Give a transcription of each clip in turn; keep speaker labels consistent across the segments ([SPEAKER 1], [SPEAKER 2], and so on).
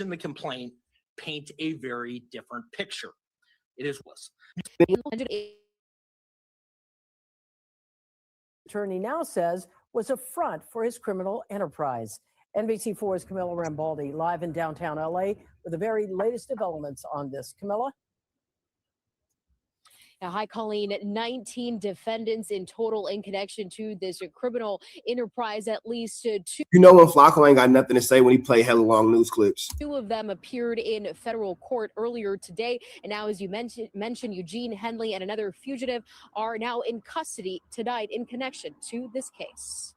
[SPEAKER 1] in the complaint paint a very different picture. It is less.
[SPEAKER 2] Attorney now says was a front for his criminal enterprise. NBC4's Camilla Rambaldi live in downtown LA with the very latest developments on this. Camilla?
[SPEAKER 3] Now, hi, Colleen. 19 defendants in total in connection to this criminal enterprise. At least two.
[SPEAKER 4] You know when Flakko ain't got nothing to say when he play hella long news clips.
[SPEAKER 3] Two of them appeared in federal court earlier today. And now, as you mentioned, Eugene Henley and another fugitive are now in custody tonight in connection to this case.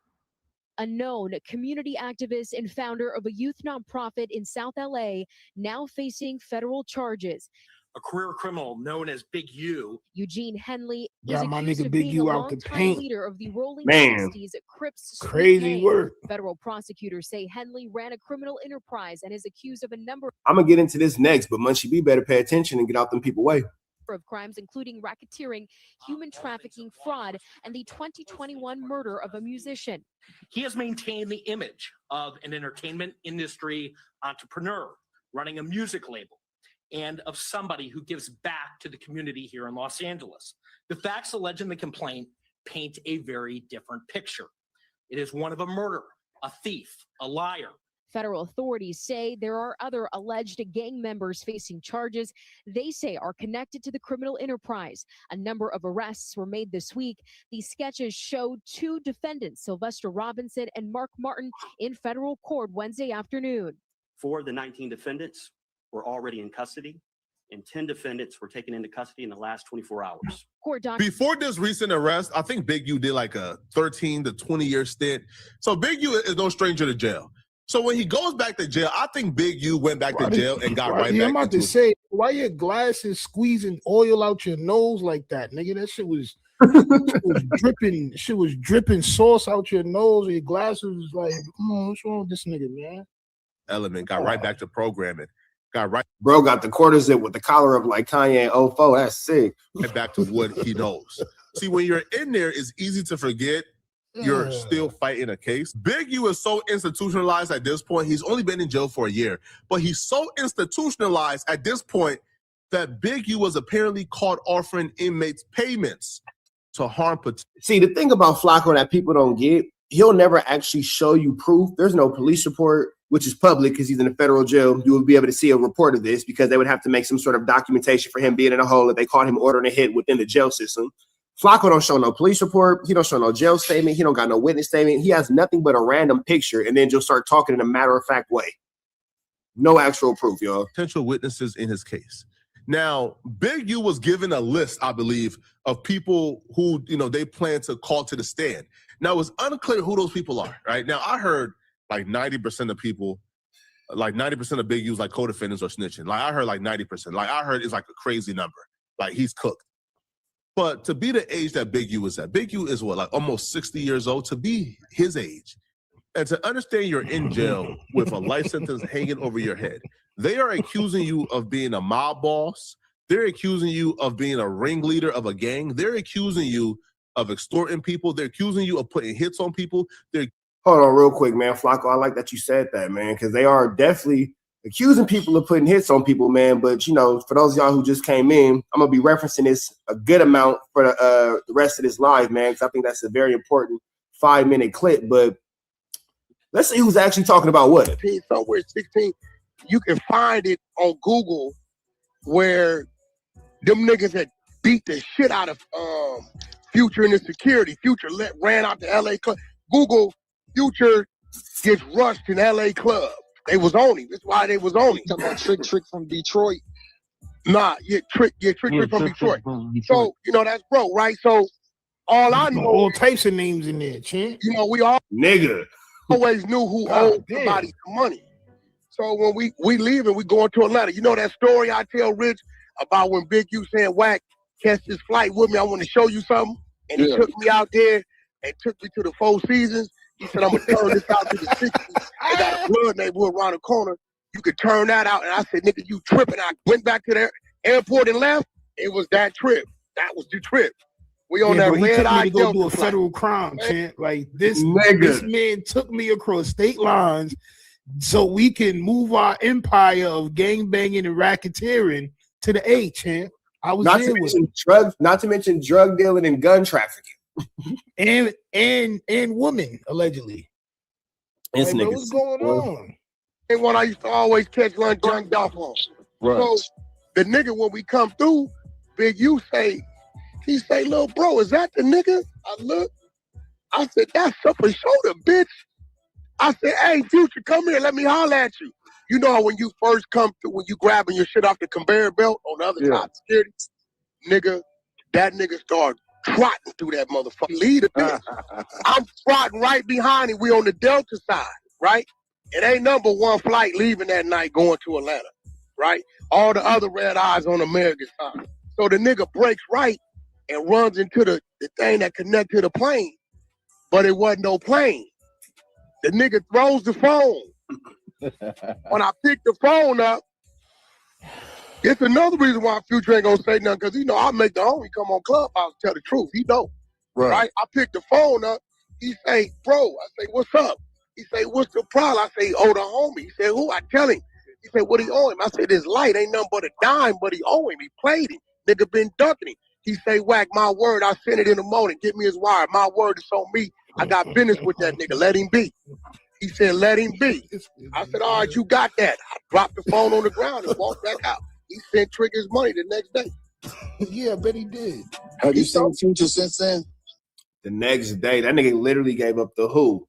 [SPEAKER 3] A known community activist and founder of a youth nonprofit in South LA, now facing federal charges.
[SPEAKER 1] A career criminal known as Big U.
[SPEAKER 3] Eugene Henley
[SPEAKER 5] Got
[SPEAKER 3] is
[SPEAKER 5] my
[SPEAKER 3] accused
[SPEAKER 5] nigga
[SPEAKER 3] of
[SPEAKER 5] Big
[SPEAKER 3] being
[SPEAKER 5] U
[SPEAKER 3] a
[SPEAKER 5] out the
[SPEAKER 3] longtime
[SPEAKER 5] paint.
[SPEAKER 3] leader of the Rolling
[SPEAKER 4] Man.
[SPEAKER 3] 60s Crips.
[SPEAKER 5] Crazy work.
[SPEAKER 3] Federal prosecutors say Henley ran a criminal enterprise and is accused of a number
[SPEAKER 4] I'm gonna get into this next, but Munchie B better pay attention and get out them people way.
[SPEAKER 3] of crimes, including racketeering, human trafficking, fraud, and the 2021 murder of a musician.
[SPEAKER 1] He has maintained the image of an entertainment industry entrepreneur running a music label and of somebody who gives back to the community here in Los Angeles. The facts alleged in the complaint paint a very different picture. It is one of a murderer, a thief, a liar.
[SPEAKER 3] Federal authorities say there are other alleged gang members facing charges they say are connected to the criminal enterprise. A number of arrests were made this week. These sketches showed two defendants, Sylvester Robinson and Mark Martin, in federal court Wednesday afternoon.
[SPEAKER 6] 4 of the 19 defendants were already in custody, and 10 defendants were taken into custody in the last 24 hours.
[SPEAKER 3] Court
[SPEAKER 7] Before this recent arrest, I think Big U did like a 13 to 20-year stint. So Big U is no stranger to jail. So when he goes back to jail, I think Big U went back to jail and got right back.
[SPEAKER 5] I'm about to say, why your glasses squeezing oil out your nose like that, nigga? That shit was, dripping. Shit was dripping sauce out your nose. And your glasses was like, what's wrong with this nigga, man?
[SPEAKER 7] Element got right back to programming. Got right.
[SPEAKER 4] Bro got the quarter zip with the collar up like Kanye in 04. That's sick.
[SPEAKER 7] Right back to what he knows. See, when you're in there, it's easy to forget you're still fighting a case. Big U is so institutionalized at this point. He's only been in jail for a year, but he's so institutionalized at this point that Big U was apparently caught offering inmates payments to harm.
[SPEAKER 4] See, the thing about Flakko that people don't get, he'll never actually show you proof. There's no police report, which is public because he's in a federal jail. You will be able to see a report of this because they would have to make some sort of documentation for him being in a hole if they caught him ordering a hit within the jail system. Flakko don't show no police report. He don't show no jail statement. He don't got no witness statement. He has nothing but a random picture and then just start talking in a matter-of-fact way. No actual proof, y'all.
[SPEAKER 7] Potential witnesses in his case. Now, Big U was given a list, I believe, of people who, they plan to call to the stand. Now, it's unclear who those people are, right? Now, I heard like 90% of people, like 90% of Big U's like co-defendants or snitching. Like, I heard like 90%. Like, I heard it's like a crazy number. Like, he's cooked. But to be the age that Big U is at, Big U is what, like almost 60 years old, to be his age. And to understand you're in jail with a life sentence hanging over your head. They are accusing you of being a mob boss. They're accusing you of being a ringleader of a gang. They're accusing you of extorting people. They're accusing you of putting hits on people.
[SPEAKER 4] Hold on real quick, man. Flakko, I like that you said that, man, because they are definitely accusing people of putting hits on people, man. But, for those of y'all who just came in, I'm going to be referencing this a good amount for the rest of this live, man, because I think that's a very important 5-minute clip. But let's see who's actually talking about what.
[SPEAKER 8] Somewhere 16. You can find it on Google where them niggas that beat the shit out of Future and the security. Future ran out the LA club. Google Future gets rushed in LA club. They was on him. That's why they was on him.
[SPEAKER 9] Talking about Trick from Detroit.
[SPEAKER 8] Nah, Trick from Detroit. So, that's bro, right? So all I know,
[SPEAKER 5] all types of names in there, champ.
[SPEAKER 8] We all
[SPEAKER 4] nigga
[SPEAKER 8] always knew who owed somebody some money. So when we leave and we go into Atlanta, that story I tell Rich about when Big U saying, WACK, catch this flight with me, I want to show you something. And he took me out there and took me to the Four Seasons. He said, I'm going to turn this out to the 60s. They got a blood neighborhood around the corner. You could turn that out. And I said, nigga, you tripping. I went back to the airport and left. It was that trip. That was the trip. We on that red eye.
[SPEAKER 5] He took me to go do a federal crime, champ. Like this man took me across state lines, so we can move our empire of gang banging and racketeering to the A, champ. I was
[SPEAKER 4] Not
[SPEAKER 5] there
[SPEAKER 4] to
[SPEAKER 5] with
[SPEAKER 4] mention drug, not to mention drug dealing and gun trafficking.
[SPEAKER 5] and women allegedly.
[SPEAKER 4] This
[SPEAKER 5] Like, bro,
[SPEAKER 4] nigga
[SPEAKER 5] what's going on?
[SPEAKER 8] And one I used to always catch lunch junked off on. So the nigga, when we come through, Big U he say, little bro, is that the nigga? I look, I said, that's up a shoulder, bitch. I said, hey, Future, come here, let me holler at you. You know when you first come through, when you grabbing your shit off the conveyor belt on the other side of security, nigga, that nigga started trotting through that motherfucker. Lead a bit. I'm trotting right behind him. We on the Delta side, right? It ain't number one flight leaving that night going to Atlanta, right? All the other red eyes on American side. So the nigga breaks right and runs into the thing that connect to the plane, but it wasn't no plane. The nigga throws the phone. When I pick the phone up, it's another reason why Future ain't gonna say nothing, because I make the homie come on Clubhouse tell the truth. He know, right? I pick the phone up. He say, bro, I say, what's up? He say, what's the problem? I say, oh, the homie. He said, who? I tell him. He said, what he owe him? I said, this light ain't nothing but a dime, but he owe him. He played him. Nigga been ducking him. He say, Wack, my word, I sent it in the morning. Give me his wire. My word is on me. I got business with that nigga. Let him be. He said, let him be. I said, all right, you got that. I dropped the phone on the ground and walked back out. He sent Trigger's money the next day.
[SPEAKER 5] Yeah, I bet he did.
[SPEAKER 9] Have you seen Future since then?
[SPEAKER 4] The next day, that nigga literally gave up the who.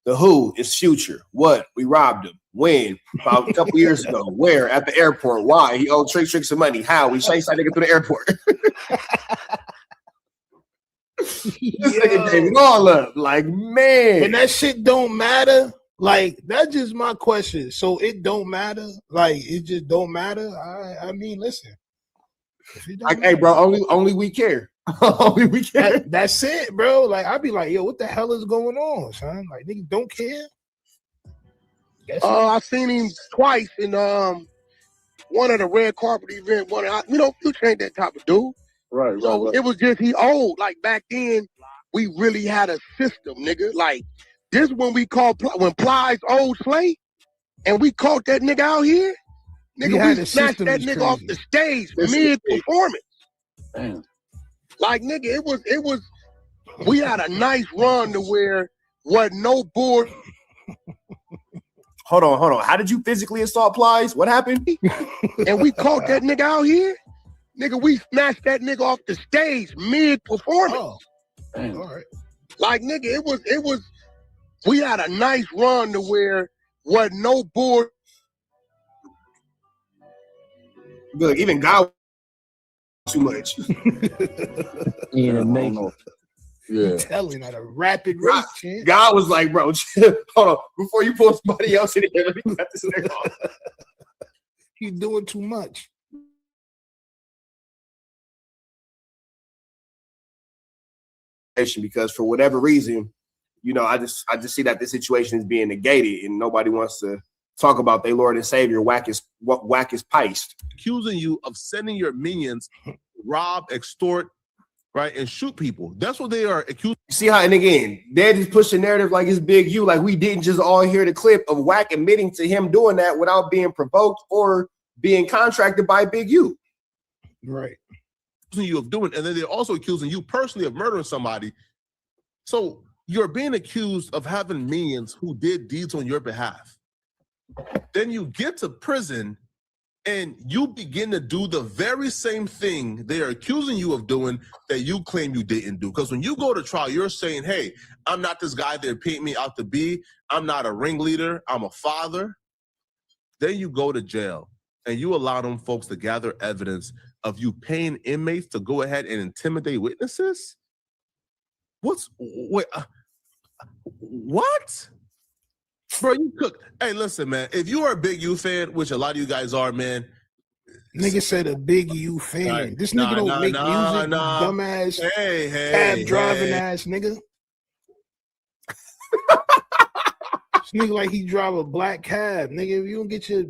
[SPEAKER 4] The who is Future. What? We robbed him. When? About a couple years ago. Where? At the airport. Why? He owed Trick some money. How? We chased that nigga through the airport. This nigga gave it all up. Like, man.
[SPEAKER 5] And that shit don't matter. Like, that's just my question. So it don't matter. Like, it just don't matter. I mean, listen.
[SPEAKER 4] Like, hey, bro, only we care. Only we care.
[SPEAKER 5] That's it, bro. Like, I'd be like, yo, what the hell is going on, son? Like, niggas don't care.
[SPEAKER 8] I seen him twice in one of the red carpet events. Future ain't that type of dude.
[SPEAKER 9] Right.
[SPEAKER 8] It was just he old. Like back then, we really had a system, nigga. Like this when we called when Plies old Slay, and we caught that nigga out here. Nigga, we snatched that nigga off the stage mid performance.
[SPEAKER 9] Damn.
[SPEAKER 8] Like nigga, it was. We had a nice run to where wasn't no board.
[SPEAKER 4] Hold on. How did you physically assault Plies? What happened?
[SPEAKER 8] And we caught that nigga out here. Nigga, we snatched that nigga off the stage mid-performance.
[SPEAKER 5] Oh, damn. All right.
[SPEAKER 8] Like, nigga, it was, we had a nice run to where wasn't no board.
[SPEAKER 4] Look, even God too much.
[SPEAKER 9] Yeah.
[SPEAKER 5] Telling at a rapid rate, champ.
[SPEAKER 4] God was like, bro, hold on. Before you pull somebody else in here, let me cut this nigga off.
[SPEAKER 5] He's doing too much.
[SPEAKER 4] Because for whatever reason, I just see that this situation is being negated and nobody wants to talk about their Lord and Savior. Wack is piced.
[SPEAKER 7] Accusing you of sending your minions rob, extort, right, and shoot people. That's what they are accused.
[SPEAKER 4] See how, and again, they're just pushing narrative like it's Big U. Like we didn't just all hear the clip of Wack admitting to him doing that without being provoked or being contracted by Big U.
[SPEAKER 5] Right.
[SPEAKER 7] You of doing, and then they're also accusing you personally of murdering somebody. So you're being accused of having minions who did deeds on your behalf. Then you get to prison and you begin to do the very same thing they are accusing you of doing that you claim you didn't do. Because when you go to trial, you're saying, hey, I'm not this guy they're painting me out to be. I'm not a ringleader. I'm a father. Then you go to jail and you allow them folks to gather evidence of you paying inmates to go ahead and intimidate witnesses? What? Bro, you cook. Hey, listen, man. If you are a Big U fan, which a lot of you guys are, man.
[SPEAKER 5] Nigga said a Big U fan. This nigga don't make music, dumbass, cab driving ass nigga. This nigga like he drive a black cab. Nigga, if you don't get your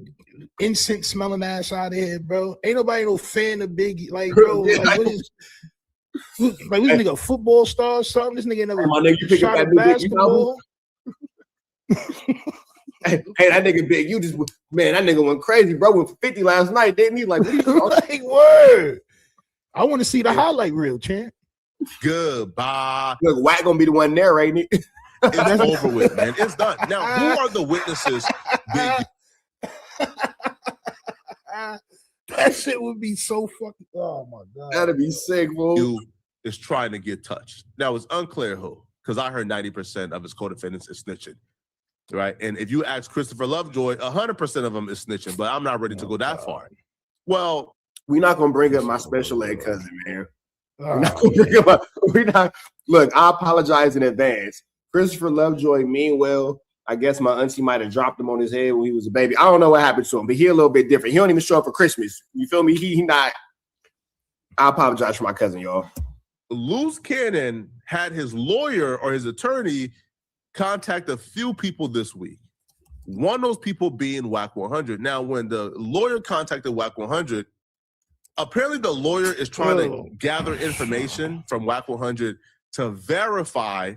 [SPEAKER 5] incense smelling ass out of here, bro. Ain't nobody no fan of Biggie. Like, bro, like, what is this nigga a football star or something? This nigga never
[SPEAKER 4] my nigga, you pick up
[SPEAKER 5] shot
[SPEAKER 4] that
[SPEAKER 5] a basketball.
[SPEAKER 4] Hey, that nigga Big U just, man, that nigga went crazy, bro. Went for 50 last night, didn't he? Like, what are you talking?
[SPEAKER 5] Like, word. I want to see the highlight reel, champ.
[SPEAKER 7] Goodbye.
[SPEAKER 4] Look, Wack gonna be the one narrating it.
[SPEAKER 7] It's over with, man. It's done. Now, who are the witnesses? Big
[SPEAKER 5] That shit would be so fucking. Oh my god,
[SPEAKER 4] That'd be sick, bro.
[SPEAKER 7] U is trying to get touched. Now, it's unclear who, because I heard 90% of his co-defendants is snitching, right? And if you ask Christopher Lovejoy, 100% of them is snitching, but I'm not ready to go that far. Well,
[SPEAKER 4] We're not gonna bring up my special ed cousin, man. We're not gonna bring up look, I apologize in advance. Christopher Lovejoy, mean well. I guess my auntie might have dropped him on his head when he was a baby. I don't know what happened to him, but he a little bit different. He don't even show up for Christmas. You feel me? He not. I apologize for my cousin, y'all.
[SPEAKER 7] Loose Cannon had his lawyer or his attorney contact a few people this week. One of those people being WACK100. Now, when the lawyer contacted WACK100, apparently the lawyer is trying to gather information from WACK100 to verify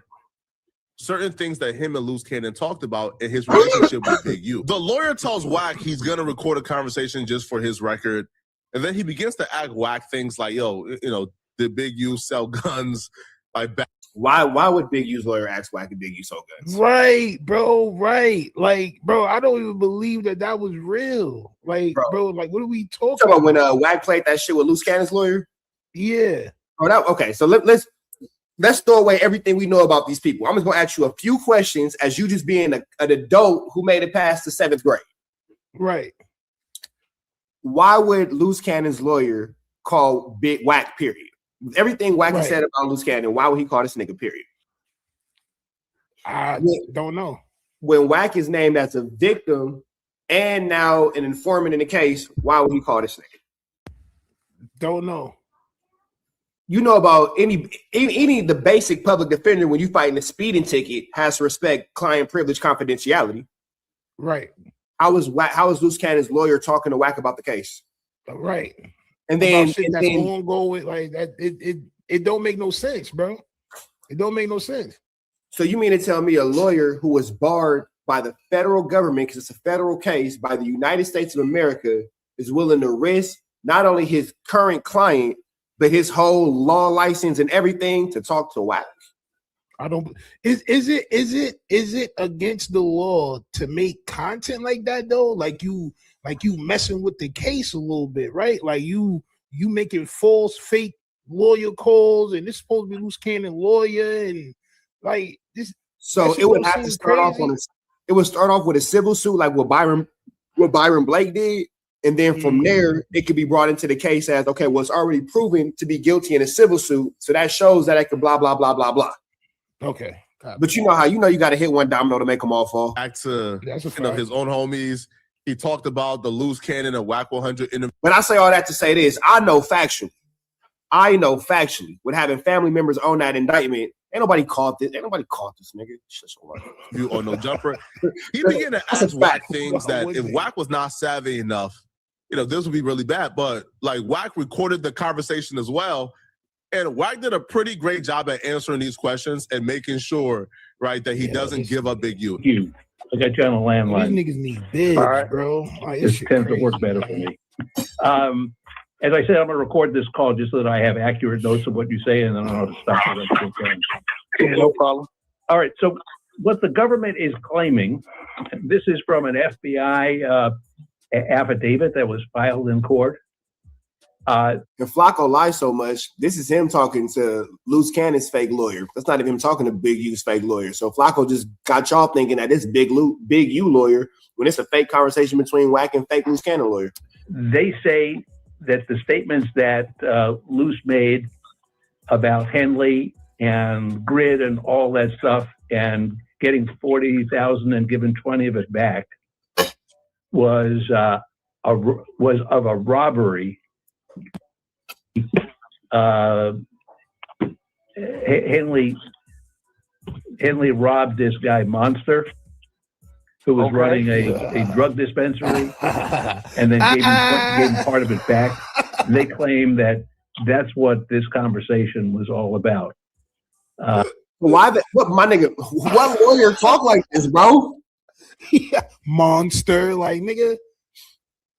[SPEAKER 7] certain things that him and Loose Cannon talked about in his relationship with Big U. The lawyer tells Wack he's going to record a conversation just for his record. And then he begins to act Wack things like, yo, you know, did Big U sell guns? Like,
[SPEAKER 4] Why would Big U's lawyer ask Wack and Big U sell guns?
[SPEAKER 5] Right, bro. Right, like, bro. I don't even believe that was real. Like, bro. Like, what are we talking
[SPEAKER 4] about? When Wack played that shit with Loose Cannon's lawyer?
[SPEAKER 5] Yeah.
[SPEAKER 4] Okay, so let's throw away everything we know about these people. I'm just gonna ask you a few questions as you just being an adult who made it past the 7th grade.
[SPEAKER 5] Right.
[SPEAKER 4] Why would Loose Cannon's lawyer call Big Wack, period? Everything Wack has said about Loose Cannon, why would he call this nigga, period?
[SPEAKER 5] I don't know.
[SPEAKER 4] When Wack is named as a victim and now an informant in the case, why would he call this nigga?
[SPEAKER 5] Don't know.
[SPEAKER 4] You know about any the basic public defender when you fighting a speeding ticket has to respect client privilege confidentiality.
[SPEAKER 5] Right.
[SPEAKER 4] How is Loose Cannon's lawyer talking to Wack about the case?
[SPEAKER 5] Right.
[SPEAKER 4] And then
[SPEAKER 5] that's ongoing, like that. It don't make no sense, bro. It don't make no sense.
[SPEAKER 4] So you mean to tell me a lawyer who was barred by the federal government, because it's a federal case, by the United States of America, is willing to risk not only his current client, but his whole law license and everything to talk to Wack?
[SPEAKER 5] I don't. Is it against the law to make content like that though? Like you messing with the case a little bit, right? Like you making false, fake lawyer calls, and this is supposed to be Loose Cannon lawyer, and like this.
[SPEAKER 4] So it would have to start off with a civil suit, like what Byron Blake did. And then from there, it could be brought into the case as, okay, well, it's already proven to be guilty in a civil suit. So that shows that it could blah, blah, blah, blah, blah.
[SPEAKER 5] Okay.
[SPEAKER 4] But you know how, you got to hit one domino to make them all fall.
[SPEAKER 7] Back to his own homies. He talked about the Loose Cannon and WACK100.
[SPEAKER 4] But I say all that to say this. I know factually, with having family members on that indictment, ain't nobody caught this nigga.
[SPEAKER 7] You or no jumper. He began to ask Wack things that if Wack was not savvy enough, this would be really bad. But like Wack recorded the conversation as well. And Wack did a pretty great job at answering these questions and making sure, right, that he doesn't give up Big U.
[SPEAKER 10] I got you on a landline.
[SPEAKER 5] These niggas need bids, bro.
[SPEAKER 10] This tends to work better for me. As I said, I'm going to record this call just so that I have accurate notes of what you say, and then I know how to stop it.
[SPEAKER 11] No problem.
[SPEAKER 10] All right. So what the government is claiming, this is from an FBI affidavit that was filed in court.
[SPEAKER 4] If Flakko lies so much, this is him talking to Loose Cannon's fake lawyer. That's not even him talking to Big U's fake lawyer. So Flakko just got y'all thinking that this Big U lawyer, when it's a fake conversation between Wack and fake Loose Cannon lawyer.
[SPEAKER 10] They say that the statements that Loose made about Henley and Grid and all that stuff and getting 40,000 and giving 20 of it back was of a robbery. Henley robbed this guy Monster, who was running a drug dispensary, and then gave him part of it back. They claim that that's what this conversation was all about.
[SPEAKER 4] What lawyer talk like this, bro?
[SPEAKER 5] Yeah, monster, like nigga.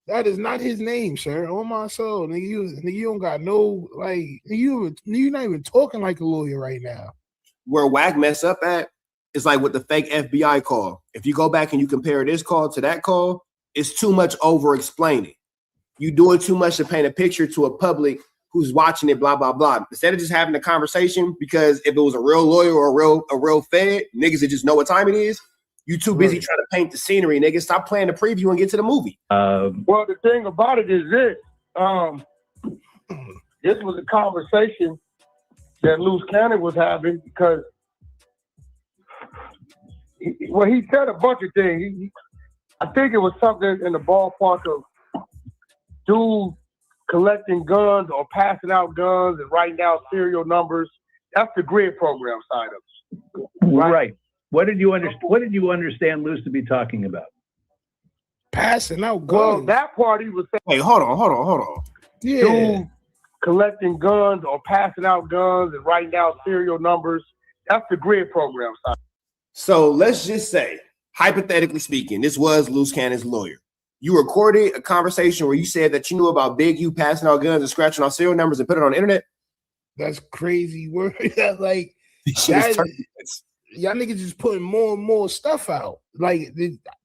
[SPEAKER 5] That is not his name, sir. On my soul, nigga. You don't got no like. You not even talking like a lawyer right now.
[SPEAKER 4] Where WACK mess up at is like with the fake FBI call. If you go back and you compare this call to that call, it's too much over explaining. You doing too much to paint a picture to a public who's watching it, blah, blah, blah. Instead of just having a conversation, because if it was a real lawyer or a real fed, niggas that just know what time it is, you too busy trying to paint the scenery, nigga. Stop playing the preview and get to the movie.
[SPEAKER 8] Well, the thing about it is this. This was a conversation that Loose Cannon was having because he said a bunch of things. I think it was something in the ballpark of dude collecting guns or passing out guns and writing down serial numbers. That's the grid program side of it.
[SPEAKER 10] Right. What did you understand Luce to be talking about?
[SPEAKER 5] Passing out guns.
[SPEAKER 8] Well, that part he was saying.
[SPEAKER 4] Hey, hold on.
[SPEAKER 5] Yeah.
[SPEAKER 8] Dude collecting guns or passing out guns and writing down serial numbers. That's the grid program side.
[SPEAKER 4] So let's just say, hypothetically speaking, this was Loose Cannon's lawyer. You recorded a conversation where you said that you knew about Big U passing out guns and scratching out serial numbers and put it on the internet.
[SPEAKER 5] That's crazy word. Like y'all niggas just putting more and more stuff out. Like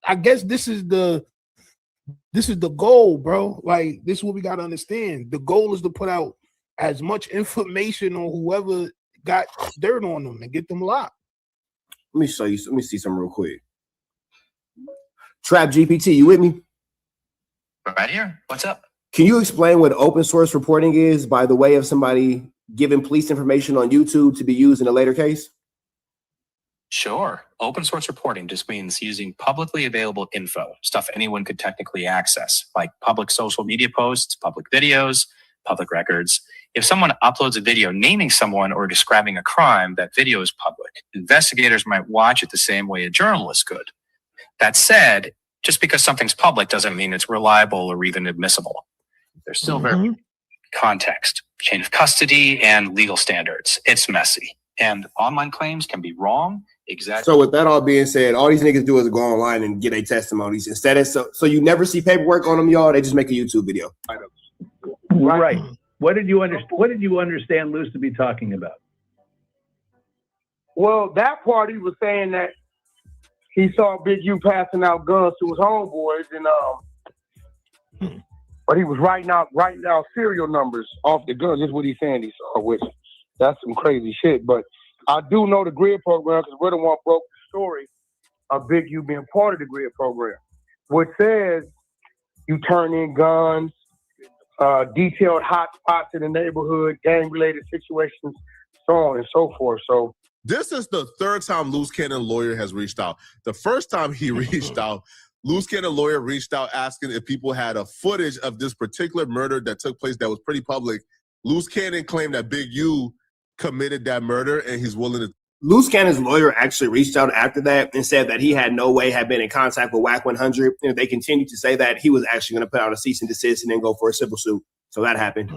[SPEAKER 5] I guess this is the goal, bro. Like this is what we gotta understand. The goal is to put out as much information on whoever got dirt on them and get them locked.
[SPEAKER 4] Let me show you. Let me see something real quick. Trap GPT, you with me?
[SPEAKER 11] Right here. What's up?
[SPEAKER 4] Can you explain what open source reporting is by the way of somebody giving police information on YouTube to be used in a later case?
[SPEAKER 11] Sure. Open source reporting just means using publicly available info, stuff anyone could technically access, like public social media posts, public videos, public records. If someone uploads a video naming someone or describing a crime, that video is public. Investigators might watch it the same way a journalist could. That said, just because something's public doesn't mean it's reliable or even admissible. There's still very context, chain of custody, and legal standards. It's messy. And online claims can be wrong. Exactly.
[SPEAKER 4] So with that all being said, all these niggas do is go online and get their testimonies. Instead of so you never see paperwork on them, y'all. They just make a YouTube video.
[SPEAKER 10] Right. What did you understand Luce to be talking about?
[SPEAKER 8] Well, that part he was saying that he saw Big U passing out guns to his homeboys, and but he was writing out serial numbers off the guns. That's what he's saying he saw, which that's some crazy shit. But I do know the grid program because we're the one broke the story of Big U being part of the grid program, which says you turn in guns, detailed hot spots in the neighborhood, gang-related situations, so on and so forth. So
[SPEAKER 7] this is the third time Loose Cannon lawyer has reached out. The first time he reached out, Loose Cannon lawyer reached out asking if people had a footage of this particular murder that took place that was pretty public. Loose Cannon claimed that Big U committed that murder and he's willing to.
[SPEAKER 4] Loose Cannon's lawyer actually reached out after that and said that he had no way had been in contact with WACK100. And if they continued to say that, he was actually going to put out a cease and desist and then go for a civil suit. So that happened.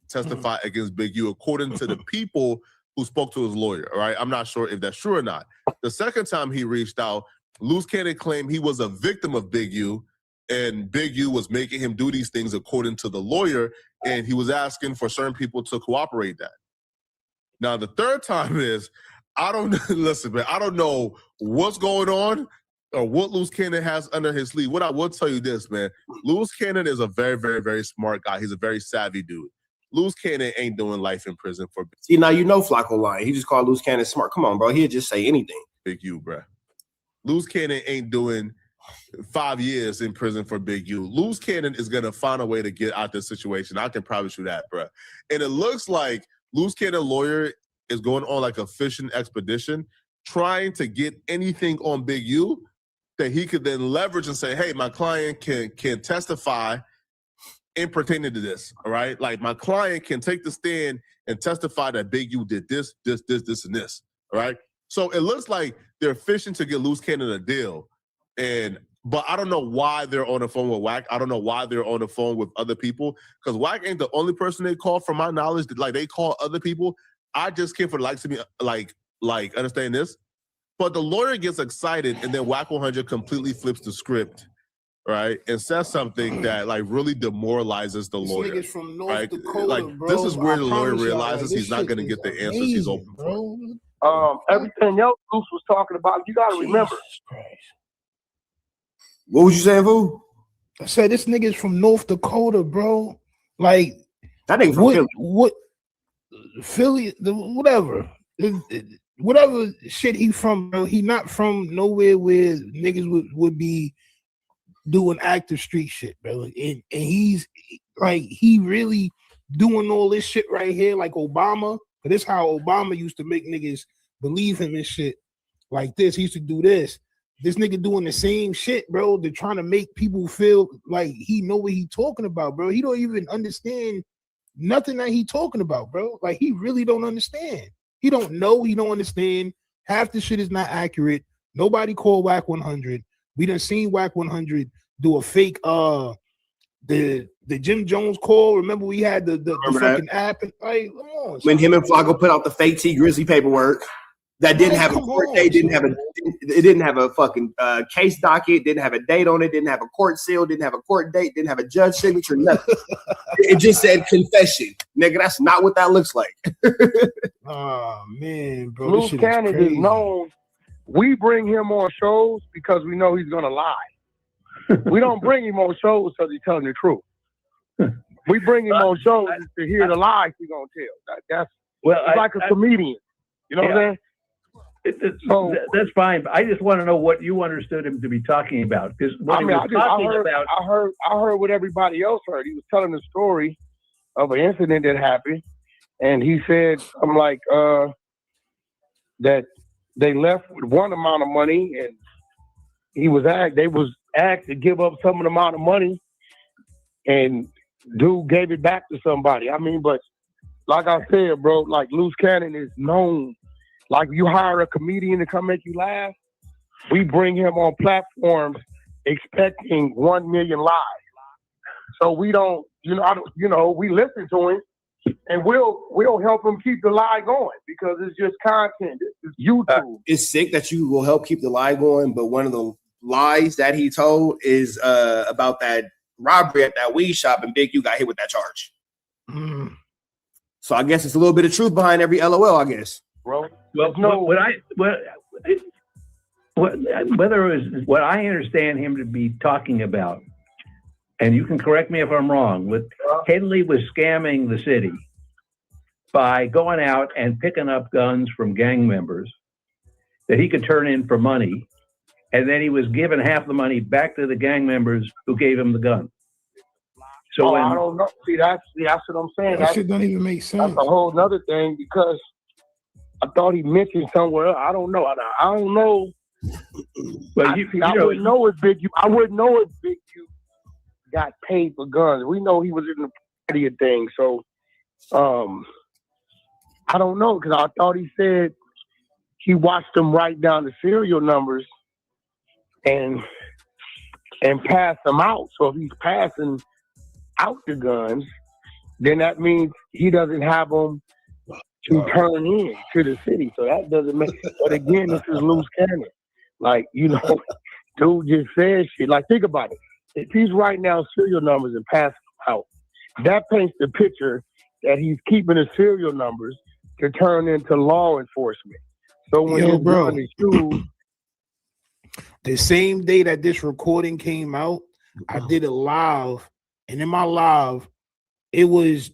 [SPEAKER 7] Testify against Big U according to the people who spoke to his lawyer, all right? I'm not sure if that's true or not. The second time he reached out, Loose Cannon claimed he was a victim of Big U, and Big U was making him do these things according to the lawyer, and he was asking for certain people to cooperate that. Now, the third time is, listen, man, I don't know what's going on or what Loose Cannon has under his sleeve. What I will tell you this, man, Loose Cannon is a very, very, very smart guy. He's a very savvy dude. Loose Cannon ain't doing life in prison for.
[SPEAKER 4] See, now you know Flakko lying. He just called Loose Cannon smart. Come on, bro. He'll just say anything.
[SPEAKER 7] Big U, bro. Loose Cannon ain't doing 5 years in prison for Big U. Loose Cannon is gonna find a way to get out this situation. I can promise you that, bro. And it looks like Loose Cannon lawyer is going on like a fishing expedition, trying to get anything on Big U that he could then leverage and say, hey, my client can testify in pertaining to this, all right? Like my client can take the stand and testify that Big U did this, and this, all right? So it looks like they're fishing to get Loose Cannon a deal. But I don't know why they're on the phone with WACK. I don't know why they're on the phone with other people, because WACK ain't the only person they call, from my knowledge. Like they call other people. I just came for the likes of me, like understand this. But the lawyer gets excited, and then WACK100 completely flips the script, right, and says something that like really demoralizes the
[SPEAKER 5] This
[SPEAKER 7] lawyer.
[SPEAKER 5] nigga's from North
[SPEAKER 7] Right?
[SPEAKER 5] Dakota,
[SPEAKER 7] Like
[SPEAKER 5] bro.
[SPEAKER 7] this is where
[SPEAKER 5] I
[SPEAKER 7] the lawyer
[SPEAKER 5] promise y'all,
[SPEAKER 7] realizes
[SPEAKER 5] like,
[SPEAKER 7] he's not
[SPEAKER 5] this
[SPEAKER 7] going to
[SPEAKER 5] shit
[SPEAKER 7] get
[SPEAKER 5] is
[SPEAKER 7] the answers he's
[SPEAKER 5] amazing,
[SPEAKER 7] open for.
[SPEAKER 5] bro.
[SPEAKER 8] Everything else Luce was talking about, you got to remember.
[SPEAKER 5] Jesus Christ.
[SPEAKER 4] What was you saying, fool?
[SPEAKER 5] I said this nigga's from North Dakota, bro. Like
[SPEAKER 4] That nigga from Philly.
[SPEAKER 5] what Philly, whatever. Whatever shit he from, bro. He not from nowhere where niggas would be doing active street shit, bro. And he's like, he really doing all this shit right here, like Obama. But this how Obama used to make niggas believe him and shit like this. He used to do this. This nigga doing the same shit, bro. They're trying to make people feel like he know what he talking about, bro. He don't even understand nothing that he talking about, bro. Like he really don't understand. He don't know. He don't understand. Half the shit is not accurate. Nobody called WACK100. We done seen WACK100 do a fake the Jim Jones call. Remember we had the fucking app and like, come on.
[SPEAKER 4] When him and Flakko put out the fake T Grizzly paperwork that didn't have a court date, didn't have a fucking case docket, didn't have a date on it, didn't have a court seal, didn't have a court date, didn't have a judge signature, nothing. It just said confession. Nigga, that's not what that looks like.
[SPEAKER 5] Oh man, bro.
[SPEAKER 8] Luce Cannon is known. We bring him on shows because we know he's gonna lie. We don't bring him on shows because he's telling the truth. We bring him on shows to hear the lies he's gonna tell. That's like a comedian. You know what I'm saying?
[SPEAKER 10] That's fine. But I just want to know what you understood him to be talking about. Because
[SPEAKER 8] I heard what everybody else heard. He was telling the story of an incident that happened, and he said, "I'm like that they left with one amount of money, and they was asked to give up some of the amount of money, and dude gave it back to somebody. I mean, but like I said, bro, like Luce Cannon is known." Like you hire a comedian to come make you laugh, we bring him on platforms expecting 1 million lives. So we don't, we listen to him and we'll help him keep the lie going because it's just content. It's YouTube.
[SPEAKER 4] It's sick that you will help keep the lie going, but one of the lies that he told is about that robbery at that weed shop, and Big U got hit with that charge. So I guess it's a little bit of truth behind every LOL, I guess.
[SPEAKER 8] Bro.
[SPEAKER 10] Well, whether it was what I understand him to be talking about, and you can correct me if I'm wrong, Henley was scamming the city by going out and picking up guns from gang members that he could turn in for money, and then he was giving half the money back to the gang members who gave him the gun. So
[SPEAKER 8] I don't know. See, that's what I'm saying.
[SPEAKER 5] That shit don't even make sense.
[SPEAKER 8] That's a whole nother thing because I thought he mentioned somewhere else. I don't know. I don't know.
[SPEAKER 10] But
[SPEAKER 8] I wouldn't know if Big U. I wouldn't know if Big U got paid for guns. We know he was in the party thing. So, I don't know because I thought he said he watched them write down the serial numbers and pass them out. So if he's passing out the guns, then that means he doesn't have them to turn in to the city. So that doesn't make, but again, this is Luce Cannon. Like, dude just says shit. Like, think about it. If he's writing down serial numbers and passing them out, that paints the picture that he's keeping the serial numbers to turn into law enforcement. So when
[SPEAKER 5] the same day that this recording came out, I did a live, and in my live, it was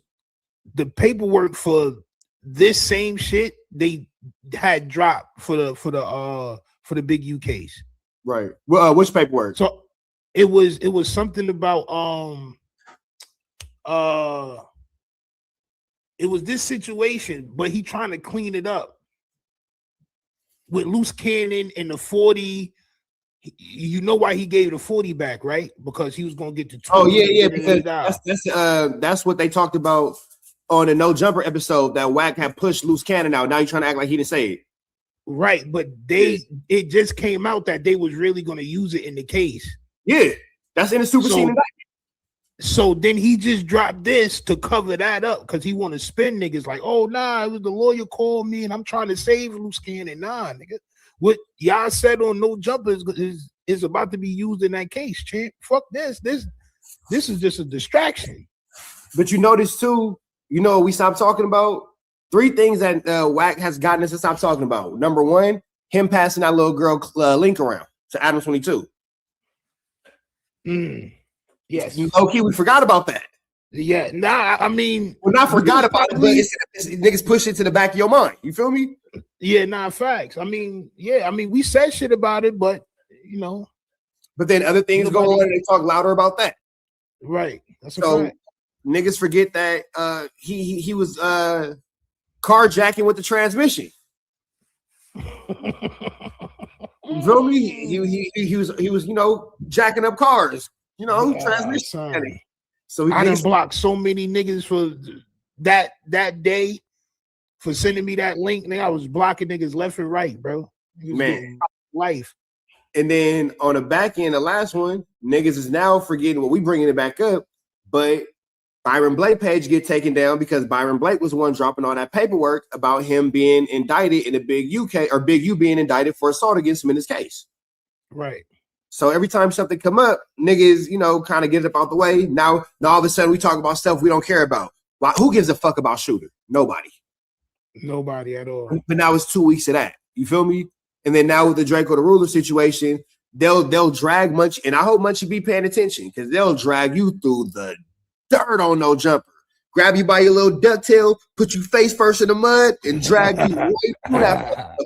[SPEAKER 5] the paperwork for this same shit they had dropped for the Big U case.
[SPEAKER 4] Right. Well, which paperwork?
[SPEAKER 5] So it was something about it was this situation, but he trying to clean it up with Luce Cannon and the 40. You know why he gave the 40 back, right? Because he was gonna get the 20.
[SPEAKER 4] Oh yeah, because that's what they talked about on the No Jumper episode, that WACK had pushed Luce Cannon out. Now you're trying to act like he didn't say it.
[SPEAKER 5] Right, but it just came out that they was really gonna use it in the case.
[SPEAKER 4] Yeah, that's in the superseding indictment.
[SPEAKER 5] So then he just dropped this to cover that up because he want to spin niggas like, oh nah, it was the lawyer called me and I'm trying to save Luce Cannon. Nah, nigga, what y'all said on No Jumpers is about to be used in that case, champ. Fuck this. This is just a distraction.
[SPEAKER 4] But you notice too, we stopped talking about 3 things that WACK has gotten us to stop talking about. Number 1, him passing that little girl link around to Adam 22.
[SPEAKER 5] Yes.
[SPEAKER 4] Okay, we forgot about that.
[SPEAKER 5] Yeah, I mean,
[SPEAKER 4] we're not forgot about it, but it's niggas push it to the back of your mind. You feel me?
[SPEAKER 5] Yeah, facts. I mean, we said shit about it, but
[SPEAKER 4] But then other things go on and they talk louder about that.
[SPEAKER 5] Right. That's a fact.
[SPEAKER 4] Niggas forget that he was carjacking with the transmission. You feel me? He was jacking up cars. Transmission. So
[SPEAKER 5] I done blocked so many niggas for that day for sending me that link. Nigga, I was blocking niggas left and right, bro.
[SPEAKER 4] Man,
[SPEAKER 5] life.
[SPEAKER 4] And then on the back end, the last one, niggas is now forgetting what we bringing it back up, but Byron Blake page get taken down because Byron Blake was the one dropping all that paperwork about him being indicted in the Big U being indicted for assault against him in this case.
[SPEAKER 5] Right.
[SPEAKER 4] So every time something come up, niggas, kind of get it up out the way. Now all of a sudden we talk about stuff we don't care about. Why? Who gives a fuck about Shooter? Nobody.
[SPEAKER 5] Nobody at all.
[SPEAKER 4] But now it's 2 weeks of that. You feel me? And then now with the Draco the Ruler situation, they'll drag Munchie, and I hope Munchie be paying attention because they'll drag you through the dirt on No Jumper. Grab you by your little ducktail, put you face first in the mud, and drag you right through that.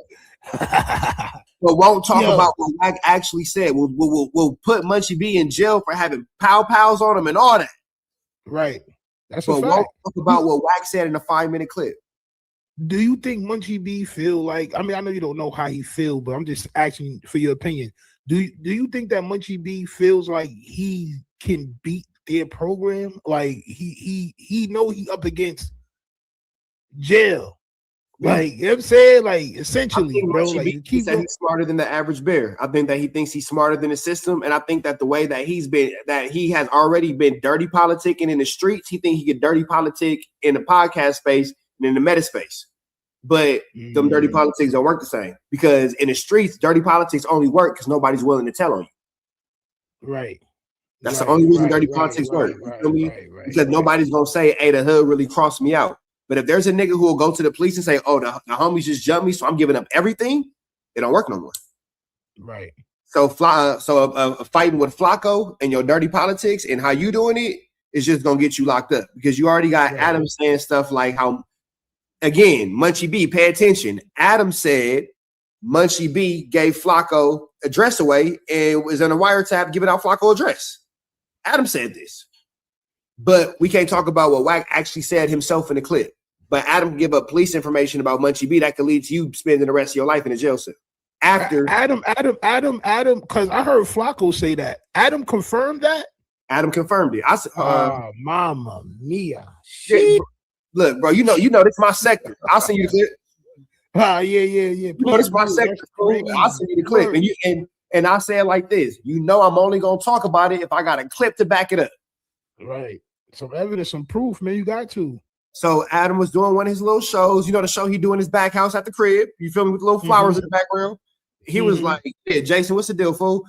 [SPEAKER 4] But won't talk about what WACK actually said. We'll put Munchie B in jail for having pow-pows on him and all that.
[SPEAKER 5] Right. That's
[SPEAKER 4] but
[SPEAKER 5] a fact.
[SPEAKER 4] Won't talk about what WACK said in a 5-minute clip.
[SPEAKER 5] Do you think Munchie B feel like? I mean, I know you don't know how he feel, but I'm just asking for your opinion. Do you think that Munchie B feels like he can beat their program? Like he know he up against jail. Like, you know what I'm saying? Like, essentially, bro. Like,
[SPEAKER 4] he said he's smarter than the average bear. I think that he thinks he's smarter than the system. And I think that the way that he has already been dirty politicking in the streets, he think he could dirty politic in the podcast space and in the meta space. But them dirty politics don't work the same. Because in the streets, dirty politics only work because nobody's willing to tell on you.
[SPEAKER 5] Right.
[SPEAKER 4] That's the only reason dirty politics work. You feel me? Because nobody's gonna say, hey, the hood really crossed me out. But if there's a nigga who will go to the police and say, oh, the homies just jumped me, so I'm giving up everything, it don't work no more.
[SPEAKER 5] Right.
[SPEAKER 4] So fighting with Flakko and your dirty politics and how you doing it is just going to get you locked up because you already got Adam saying stuff like how, again, Munchie B, pay attention. Adam said Munchie B gave Flakko address away and was on a wiretap giving out Flakko address. Adam said this. But we can't talk about what WACK actually said himself in the clip. But Adam can give up police information about Munchie B that could lead to you spending the rest of your life in a jail cell. After
[SPEAKER 5] Adam, because I heard Flakko say that. Adam confirmed that?
[SPEAKER 4] Adam confirmed it. I said,
[SPEAKER 5] Mama Mia.
[SPEAKER 4] Yeah, look, bro, you know this is my sector. I'll send you the clip.
[SPEAKER 5] Yeah.
[SPEAKER 4] You know this is my sector. I'll send you the clip. And I say it like this. I'm only gonna talk about it if I got a clip to back it up.
[SPEAKER 5] Right. Some evidence, some proof, man. You got to.
[SPEAKER 4] So Adam was doing one of his little shows, the show he do in his back house at the crib. You feel me, with little flowers in the background. He was like, yeah, Jason, what's the deal, fool?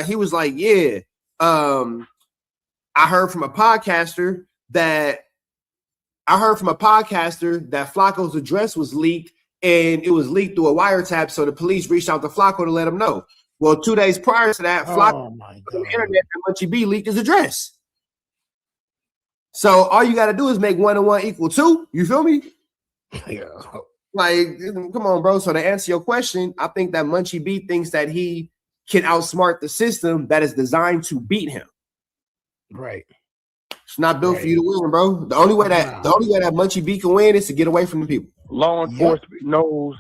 [SPEAKER 4] He was like, yeah. I heard from a podcaster that Flacco's address was leaked, and it was leaked through a wiretap. So the police reached out to Flakko to let him know. Well, 2 days prior to that, Flakko on the internet that Munchie B leaked his address. So all you got to do is make 1 and 1 equal 2. You feel me?
[SPEAKER 5] Yeah.
[SPEAKER 4] Like, come on, bro. So to answer your question, I think that Munchie B thinks that he can outsmart the system that is designed to beat him.
[SPEAKER 5] Right.
[SPEAKER 4] It's not built for you to win, bro. The only way that Munchie B can win is to get away from the people.
[SPEAKER 12] Law enforcement knows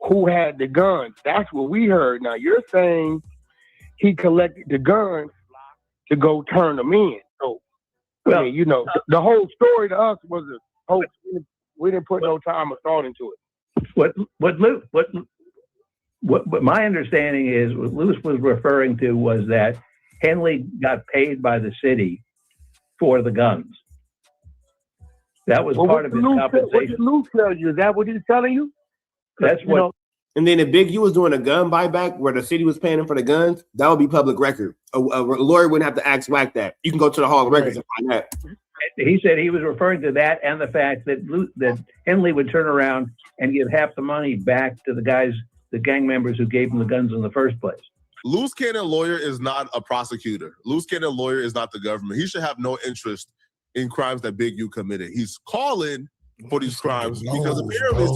[SPEAKER 12] who had the guns. That's what we heard. Now you're saying he collected the guns to go turn them in. So, I mean, the whole story to us was a hoax. We didn't put no time or thought into it.
[SPEAKER 10] What my understanding is, what Lewis was referring to was that Henley got paid by the city for the guns. That was part of his compensation.
[SPEAKER 12] What did Lou tell you? Is that what he's telling you?
[SPEAKER 10] That's what
[SPEAKER 4] And then if Big U was doing a gun buyback where the city was paying him for the guns, that would be public record. A lawyer wouldn't have to ask WACK that. You can go to the Hall of Records and find that.
[SPEAKER 10] He said he was referring to that and the fact that Henley would turn around and give half the money back to the guys, the gang members who gave him the guns in the first place.
[SPEAKER 7] Loose cannon lawyer is not a prosecutor. Loose cannon lawyer is not the government. He should have no interest in crimes that Big U committed. He's calling for these crimes because apparently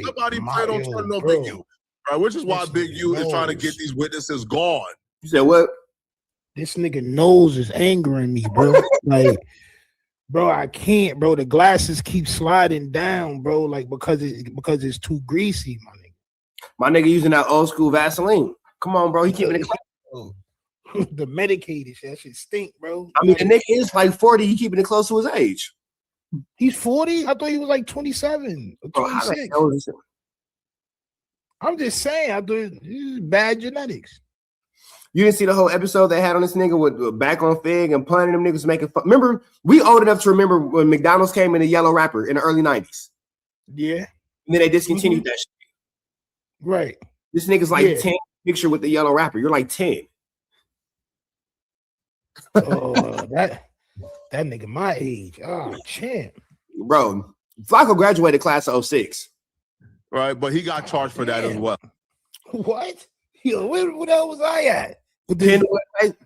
[SPEAKER 7] somebody planned on turning on Big U, right? Which is why Big U is trying to get these witnesses gone.
[SPEAKER 4] You said what?
[SPEAKER 5] This nigga nose is angering me, bro. Like, bro, I can't, bro. The glasses keep sliding down, bro. Like because it's too greasy, my nigga.
[SPEAKER 4] My nigga using that old school Vaseline. Come on, bro. He keeping it
[SPEAKER 5] close. The medicated shit, that shit stink, bro.
[SPEAKER 4] I mean, the nigga is like 40. He keeping it close to his age.
[SPEAKER 5] He's 40? I thought he was like 27 or 26. I'm just saying, I thought bad genetics.
[SPEAKER 4] You didn't see the whole episode they had on this nigga with back on Fig and punting them niggas making fun. Remember, we old enough to remember when McDonald's came in a yellow wrapper in the early 90s.
[SPEAKER 5] Yeah.
[SPEAKER 4] And then they discontinued that shit.
[SPEAKER 5] Right.
[SPEAKER 4] This nigga's like 10 picture with the yellow wrapper. You're like 10.
[SPEAKER 5] Oh, that nigga my age. Oh, champ.
[SPEAKER 4] Bro, Flakko graduated class of 06.
[SPEAKER 7] Right, but he got charged for that as well.
[SPEAKER 5] What? Yo, where the hell was I at?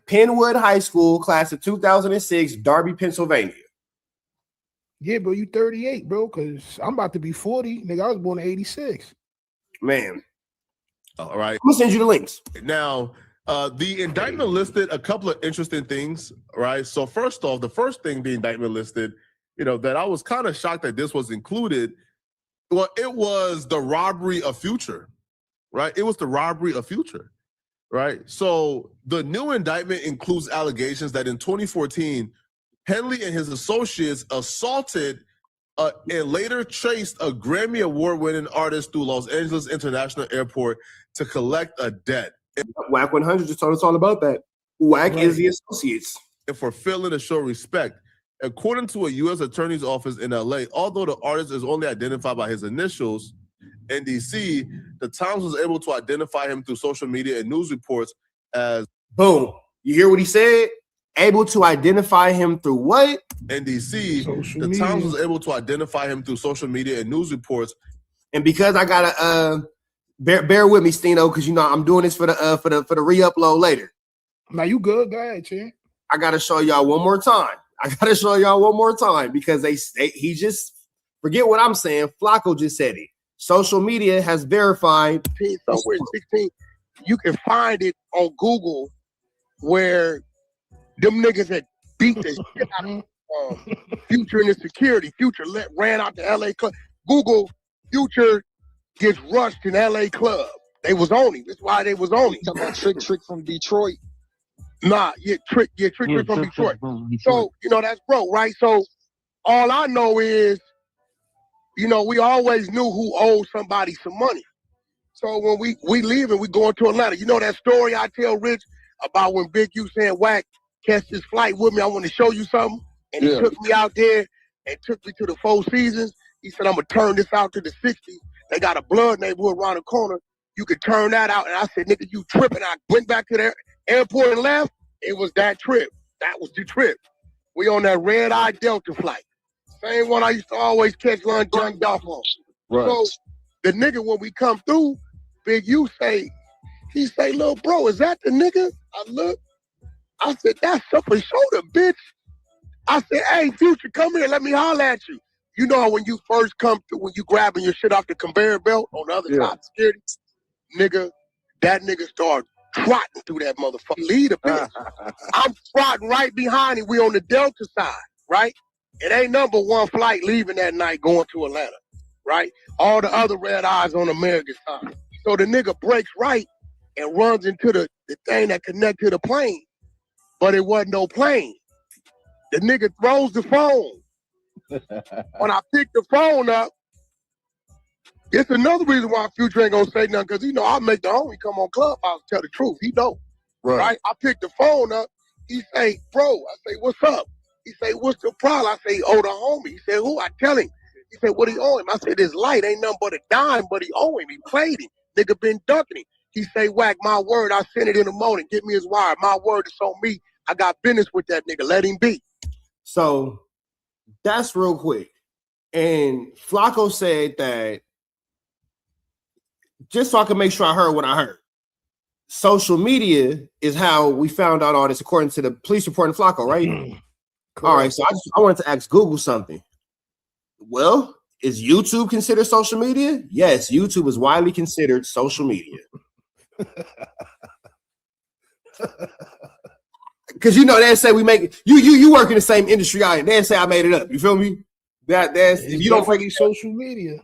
[SPEAKER 4] Penwood High School, class of 2006, Darby, Pennsylvania.
[SPEAKER 5] Yeah, bro, you 38, bro, because I'm about to be 40. Nigga, I was born in 86.
[SPEAKER 4] Man.
[SPEAKER 7] All right.
[SPEAKER 4] I'm going to send you the links.
[SPEAKER 7] Now, the indictment listed a couple of interesting things, right? So first off, the first thing the indictment listed, that I was kind of shocked that this was included. Well, it was the robbery of Future, right? It was the robbery of Future, right? So the new indictment includes allegations that in 2014, Henley and his associates assaulted and later traced a Grammy Award-winning artist through Los Angeles International Airport to collect a debt.
[SPEAKER 4] WACK100 just told us all about that. WACK is the associates.
[SPEAKER 7] And for failing to show respect. According to a U.S. Attorney's Office in L.A., although the artist is only identified by his initials, NDC, the Times was able to identify him through social media and news reports as...
[SPEAKER 4] Boom. You hear what he said? Able to identify him through what?
[SPEAKER 7] NDC. The Times was able to identify him through social media and news reports.
[SPEAKER 4] And because I gotta bear with me, Stino, because I'm doing this for the re-upload later.
[SPEAKER 5] Now you good, go ahead, champ.
[SPEAKER 4] I gotta show y'all one more time. Because he just forget what I'm saying. Flakko just said it. Social media has verified
[SPEAKER 8] somewhere 16. You can find it on Google where them niggas that beat the shit out of Future and his security. Future ran out to LA club. Google Future gets rushed in LA club. They was on him. That's why they was on him.
[SPEAKER 9] Talking about Trick from Detroit.
[SPEAKER 8] Nah, Trick from Detroit. So, that's bro, right? So all I know is, we always knew who owed somebody some money. So when we leave and we going to Atlanta, that story I tell Rich about when Big U saying, WACK, catch this flight with me, I want to show you something. And he took me out there and took me to the Four Seasons. He said, I'm going to turn this out to the 60s. They got a blood neighborhood around the corner. You could turn that out. And I said, nigga, you tripping. I went back to the airport and left. It was that trip. That was the trip. We on that red-eye Delta flight. Same one I used to always catch lunch jumped off on.
[SPEAKER 9] Right.
[SPEAKER 8] So the nigga, when we come through, Big U he say, little bro, is that the nigga? I look. I said, that's up his shoulder, bitch. I said, hey, Future, come here. Let me holler at you. You know when you first come through, when you grabbing your shit off the conveyor belt on the other side of security? Nigga, that nigga started trotting through that motherfucker. Lead a bitch. I'm trotting right behind him. We on the Delta side, right? It ain't number one flight leaving that night going to Atlanta, right? All the other red eyes on American side. So the nigga breaks right and runs into the thing that connect to the plane, but it wasn't no plane. The nigga throws the phone. When I pick the phone up, it's another reason why Future ain't gonna say nothing, because I'll make the homie come on Clubhouse tell the truth. He know. Right? I pick the phone up. He say, bro, I say, what's up? He say, what's the problem? I say, oh, the homie. He said, who? I tell him. He said, what he owe him? I said, this light ain't nothing but a dime, but he owe him. He played him. Nigga been ducking him. He say, Wack, my word, I sent it in the morning. Get me his wire. My word is on me. I got business with that nigga. Let him be.
[SPEAKER 4] So that's real quick. And Flakko said that, just so I can make sure I heard what I heard, social media is how we found out all this, according to the police report in Flakko, right? All right, so I wanted to ask Google something. Well, is YouTube considered social media? Yes, YouTube is widely considered social media. Because you know they say we make you work in the same industry I am. They say I made it up. You feel me? That's if you don't break it
[SPEAKER 5] social media.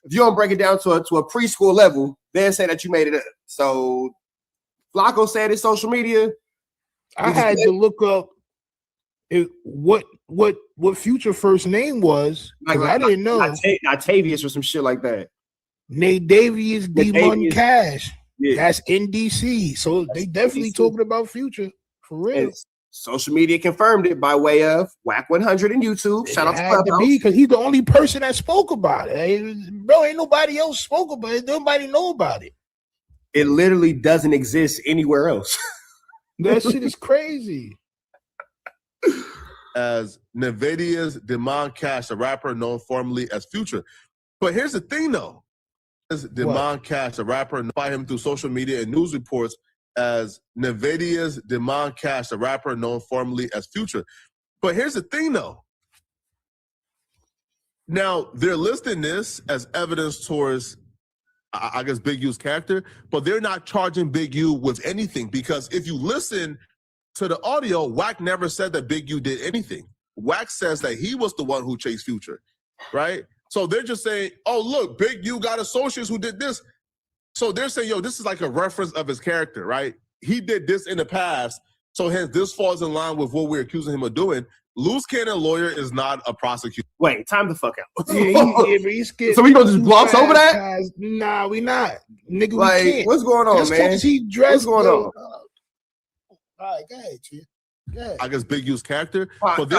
[SPEAKER 4] If you don't break it down to a preschool level, they say that you made it up. So Flakko said it's social media.
[SPEAKER 5] I had to look up what Future first name was, because I didn't know.
[SPEAKER 4] Octavius or some shit like that.
[SPEAKER 5] Nadavius Demon Cash.
[SPEAKER 4] Yeah.
[SPEAKER 5] That's NDC. So they definitely talking about Future for real.
[SPEAKER 4] And social media confirmed it by way of WACK100 and YouTube. Shout out to Clubhouse.
[SPEAKER 5] Because he's the only person that spoke about it. Bro, ain't nobody else spoke about it. Nobody know about it.
[SPEAKER 4] It literally doesn't exist anywhere else.
[SPEAKER 5] That shit is crazy.
[SPEAKER 7] As Nvidia's Demon Cash, a rapper known formerly as Future. But here's the thing, though. As Demon Cash, a rapper, by him through social media and news reports as Nvidia's Demon Cash, a rapper known formerly as Future. But here's the thing, though. Now, they're listing this as evidence towards, I guess, Big U's character, but they're not charging Big U with anything, because if you listen to the audio, Wack never said that Big U did anything. Wack says that he was the one who chased Future, right? So they're just saying, oh, look, Big U got associates who did this. So they're saying, yo, this is like a reference of his character, right? He did this in the past, so hence this falls in line with what we're accusing him of doing. Loose cannon lawyer is not a prosecutor.
[SPEAKER 4] Wait, time the fuck out.
[SPEAKER 5] But
[SPEAKER 4] so we gonna just gloss over that?
[SPEAKER 5] Nah, we not. Nigga,
[SPEAKER 4] like,
[SPEAKER 5] we can't.
[SPEAKER 4] What's going on,
[SPEAKER 5] just
[SPEAKER 4] man?
[SPEAKER 5] Because he dressed,
[SPEAKER 4] what's going on?
[SPEAKER 5] All right, go ahead, Chief.
[SPEAKER 7] I guess Big U's character. But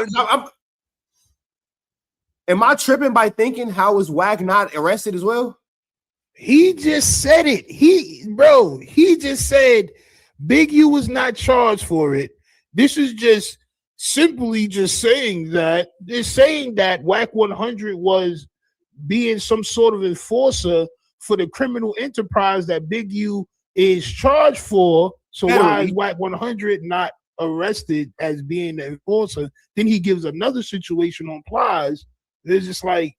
[SPEAKER 4] am I tripping by thinking how is Wack not arrested as well?
[SPEAKER 5] He just said it. He just said Big U was not charged for it. This is just simply just saying that they're saying that WACK100 was being some sort of enforcer for the criminal enterprise that Big U is charged for. So why is WACK100 not arrested as being the enforcer? Then he gives another situation on Plies. It's just like,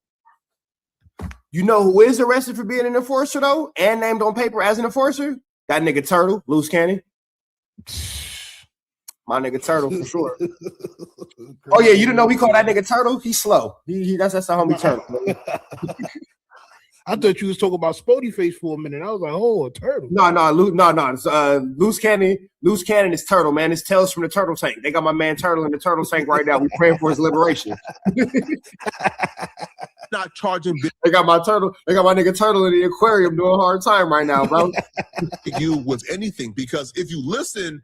[SPEAKER 4] you know who is arrested for being an enforcer though, and named on paper as an enforcer? That nigga Turtle, Loose Cannon. My nigga Turtle for sure. Oh yeah, you didn't know we call that nigga Turtle? He's slow. That's the homie Turtle.
[SPEAKER 5] I thought you was talking about Spody Face for a minute. I was like, oh, a turtle.
[SPEAKER 4] No. Loose Cannon is Turtle, man. It's Tales from the Turtle Tank. They got my man Turtle in the Turtle Tank right now. We praying for his liberation.
[SPEAKER 7] Not charging.
[SPEAKER 4] They got my nigga Turtle in the aquarium doing a hard time right now, bro.
[SPEAKER 7] Big U was anything, because if you listen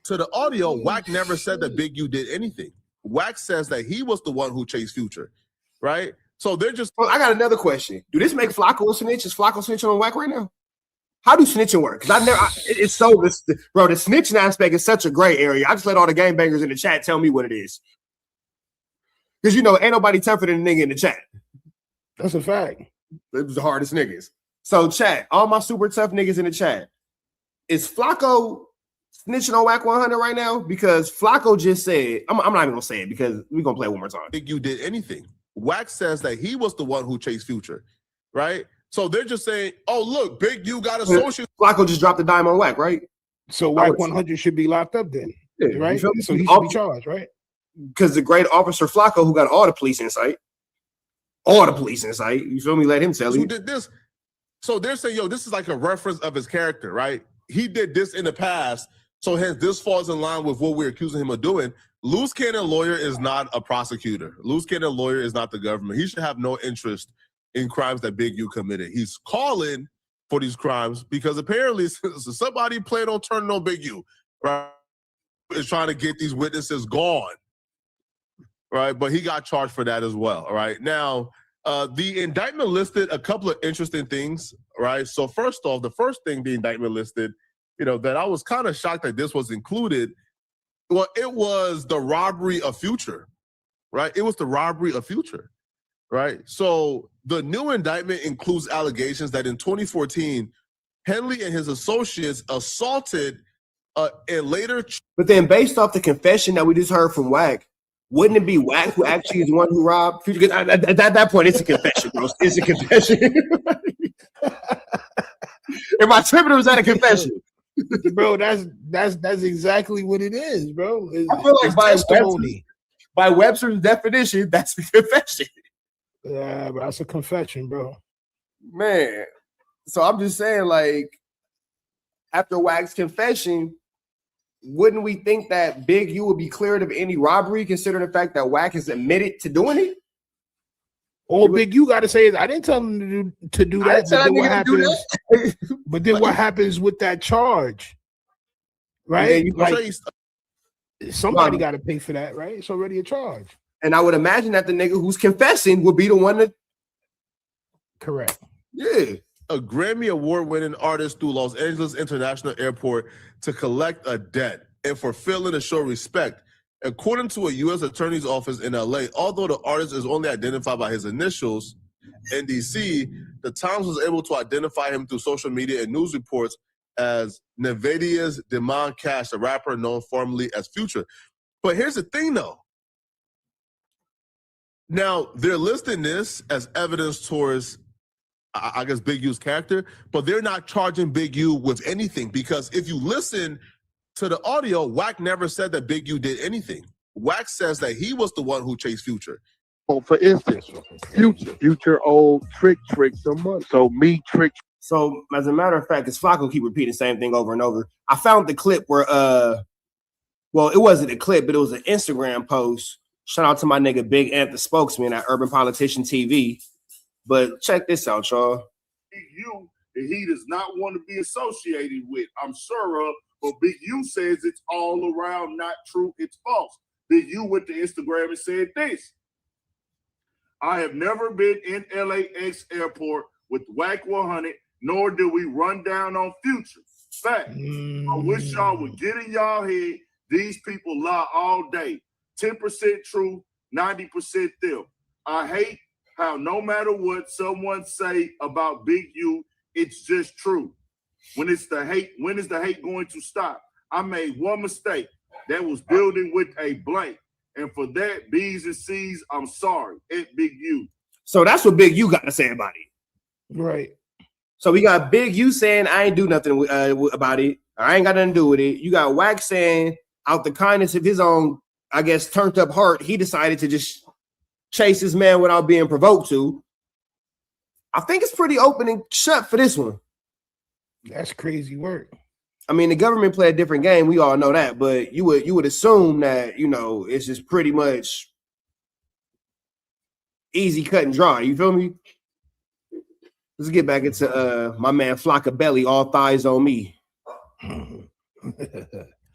[SPEAKER 7] to the audio, Wack never said that Big U did anything. Wack says that he was the one who chased Future, right? So they're just.
[SPEAKER 4] Well, I got another question. Do this make Flakko a snitch? Is Flakko snitching on Wack right now? How do snitching work? Because it's so bro. The snitching aspect is such a gray area. I just let all the gangbangers in the chat tell me what it is. Because you know, ain't nobody tougher than a nigga in the chat.
[SPEAKER 5] That's a fact.
[SPEAKER 4] It was the hardest niggas. So chat, all my super tough niggas in the chat. Is Flakko snitching on WACK100 right now? Because Flakko just said, I'm not even gonna say it because we're gonna play it one more time.
[SPEAKER 7] Big U did anything. Wack says that he was the one who chased Future, right? So they're just saying, oh, look, Big U got associates.
[SPEAKER 4] Flakko just dropped the dime on Wack, right?
[SPEAKER 5] So WACK100 should be locked up then, right? So he should be charged, right?
[SPEAKER 4] Because the great officer Flakko, who got all the police insight, you feel me? Let him tell you.
[SPEAKER 7] Who did this? So they're saying, yo, this is like a reference of his character, right? He did this in the past, so hence this falls in line with what we're accusing him of doing. Loose cannon lawyer is not a prosecutor. Loose cannon lawyer is not the government. He should have no interest in crimes that Big U committed. He's calling for these crimes because apparently somebody planned on turning on Big U, right? Is trying to get these witnesses gone, right? But he got charged for that as well, right? Now, The indictment listed a couple of interesting things, right? So first off, the first thing the indictment listed, that I was kind of shocked that this was included. Well, it was the robbery of Future, right? It was the robbery of Future, right? So the new indictment includes allegations that in 2014, Henley and his associates assaulted and later.
[SPEAKER 4] But then, based off the confession that we just heard from WACK, wouldn't it be WACK who actually is the one who robbed Future? Because at that point, it's a confession, bro. It's a confession. Am I tripping or was that a confession?
[SPEAKER 5] Bro, that's exactly what it is, bro.
[SPEAKER 4] I feel like by Webster's definition, that's the confession.
[SPEAKER 5] Yeah, but that's a confession, bro.
[SPEAKER 4] Man. So I'm just saying, like, after WACK's confession, wouldn't we think that Big U would be cleared of any robbery, considering the fact that WACK has admitted to doing it?
[SPEAKER 5] All Big U got to say is, I didn't tell him to do that. But then what happens with that charge? Right? Somebody got to pay for that, right? It's already a charge.
[SPEAKER 4] And I would imagine that the nigga who's confessing would be the one that.
[SPEAKER 5] Correct.
[SPEAKER 7] Yeah. A Grammy Award-winning artist through Los Angeles International Airport to collect a debt and for failing to show respect. According to a U.S. Attorney's Office in L.A., although the artist is only identified by his initials, NDC, the Times was able to identify him through social media and news reports as Nevadia's Demand Cash, a rapper known formerly as Future. But here's the thing, though. Now, they're listing this as evidence towards, I guess, Big U's character, but they're not charging Big U with anything, because if you listen to the audio, WACK never said that Big U did anything. WACK says that he was the one who chased Future.
[SPEAKER 8] Oh, for instance, Future owed Trick some money. So me, Trick.
[SPEAKER 4] So as a matter of fact, because Flakko keep repeating the same thing over and over, I found the clip where, well, it wasn't a clip, but it was an Instagram post. Shout out to my nigga Big Ant, the spokesman at Urban Politician TV. But check this out, y'all.
[SPEAKER 13] Big U, that he does not want to be associated with, I'm sure of, but Big U says it's all around not true, it's false. Big U went to Instagram and said this: I have never been in LAX airport with WACK100, nor do we run down on Future. Fact, I wish y'all would get in y'all head. These people lie all day. 10% true, 90% them. I hate how no matter what someone say about Big U, it's just true. When is the hate going to stop? I made one mistake. That was building with a blank. And for that, B's and C's, I'm sorry. At Big U.
[SPEAKER 4] So that's what Big U got to say about it.
[SPEAKER 5] Right.
[SPEAKER 4] So we got Big U saying, I ain't do nothing about it. I ain't got nothing to do with it. You got WACK saying, out the kindness of his own, I guess, turned up heart, he decided to just chase his man without being provoked to. I think it's pretty open and shut for this one.
[SPEAKER 5] That's crazy work.
[SPEAKER 4] I mean, the government play a different game. We all know that, but you would assume that, it's just pretty much easy cut and dry. You feel me? Let's get back into my man Flakko Belly, all thighs on me.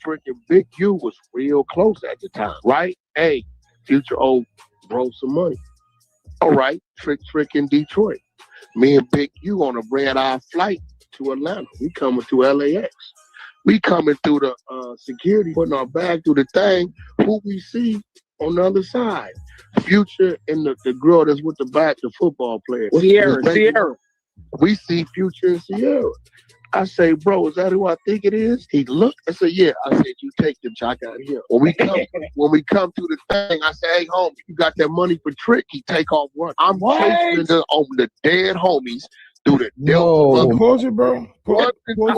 [SPEAKER 8] Freaking Big U was real close at the time, right? Hey, Future bro some money. All right, Trick in Detroit. Me and Big U on a red-eye flight to Atlanta. We coming to LAX. We coming through the security, putting our bag through the thing. Who we see on the other side? Future and the girl that's with the football player. Sierra. We see Future and Sierra. I say, bro, is that who I think it is? He looked. I said, yeah. I said, you take them, Chuck, out of here. When we come to the thing, I say, hey, homie, you got that money for Trick? He take off run. I'm chasing the dead homies through the
[SPEAKER 5] Delta. Pause it, bro. Pause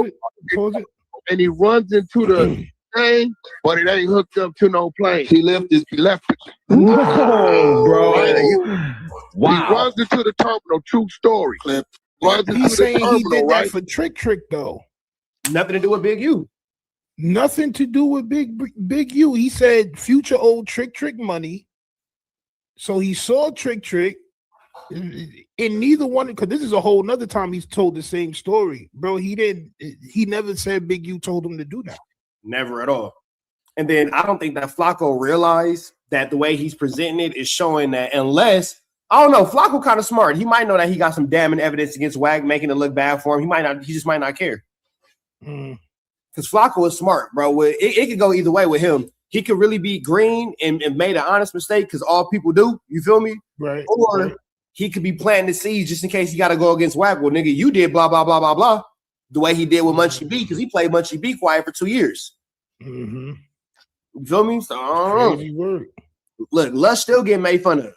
[SPEAKER 5] it.
[SPEAKER 8] And he runs into the thing, but it ain't hooked up to no plane. He left it.
[SPEAKER 5] Whoa, bro.
[SPEAKER 8] Wow. He runs into the terminal. True story. Clip.
[SPEAKER 5] He's saying he did that for Trick, though.
[SPEAKER 4] Nothing to do with Big U.
[SPEAKER 5] Nothing to do with Big U. He said Future owed Trick money. So he saw Trick. In neither one, because this is a whole nother time he's told the same story. Bro, he never said Big U told him to do that.
[SPEAKER 4] Never at all. And then I don't think that Flakko realized that the way he's presenting it is showing that unless I don't know. Flakko kind of smart. He might know that he got some damning evidence against WACK, making it look bad for him. He might not. He just might not care. Because Flakko is smart, bro. It could go either way with him. He could really be green and made an honest mistake because all people do. You feel me?
[SPEAKER 5] Right.
[SPEAKER 4] Or he could be planting the seeds just in case he got to go against WACK. Well, nigga, you did blah, blah, blah, blah, blah. The way he did with Munchie B, because he played Munchie B quiet for 2 years. You feel me? So, I don't
[SPEAKER 5] Crazy
[SPEAKER 4] know.
[SPEAKER 5] word.
[SPEAKER 4] Look, Lush still getting made fun of.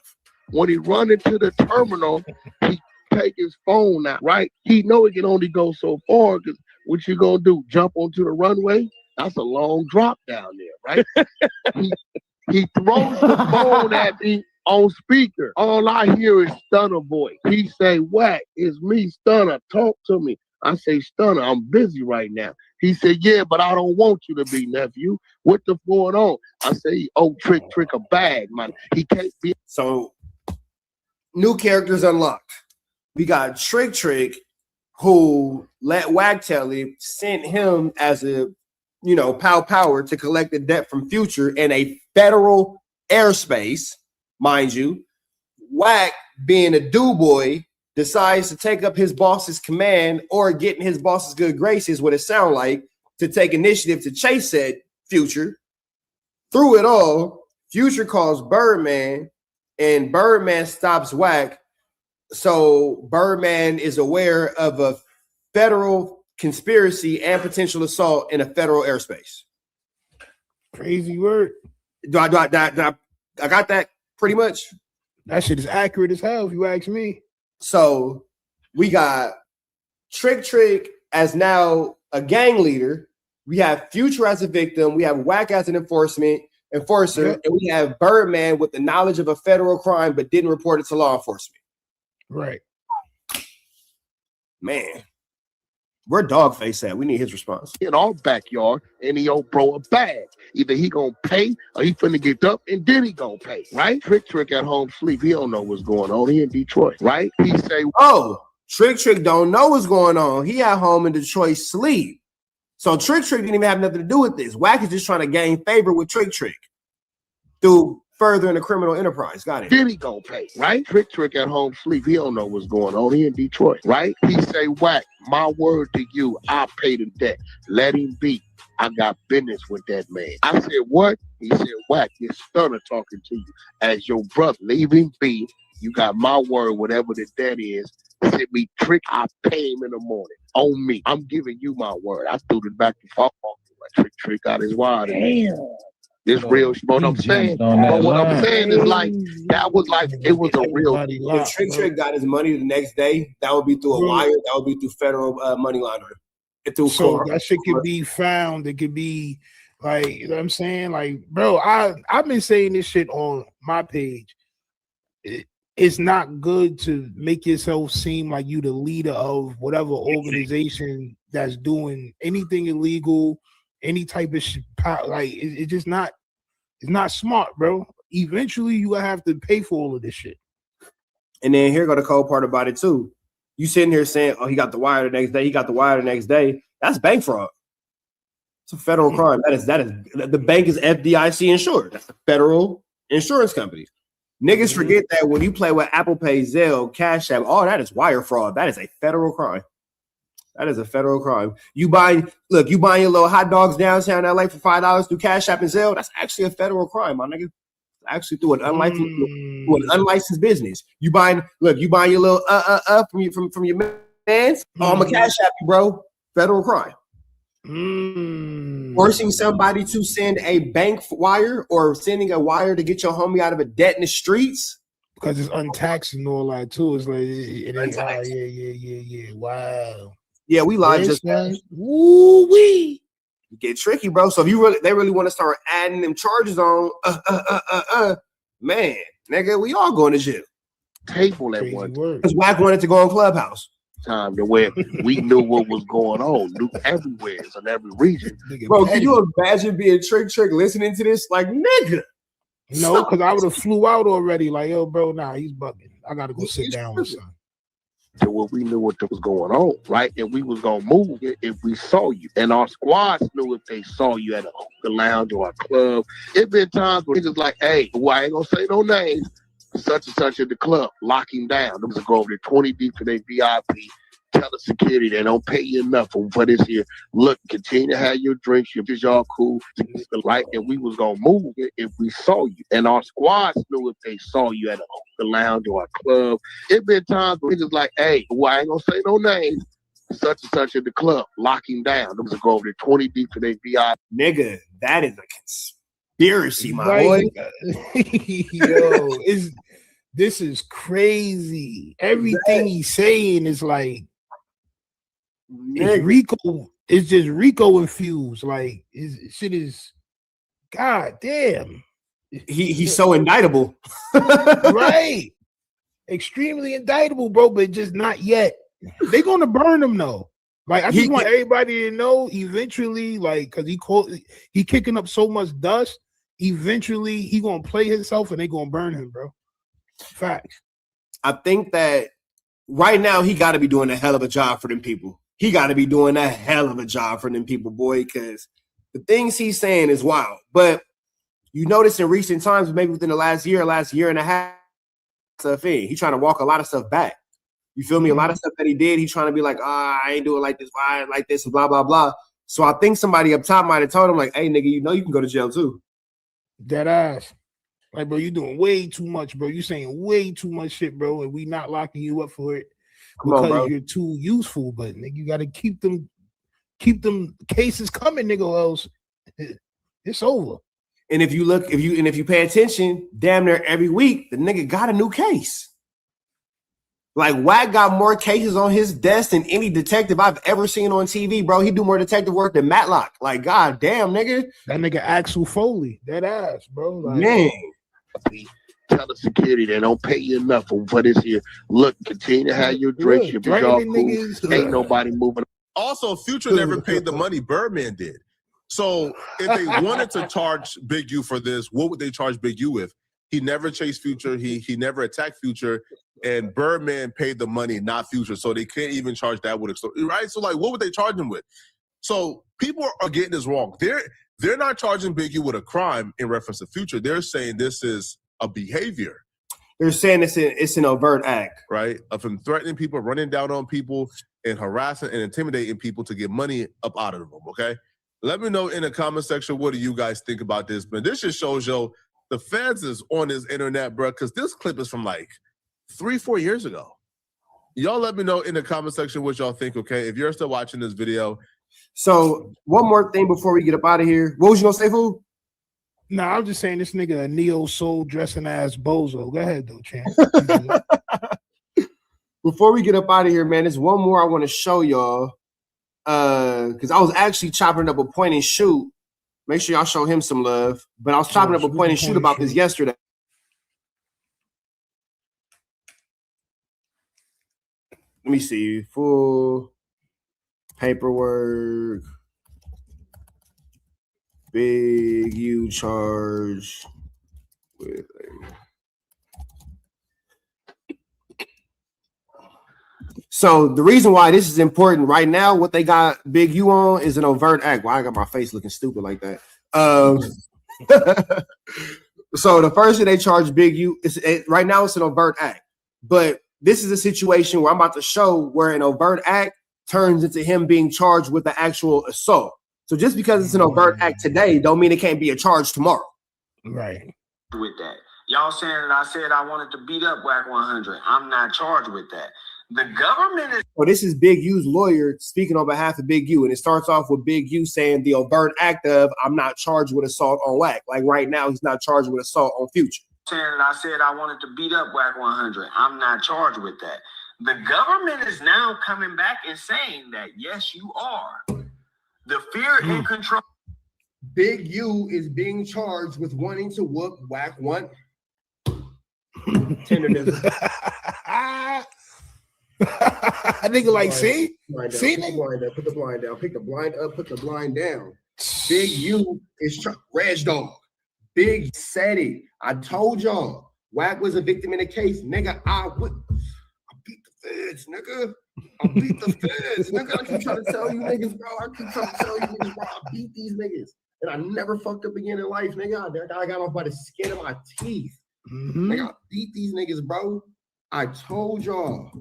[SPEAKER 8] When he run into the terminal, he take his phone out, right? He know he can only go so far because what you gonna do? Jump onto the runway? That's a long drop down there, right? he throws the phone at me on speaker. All I hear is Stunner voice. He say, "WACK, it's me, Stunner. Talk to me." I say, "Stunner, I'm busy right now." He said, "Yeah, but I don't want you to be, nephew. What the going on?" I say, "Oh, trick a bag, man. He can't be."
[SPEAKER 4] So, new characters unlocked. We got Trick, who let WACK tell him, sent him as a, power to collect the debt from Future in a federal airspace, mind you. WACK, being a do-boy, decides to take up his boss's command or get in his boss's good graces, what it sound like, to take initiative to chase said Future. Through it all, Future calls Birdman, and Birdman stops WACK. So Birdman is aware of a federal conspiracy and potential assault in a federal airspace.
[SPEAKER 5] Crazy word.
[SPEAKER 4] I got that pretty much.
[SPEAKER 5] That shit is accurate as hell if you ask me.
[SPEAKER 4] So we got Trick as now a gang leader. We have Future as a victim. We have WACK as an enforcer, and we have Birdman with the knowledge of a federal crime but didn't report it to law enforcement.
[SPEAKER 5] Right.
[SPEAKER 4] Man, where Dogface at? We need his response.
[SPEAKER 8] In our backyard, and he owe bro a bag. Either he gonna pay or he finna get up and then he gonna pay, right? Trick at home sleep. He don't know what's going on. He in Detroit, right? He say,
[SPEAKER 4] "Oh, Trick don't know what's going on. He at home in Detroit sleep." So Trick didn't even have nothing to do with this. WACK is just trying to gain favor with Trick through furthering the criminal enterprise. Got it.
[SPEAKER 8] then he gonna pay, right? Trick at home sleep. He don't know what's going on. He in Detroit, right? He say, "WACK, my word to you, I'll pay the debt. Let him be. I got business with that man." I said, "What?" He said, "WACK, it's Stunner talking to you as your brother. Leave him be. You got my word, whatever the debt is. Send me Trick. I pay him in the morning. On me. I'm giving you my word." I threw it back to Flakko. Trick got his wire. Damn. This real, what I'm saying. But what I'm saying is like, that was like, it was a real.
[SPEAKER 4] If Trick got his money the next day, that would be through a wire. That would be through federal money laundering.
[SPEAKER 5] So that shit could be found. It could be like, you know what I'm saying? Like, bro, I've been saying this shit on my page. It's not good to make yourself seem like you the leader of whatever organization that's doing anything illegal, any type of shit. Like, it's just not, it's not smart, bro. Eventually, you gonna have to pay for all of this shit.
[SPEAKER 4] And then here go the cold part about it too. You sitting here saying, "Oh, he got the wire the next day. He got the wire the next day." That's bank fraud. It's a federal crime. That is the bank is FDIC insured. That's a federal insurance company. Niggas forget that when you play with Apple Pay, Zelle, Cash App, all that is wire fraud. That is a federal crime. That is a federal crime. You buying your little hot dogs downtown LA for $5 through Cash App and Zelle. That's actually a federal crime, my nigga. Actually through an unlicensed business. You buying your little from your man's. Oh, I'm a Cash App you, bro. Federal crime. Forcing somebody to send a bank wire or sending a wire to get your homie out of a debt in the streets.
[SPEAKER 5] Because it's untaxed and all that too. It's like yeah. Wow.
[SPEAKER 4] Yeah, we lied just
[SPEAKER 5] now. Woo-wee.
[SPEAKER 4] Get tricky, bro. So if they really want to start adding them charges on, man, nigga, we all going to jail.
[SPEAKER 8] Table at one
[SPEAKER 4] because WACK wanted to go on Clubhouse.
[SPEAKER 8] Time to where we knew what was going on, knew everywhere in every region.
[SPEAKER 4] Bro, can you imagine being Trick listening to this? Like, nigga.
[SPEAKER 5] No, because I would have flew out already. Like, yo, bro, nah, he's bugging. I gotta go sit down with son.
[SPEAKER 8] To where we knew what was going on, right? And we was gonna move if we saw you. And our squads knew if they saw you at a hookah lounge or a club. It been times where niggas like, "Hey, well, I ain't gonna say no names." such and such at the club, lock him down. Them to go over there 20 deep for their VIP. Tell the security they don't pay you enough for this here. Look, continue to have your drinks. If it's y'all cool, to keep it light, and we was gonna move it if we saw you. And our squads knew if they saw you at the lounge or a club. It been times where it's like, hey, well, I ain't gonna say no names. Such and such at the club, lock him down. Them to go over there 20 deep for their VIP.
[SPEAKER 4] Nigga, that is a conspiracy, my boy.
[SPEAKER 5] Yo, this is crazy. Everything he's saying is like, it's Rico. It's just Rico infused. Like, shit is, god damn.
[SPEAKER 4] He's so indictable.
[SPEAKER 5] Right. Extremely indictable, bro, but just not yet. They're gonna burn him though. Like, I just want everybody to know eventually, like, because he kicking up so much dust, eventually he gonna play himself and they gonna burn him, bro. Facts.
[SPEAKER 4] I think that right now he got to be doing a hell of a job for them people. He got to be doing a hell of a job for them people, boy, because the things he's saying is wild. But you notice in recent times, maybe within the last year and a half, stuff in. He's trying to walk a lot of stuff back. You feel me? A lot of stuff that he did, he's trying to be like, I ain't doing like this, why I ain't like this, and blah, blah, blah. So I think somebody up top might have told him, like, hey, nigga, you know you can go to jail too.
[SPEAKER 5] Dead ass. Like, bro, you doing way too much, bro. You saying way too much shit, bro, and we not locking you up for it because you're too useful. But nigga, you gotta keep them cases coming, nigga, or else it's over.
[SPEAKER 4] And if you pay attention, damn near every week, the nigga got a new case. Like, WACK got more cases on his desk than any detective I've ever seen on TV, bro. He do more detective work than Matlock. Like, god damn, nigga.
[SPEAKER 5] That nigga Axel Foley, that ass, bro. Like,
[SPEAKER 4] man.
[SPEAKER 8] Tell the security they don't pay you enough for this here. Look, continue to have your drinks. If y'all cool, ain't nobody moving.
[SPEAKER 7] Also, Future never paid the money Birdman did. So if they wanted to charge Big U for this, what would they charge Big U with? He never chased Future. He never attacked Future, and Birdman paid the money, not Future. So they can't even charge that with extortion, right? So like, what would they charge him with? So people are getting this wrong. They're not charging Big U with a crime in reference to Future. They're saying this is a behavior.
[SPEAKER 4] They're saying it's an overt act,
[SPEAKER 7] right? Of him threatening people, running down on people, and harassing and intimidating people to get money up out of them. Okay, let me know in the comment section, what do you guys think about this? But this just shows you the feds is on this internet, bro, because this clip is from like 3-4 years ago. Y'all let me know in the comment section what y'all think, okay? If you're still watching this video.
[SPEAKER 4] So one more thing before we get up out of here. What was you gonna say, fool?
[SPEAKER 5] No, I'm just saying this nigga a neo soul dressing ass bozo. Go ahead, though, champ.
[SPEAKER 4] Before we get up out of here, man, there's one more I want to show y'all. Because I was actually chopping up a point and shoot. Make sure y'all show him some love. But I was chopping up a point and shoot about this yesterday. Let me see. Full paperwork. Big U charge with So the reason why this is important right now, what they got Big U on is an overt act. Well, I got my face looking stupid like that. So the first thing they charge Big U is right now it's an overt act. But this is a situation where I'm about to show where an overt act turns into him being charged with the actual assault. So just because it's an overt act today, don't mean it can't be a charge tomorrow.
[SPEAKER 5] Right.
[SPEAKER 14] With that. Y'all saying that I said I wanted to beat up WACK100. I'm not charged with that. The government is.
[SPEAKER 4] Well, this is Big U's lawyer speaking on behalf of Big U. And it starts off with Big U saying the overt act of I'm not charged with assault on WACK. Like right now, he's not charged with assault on Future.
[SPEAKER 14] Saying that I said I wanted to beat up WACK100. I'm not charged with that. The government is now coming back and saying that, yes, you are. The fear and control.
[SPEAKER 4] Big U is being charged with wanting to whoop WACK100. Tenderness.
[SPEAKER 5] I think like, see? See,
[SPEAKER 4] nigga? Put the blind down. Pick the blind up, put the blind down. Big U is Reg Dog. Big said it. I told y'all. WACK was a victim in the case. Nigga, I beat the feds, nigga. I beat the feds, nigga. I keep trying to tell you niggas, bro. I beat these niggas. And I never fucked up again in life, nigga. I got off by the skin of my teeth. Nigga, I beat these niggas, bro. I told y'all.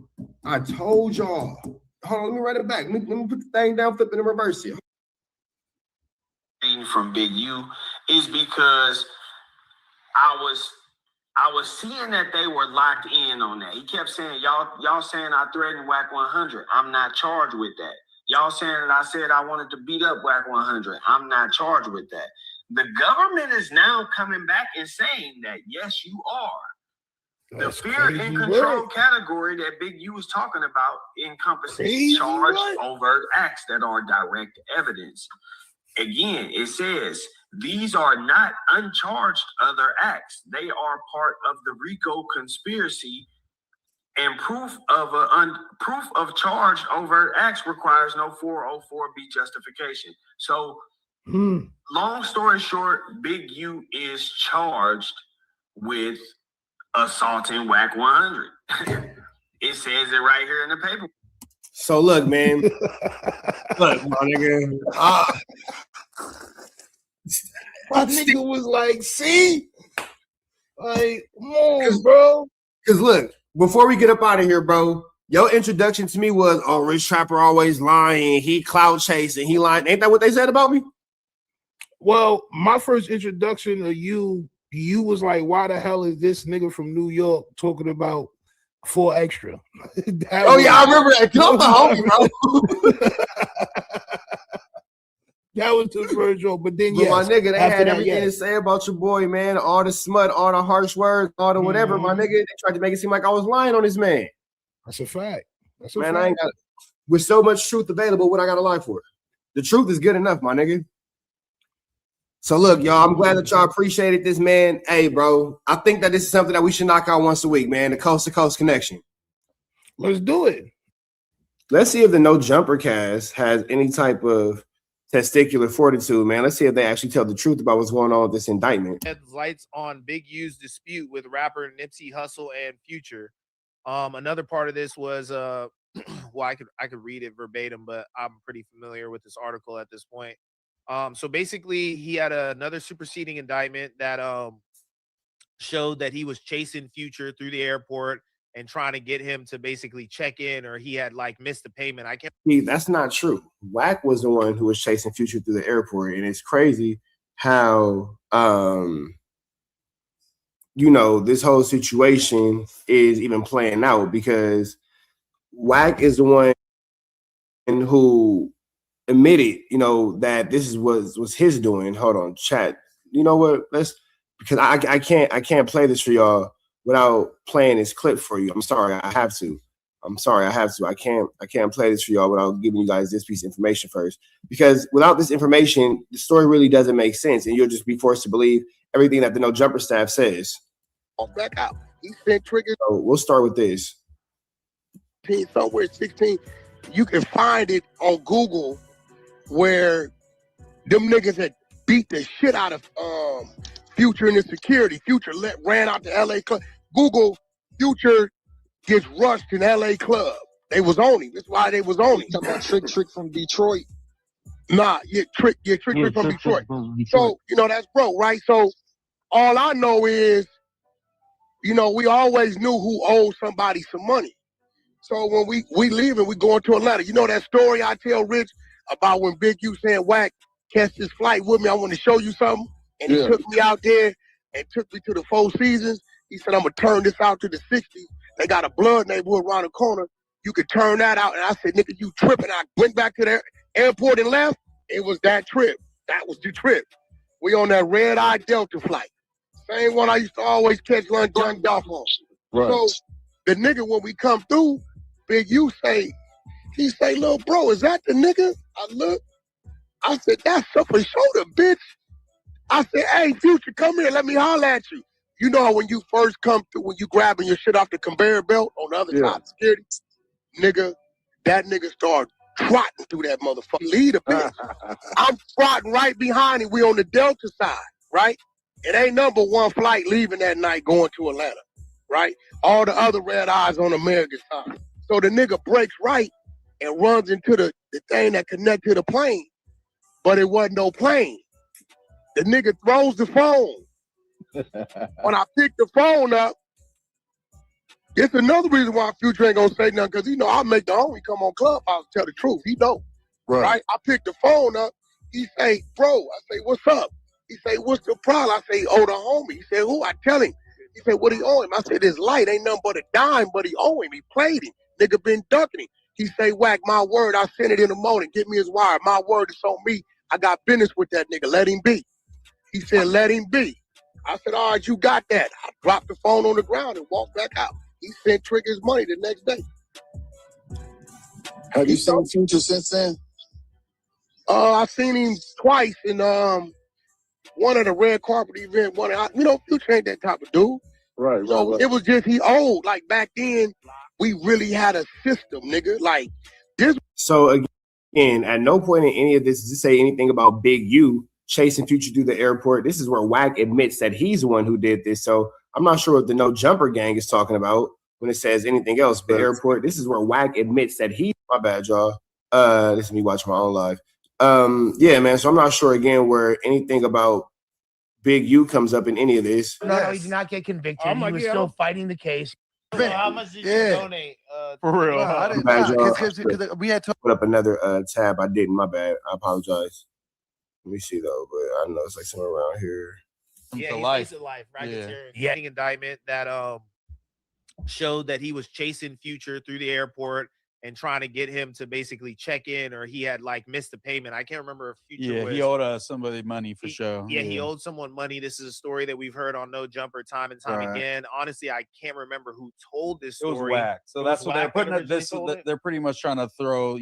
[SPEAKER 4] Hold on, let me write it back. Let me put the thing down, flip it in reverse here.
[SPEAKER 14] From Big U is because I was seeing that they were locked in on that. He kept saying, y'all saying I threatened WACK 100. I'm not charged with that. Y'all saying that I said I wanted to beat up WACK 100. I'm not charged with that. The government is now coming back and saying that, yes, you are.
[SPEAKER 5] That's
[SPEAKER 14] the fear and control category that Big U was talking about encompasses charged overt acts that are direct evidence. Again, it says these are not uncharged other acts. They are part of the RICO conspiracy, and proof of charged overt acts requires no 404B justification. So, long story short, Big U is charged with assaulting WACK 100. It says it right here in the paper.
[SPEAKER 4] So look, man. Look, my nigga.
[SPEAKER 5] My nigga was like, see? Like, come on, bro.
[SPEAKER 4] Because look, before we get up out of here, bro, your introduction to me was, oh, Rich Trapper always lying. He clout chasing. He lying. Ain't that what they said about me?
[SPEAKER 5] Well, my first introduction to you was like, why the hell is this nigga from New York talking about 4 extra?
[SPEAKER 4] Yeah, I remember that. I'm the homie, bro.
[SPEAKER 5] That was the first joke. But then,
[SPEAKER 4] my nigga, they had everything to say about your boy, man. All the smut, all the harsh words, all the whatever, my nigga. They tried to make it seem like I was lying on this man.
[SPEAKER 5] That's a fact. That's a
[SPEAKER 4] man,
[SPEAKER 5] fact.
[SPEAKER 4] I ain't got, with so much truth available, what I got to lie for? The truth is good enough, my nigga. So look, y'all, I'm glad that y'all appreciated this, man. Hey, bro, I think that this is something that we should knock out once a week, man. The coast to coast connection.
[SPEAKER 5] Let's do it.
[SPEAKER 4] Let's see if the No Jumper cast has any type of testicular fortitude, man. Let's see if they actually tell the truth about what's going on with this indictment.
[SPEAKER 15] Lights on Big U's dispute with rapper Nipsey Hussle and Future. Another part of this was well, I could read it verbatim, but I'm pretty familiar with this article at this point. So basically, he had another superseding indictment that showed that he was chasing Future through the airport and trying to get him to basically check in, or he had like missed the payment. I can't.
[SPEAKER 4] See, that's not true. WACK was the one who was chasing Future through the airport, and it's crazy how this whole situation is even playing out, because WACK is the one who admitted, that this was his doing. Hold on, chat. You know what? Because I can't play this for y'all without playing this clip for you. I'm sorry, I have to. I can't play this for y'all without giving you guys this piece of information first. Because without this information, the story really doesn't make sense, and you'll just be forced to believe everything that the No Jumper staff says.
[SPEAKER 8] Back out. He sent triggers.
[SPEAKER 4] So we'll start with this.
[SPEAKER 8] Somewhere 16. You can find it on Google where them niggas had beat the shit out of Future and his security. Future ran out to LA Club. Google Future gets rushed in LA Club. They was on him. That's why they was on him.
[SPEAKER 9] Talking about Trick from Detroit.
[SPEAKER 8] Nah, Trick from Detroit. So, that's bro, right? So all I know is, we always knew who owed somebody some money. So when we leave and we going to Atlanta, that story I tell Rich about when Big U saying, WACK, catch this flight with me, I want to show you something. And he took me out there and took me to the 4 Seasons. He said, I'm going to turn this out to the 60s. They got a blood neighborhood around the corner. You could turn that out. And I said, nigga, you tripping. I went back to the airport and left. It was that trip. That was the trip. We on that red-eye Delta flight. Same one I used to always catch lunch on. Right. So the nigga, when we come through, Big U he say, little bro, is that the nigga? I look. I said, that's up a shoulder, bitch. I said, hey, Future, come here. Let me holler at you. You know when you first come through, when you grabbing your shit off the conveyor belt on the other side of security? Nigga, that nigga started trotting through that motherfucker. Lead a bitch. I'm trotting right behind him. We on the Delta side, right? It ain't number 1 flight leaving that night going to Atlanta, right? All the other red eyes on American side. So the nigga breaks right and runs into the thing that connect to the plane, but it wasn't no plane. The nigga throws the phone. When I pick the phone up, It's another reason why Future ain't gonna say nothing, because I'll make the homie come on Clubhouse tell the truth. He know. Right? I picked the phone up. He say, bro, I say, what's up? He say, what's the problem? I say, oh, the homie. He said, who? I tell him. He said, what he owe him? I said, this light ain't nothing but a dime, but he owe him. He played him. Nigga been ducking him. He say, Wack, my word, I sent it in the morning. Give me his wire. My word is on me. I got business with that nigga. Let him be. He said, let him be. I said, all right, you got that. I dropped the phone on the ground and walked back out. He sent Trick his money the next day.
[SPEAKER 16] Have you seen Future since then?
[SPEAKER 8] I seen him twice in one of the red carpet event. Future ain't that type of dude.
[SPEAKER 16] Right.
[SPEAKER 8] It was just he old. Like back then, we really had a system, nigga. Like this.
[SPEAKER 4] So again, at no point in any of this does it say anything about Big U chasing Future through the airport. This is where WACK admits that he's the one who did this. So I'm not sure what the No Jumper gang is talking about when it says anything else. The airport. This is where WACK admits that he. My bad, y'all. This is me watching my own live. Yeah, man. So I'm not sure again where anything about Big U comes up in any of this.
[SPEAKER 15] No, he did not get convicted. He was still fighting the case.
[SPEAKER 17] So
[SPEAKER 15] how much did you donate?
[SPEAKER 17] For real.
[SPEAKER 15] Wow,
[SPEAKER 17] I didn't,
[SPEAKER 4] My bad, y'all.
[SPEAKER 17] because we had to
[SPEAKER 4] Put up another tab. I didn't. My bad. I apologize. Let me see though, but I know it's like somewhere around here.
[SPEAKER 15] Yeah, he's
[SPEAKER 17] life.
[SPEAKER 15] facing life. Racketeering indictment that showed that he was chasing Future through the airport and trying to get him to basically check in, or he had like missed a payment. I can't remember if Future was.
[SPEAKER 17] he owed somebody money for sure.
[SPEAKER 15] Yeah, he owed someone money. This is a story that we've heard on No Jumper time and time again. Honestly, I can't remember who told this
[SPEAKER 17] It was
[SPEAKER 15] story.
[SPEAKER 17] WACK. So that's what they're putting this. They're pretty much trying to throw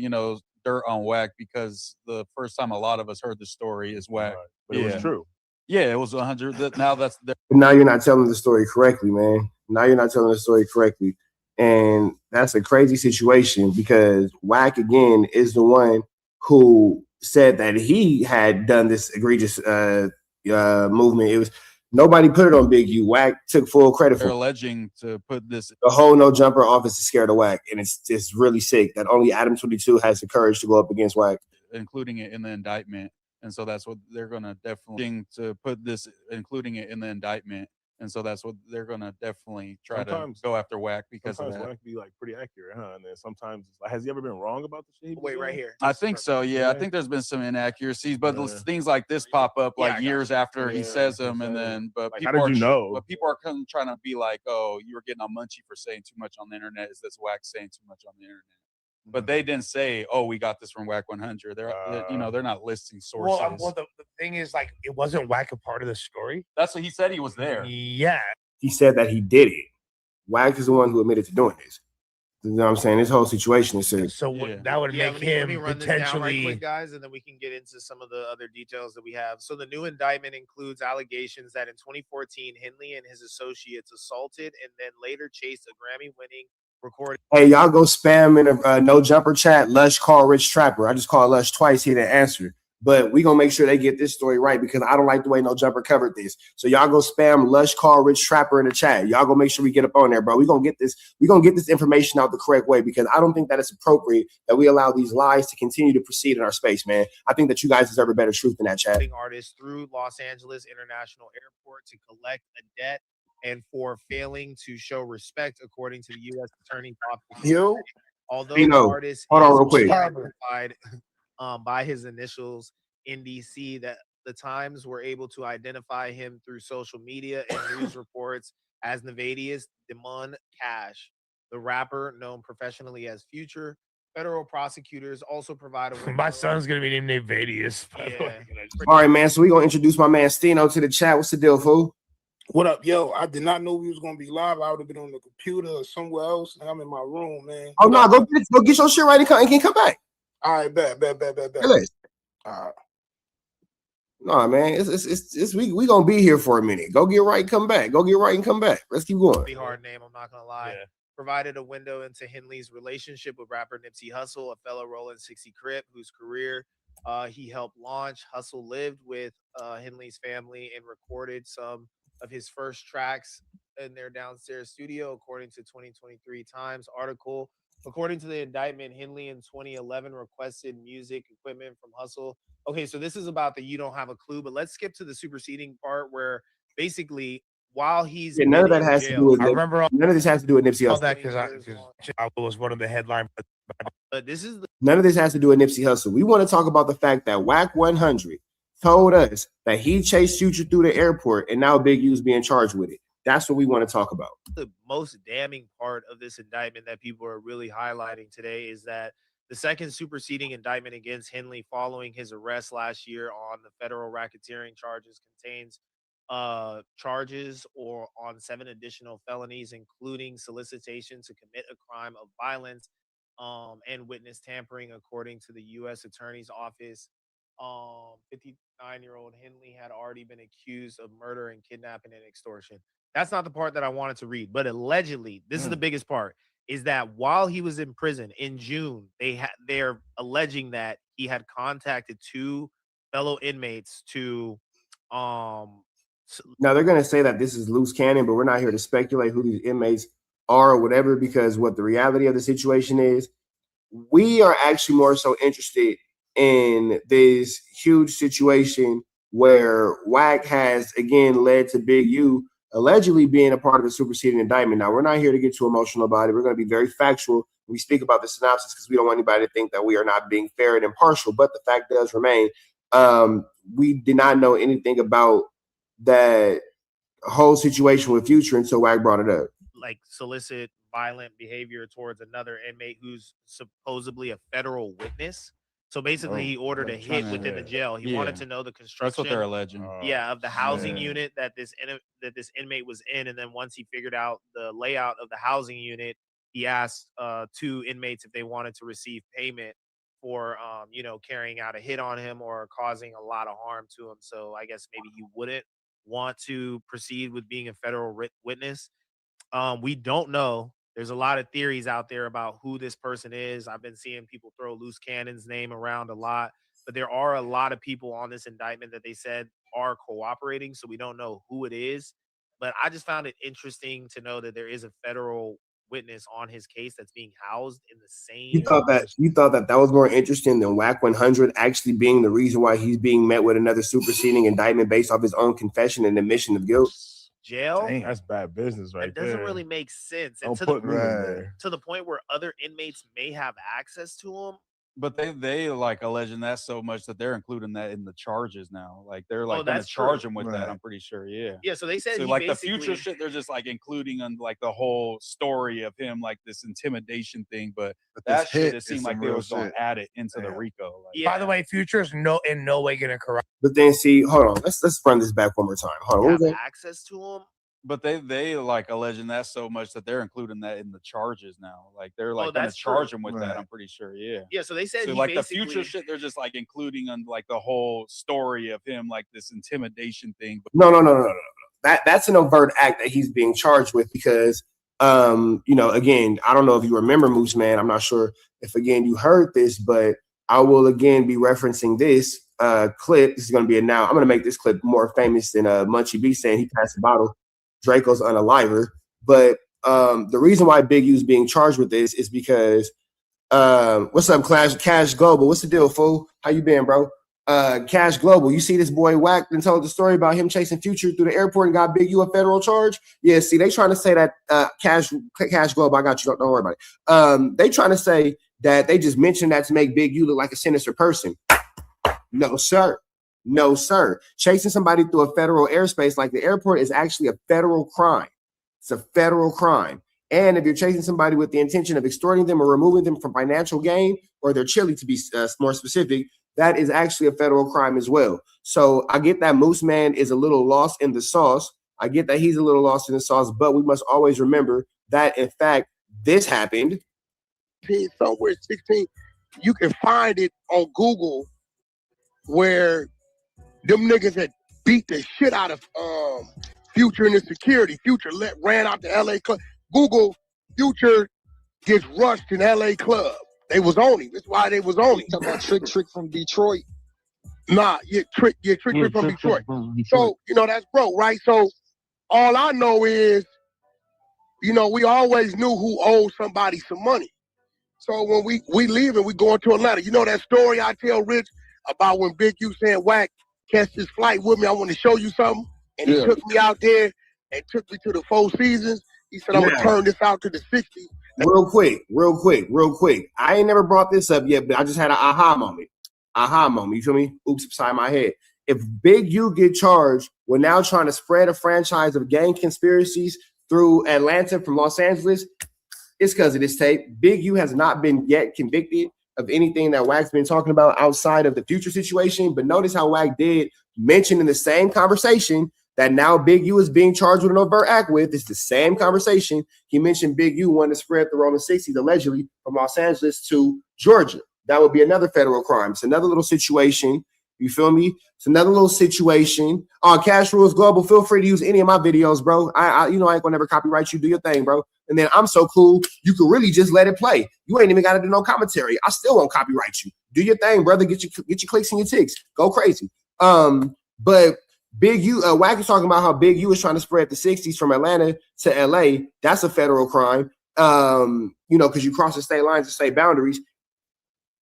[SPEAKER 17] dirt on WACK because the first time a lot of us heard the story is WACK.
[SPEAKER 18] But it was true.
[SPEAKER 17] Yeah, it was 100. Now that's
[SPEAKER 4] But now you're not telling the story correctly, man. Now you're not telling the story correctly. And that's a crazy situation because WACK, again, is the one who said that he had done this egregious movement. It was nobody put it on Big U. WACK took full credit for
[SPEAKER 17] they're
[SPEAKER 4] it.
[SPEAKER 17] alleging to put this.
[SPEAKER 4] The whole No Jumper office is scared of WACK, and it's really sick that only Adam 22 has the courage to go up against WACK.
[SPEAKER 17] Including it in the indictment. And so that's what they're going to definitely to put this, including it in the indictment. And so that's what they're going to definitely try to go after WACK because of that.
[SPEAKER 18] Sometimes WACK be like pretty accurate, huh? And then sometimes it's like, has he ever been wrong about the shit?
[SPEAKER 15] Wait, right here.
[SPEAKER 17] I think so. Yeah, I think there's been some inaccuracies, but things like this pop up like years after he says them, and then but
[SPEAKER 18] Like,
[SPEAKER 17] people
[SPEAKER 18] how did you know?
[SPEAKER 17] But people are trying to be like, oh, you were getting on Munchie for saying too much on the internet. Is this WACK saying too much on the internet? But they didn't say, "Oh, we got this from WACK100." They're not listing sources.
[SPEAKER 15] Well, the thing is, like, it wasn't WACK a part of the story.
[SPEAKER 17] That's what he said. He was there.
[SPEAKER 15] Yeah,
[SPEAKER 4] he said that he did it. WACK is the one who admitted to doing this. You know what I'm saying? This whole situation is serious.
[SPEAKER 15] So that would make him
[SPEAKER 6] run this down right
[SPEAKER 15] potentially.
[SPEAKER 6] quick, guys, and then we can get into some of the other details that we have. So the new indictment includes allegations that in 2014, Henley and his associates assaulted and then later chased a Grammy-winning recording.
[SPEAKER 4] Hey, y'all go spam in a No Jumper chat. Lush call Rich Trapper. I just called Lush twice. He didn't answer. But we gonna make sure they get this story right because I don't like the way No Jumper covered this. So y'all go spam Lush call Rich Trapper in the chat. Y'all go make sure we get up on there, bro. We gonna get this information out the correct way because I don't think that it's appropriate that we allow these lies to continue to proceed in our space, man. I think that you guys deserve a better truth in that chat.
[SPEAKER 6] Artists through Los Angeles International Airport to collect a debt and for failing to show respect, according to the U.S. Attorney's Office. Although the artist
[SPEAKER 4] hold on real quick.
[SPEAKER 6] identified by his initials, NDC, that the Times were able to identify him through social media and news reports as Nevadius Demon Cash, the rapper known professionally as Future. Federal prosecutors also provide a
[SPEAKER 15] My son's gonna be named Nevadius.
[SPEAKER 4] All right, man. So we gonna introduce my man Stino to the chat. What's the deal, fool?
[SPEAKER 5] What up, yo? I did not know we was gonna be live. I would have been on the computer or somewhere else. And I'm in my room, man.
[SPEAKER 4] Oh no, go get your shit right and come back.
[SPEAKER 5] All right, bet.
[SPEAKER 4] Yes. No, man, it's we gonna be here for a minute. Go get right and come back. Go get right and come back. Let's keep going.
[SPEAKER 6] Pretty hard name, I'm not gonna lie. Provided a window into Henley's relationship with rapper Nipsey Hussle, a fellow Rollin' 60 Crip whose career he helped launch. Hussle lived with Henley's family and recorded some of his first tracks in their downstairs studio, according to 2023 Times article. According to the indictment, Henley in 2011 requested music equipment from Hussle. Okay, so this is about the you don't have a clue, but let's skip to the superseding part where basically while he's
[SPEAKER 4] Yeah, none of
[SPEAKER 6] been
[SPEAKER 4] that
[SPEAKER 6] in
[SPEAKER 4] has to do
[SPEAKER 6] jail,
[SPEAKER 4] with.
[SPEAKER 15] I remember all
[SPEAKER 4] None of this has to do with Nipsey Hussle.
[SPEAKER 15] that because I was one of the headline.
[SPEAKER 6] but this is the
[SPEAKER 4] None of this has to do with Nipsey Hussle. We want to talk about the fact that WACK100 told us that he chased Future through the airport, and now Big U's being charged with it. That's what we want to talk about.
[SPEAKER 6] the most damning part of this indictment that people are really highlighting today is that the second superseding indictment against Henley following his arrest last year on the federal racketeering charges contains charges or on 7 additional felonies, including solicitation to commit a crime of violence and witness tampering, according to the U.S. Attorney's Office. 59-year-old Henley had already been accused of murder and kidnapping and extortion. That's not the part that I wanted to read, but allegedly, this is the biggest part, is that while he was in prison in June, they're alleging that he had contacted 2 fellow inmates to
[SPEAKER 4] Now they're going to say that this is loose cannon, but we're not here to speculate who these inmates are or whatever, because what the reality of the situation is, we are actually more so interested in this huge situation where WACK has again led to Big U allegedly being a part of a superseding indictment. Now, we're not here to get too emotional about it. We're going to be very factual when we speak about the synopsis because we don't want anybody to think that we are not being fair and impartial. But the fact does remain, we did not know anything about that whole situation with Future until WACK brought it up.
[SPEAKER 6] like solicit violent behavior towards another inmate who's supposedly a federal witness. So basically, he ordered a hit within the jail. He wanted to know the construction.
[SPEAKER 17] That's what they're alleging.
[SPEAKER 6] Of the housing unit that this inmate was in, and then once he figured out the layout of the housing unit, he asked 2 inmates if they wanted to receive payment for carrying out a hit on him or causing a lot of harm to him. So I guess maybe he wouldn't want to proceed with being a federal witness. We don't know. There's a lot of theories out there about who this person is. I've been seeing people throw Loose Cannon's name around a lot, but there are a lot of people on this indictment that they said are cooperating, so we don't know who it is. But I just found it interesting to know that there is a federal witness on his case that's being housed in the same.
[SPEAKER 4] You thought that was more interesting than WACK100 actually being the reason why he's being met with another superseding indictment based off his own confession and admission of guilt?
[SPEAKER 6] Jail.
[SPEAKER 18] Dang, that's bad business, right
[SPEAKER 6] there. That doesn't really make sense. And
[SPEAKER 18] Don't put me in there.
[SPEAKER 6] to the point where other inmates may have access to him.
[SPEAKER 17] But they like alleging that so much that they're including that in the charges now. Like they're like going to
[SPEAKER 6] that's
[SPEAKER 17] charge
[SPEAKER 6] true.
[SPEAKER 17] him with that. I'm pretty sure. Yeah.
[SPEAKER 6] Yeah. So they said
[SPEAKER 17] So
[SPEAKER 6] he
[SPEAKER 17] like the
[SPEAKER 6] basically-
[SPEAKER 17] future shit, they're just like including on like the whole story of him, like this intimidation thing. But that
[SPEAKER 19] this
[SPEAKER 17] shit,
[SPEAKER 19] hit
[SPEAKER 17] it
[SPEAKER 19] is
[SPEAKER 17] seemed
[SPEAKER 19] some
[SPEAKER 17] like they
[SPEAKER 19] real
[SPEAKER 17] was going
[SPEAKER 19] shit.
[SPEAKER 17] to add it into the RICO. Like,
[SPEAKER 15] By the way, Future's in no way going to corrupt.
[SPEAKER 4] But then see, hold on, let's run this back one more time. Hold on, what was that?
[SPEAKER 6] access to him.
[SPEAKER 17] But they like alleging that so much that they're including that in the charges now. Like they're like going to
[SPEAKER 6] that's
[SPEAKER 17] charge
[SPEAKER 6] true.
[SPEAKER 17] him with that. I'm pretty sure. Yeah.
[SPEAKER 6] Yeah. So they said
[SPEAKER 17] So
[SPEAKER 6] he
[SPEAKER 17] like the
[SPEAKER 6] basically-
[SPEAKER 17] future shit, they're just like including on like the whole story of him, like this intimidation thing. But
[SPEAKER 4] No. That's an overt act that he's being charged with because, again, I don't know if you remember Moose Man. I'm not sure if again you heard this, but I will again be referencing this clip. This is going to be I'm going to make this clip more famous than Munchie B saying he passed the bottle. Draco's unaliver. But the reason why Big U's being charged with this is because what's up, Cash Global? What's the deal, fool? How you been, bro? Cash Global. You see this boy WACK and told the story about him chasing Future through the airport and got Big U a federal charge? Yeah, see, they trying to say that Cash Global, I got you. Don't worry about it. They trying to say that they just mentioned that to make Big U look like a sinister person. No, sir. No, sir. Chasing somebody through a federal airspace like the airport is actually a federal crime. It's a federal crime. And if you're chasing somebody with the intention of extorting them or removing them from financial gain, or their chili to be more specific, that is actually a federal crime as well. So I get that Moose Man is a little lost in the sauce. I get that he's a little lost in the sauce, but we must always remember that, in fact, this happened.
[SPEAKER 8] Somewhere 16, you can find it on Google where them niggas had beat the shit out of Future and his security. Future ran out to LA club. Google Future gets rushed in LA club. They was on him. That's why they was on him.
[SPEAKER 9] Talking about Trick from Detroit.
[SPEAKER 8] Nah, Trick from Detroit. So, that's broke, right? So all I know is, we always knew who owed somebody some money. So when we leave and we going to Atlanta, that story I tell Rich about when Big U saying WACK catch this flight with me, I want to show you something. And he took me out there and took me to the 4 seasons. He said, I'm going to turn this out to the 60s.
[SPEAKER 4] Real quick. I ain't never brought this up yet, but I just had an aha moment. You feel me? Oops, upside my head. If Big U get charged, we're now trying to spread a franchise of gang conspiracies through Atlanta from Los Angeles. It's because of this tape. Big U has not been yet convicted of anything that WAC's been talking about outside of the Future situation. But notice how WAC did mention in the same conversation that now Big U is being charged with an overt act with. It's the same conversation. He mentioned Big U wanted to spread the Rolling 60s allegedly from Los Angeles to Georgia. That would be another federal crime. It's another little situation. You feel me? It's another little situation. Cash Rules Global, feel free to use any of my videos, bro. I ain't gonna never copyright you. Do your thing, bro. And then I'm so cool, you can really just let it play. You ain't even gotta do no commentary. I still won't copyright you. Do your thing, brother. Get your clicks and your ticks. Go crazy. But Big U, WAC is talking about how Big U is trying to spread the 60s from Atlanta to LA. That's a federal crime. Because you cross the state lines and state boundaries.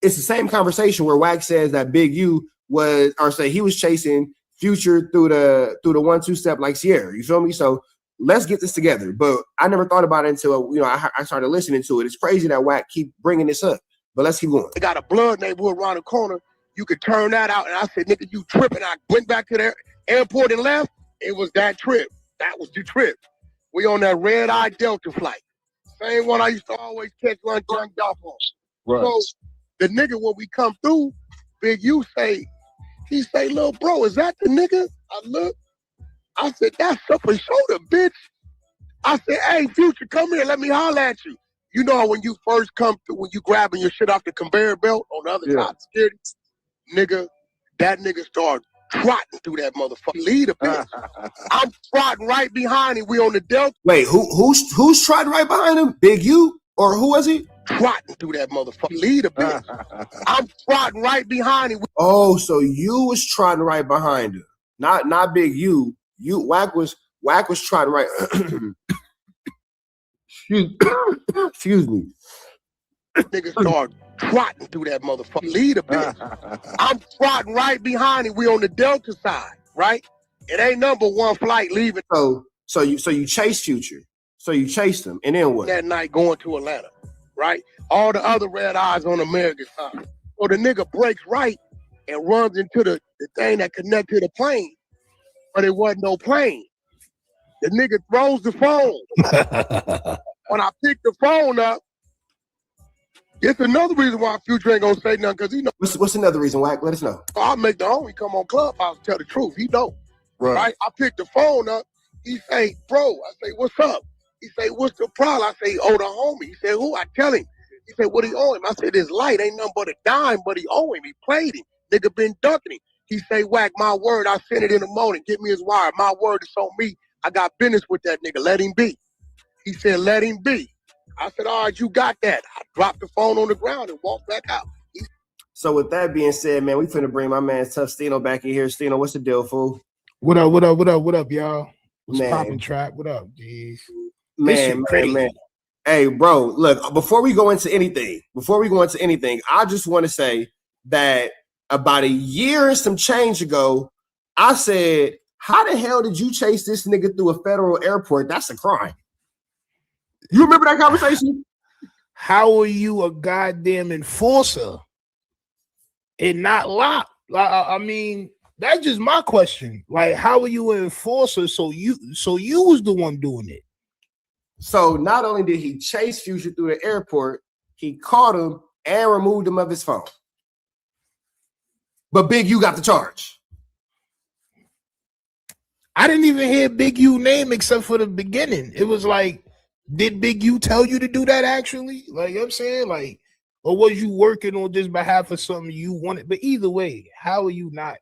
[SPEAKER 4] It's the same conversation where WAC says that Big U he was chasing Future through the 1-2 step like Sierra. You feel me? So let's get this together. But I never thought about it until I started listening to it. It's crazy that WAC keep bringing this up. But let's keep going.
[SPEAKER 8] They got a blood neighborhood around the corner. You could turn that out. And I said, nigga, you tripping. I went back to the airport and left. It was that trip. That was the trip. We on that red-eye Delta flight. Same one I used to always catch lunch on off on.
[SPEAKER 13] Right.
[SPEAKER 8] So the nigga, when we come through, Big U he say, little bro, is that the nigga? I look. I said, that's Upper Shoulder, bitch. I said, hey, Future, come here. Let me holler at you. You know when you first come through, when you grabbing your shit off the conveyor belt on the other side of security? Nigga, that nigga started trotting through that motherfucker. Lead a bitch. I'm trotting right behind him. We on the Delta.
[SPEAKER 4] Wait, who's trotting right behind him? Big U? Or who was he?
[SPEAKER 8] Trotting through that motherfucker. Lead a bitch. I'm trotting right behind him.
[SPEAKER 4] Oh, so you was trotting right behind him. Not Big U. WAC was trotting right. Excuse me.
[SPEAKER 8] Nigga started trotting through that motherfucker. Lead a bitch. I'm trotting right behind him. We on the Delta side, right? It ain't number one flight leaving.
[SPEAKER 4] So you chased Future. So you chased him, and then what?
[SPEAKER 8] That night going to Atlanta, right? All the other red eyes on American side. So the nigga breaks right and runs into the thing that connected to the plane, but it wasn't no plane. The nigga throws the phone. When I pick the phone up, it's another reason why Future ain't gonna say nothing, because he know.
[SPEAKER 4] What's another reason, WAC? Let us know.
[SPEAKER 8] I'll make the homie come on Clubhouse and tell the truth. He know. Right? I pick the phone up. He say, bro, I say, what's up? He say, what's the problem? I say, oh, the homie. He said, who? I tell him. He said, what he owe him? I said, this light ain't nothing but a dime, but he owe him. He played him. Nigga been ducking him. He say, WAC, my word, I sent it in the morning. Get me his wire. My word is on me. I got business with that nigga. Let him be. He said, let him be. I said, all right, you got that. I dropped the phone on the ground and walked back out.
[SPEAKER 4] So with that being said, man, we finna bring my man Tough Stino back in here. Stino, what's the deal, fool?
[SPEAKER 5] What up, y'all? What's poppin', Trap? What up, G's?
[SPEAKER 4] Man. Hey, bro, look, before we go into anything, I just want to say that about a year and some change ago, I said, how the hell did you chase this nigga through a federal airport? That's a crime. You remember that conversation?
[SPEAKER 5] How are you a goddamn enforcer and not locked? I mean, that's just my question. Like, how are you an enforcer? So you was the one doing it.
[SPEAKER 4] So not only did he chase Future through the airport, he caught him and removed him of his phone. But Big U got the charge.
[SPEAKER 5] I didn't even hear Big U name except for the beginning. It was like, did Big U tell you to do that actually? Like, you know what I'm saying? Like, or was you working on this behalf of something you wanted? But either way, how are you not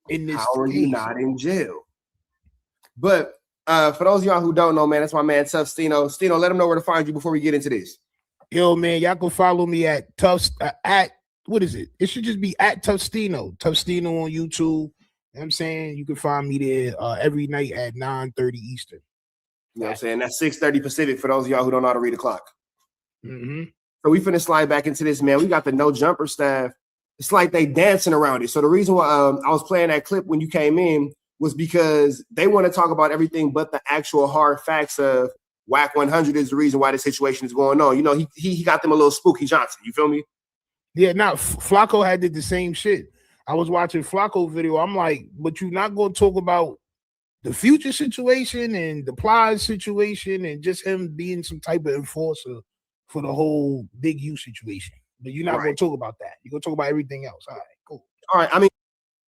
[SPEAKER 5] in this?
[SPEAKER 4] How are you not in jail? But for those of y'all who don't know, man, that's my man Tough Stino. Stino, let them know where to find you before we get into this.
[SPEAKER 5] Yo, man, y'all can follow me at what is it? It should just be at Tough Stino. Tough Stino on YouTube. You know what I'm saying? You can find me there every night at 9:30 Eastern.
[SPEAKER 4] You know what I'm saying? That's 6:30 Pacific for those of y'all who don't know how to read the clock.
[SPEAKER 5] Mm-hmm.
[SPEAKER 4] So we finna slide back into this, man. We got the no jumper staff. It's like they dancing around it. So the reason why I was playing that clip when you came in was because they want to talk about everything but the actual hard facts of WACK100 is the reason why this situation is going on. You know, he got them a little spooky Johnson. You feel me?
[SPEAKER 5] Yeah, now Flakko had did the same shit. I was watching Flakko video. I'm like, but you're not going to talk about the future situation and the Plies situation and just him being some type of enforcer for the whole Big U situation. But you're not going to talk about that. You're going to talk about everything else. All right, cool.
[SPEAKER 4] All right, I mean,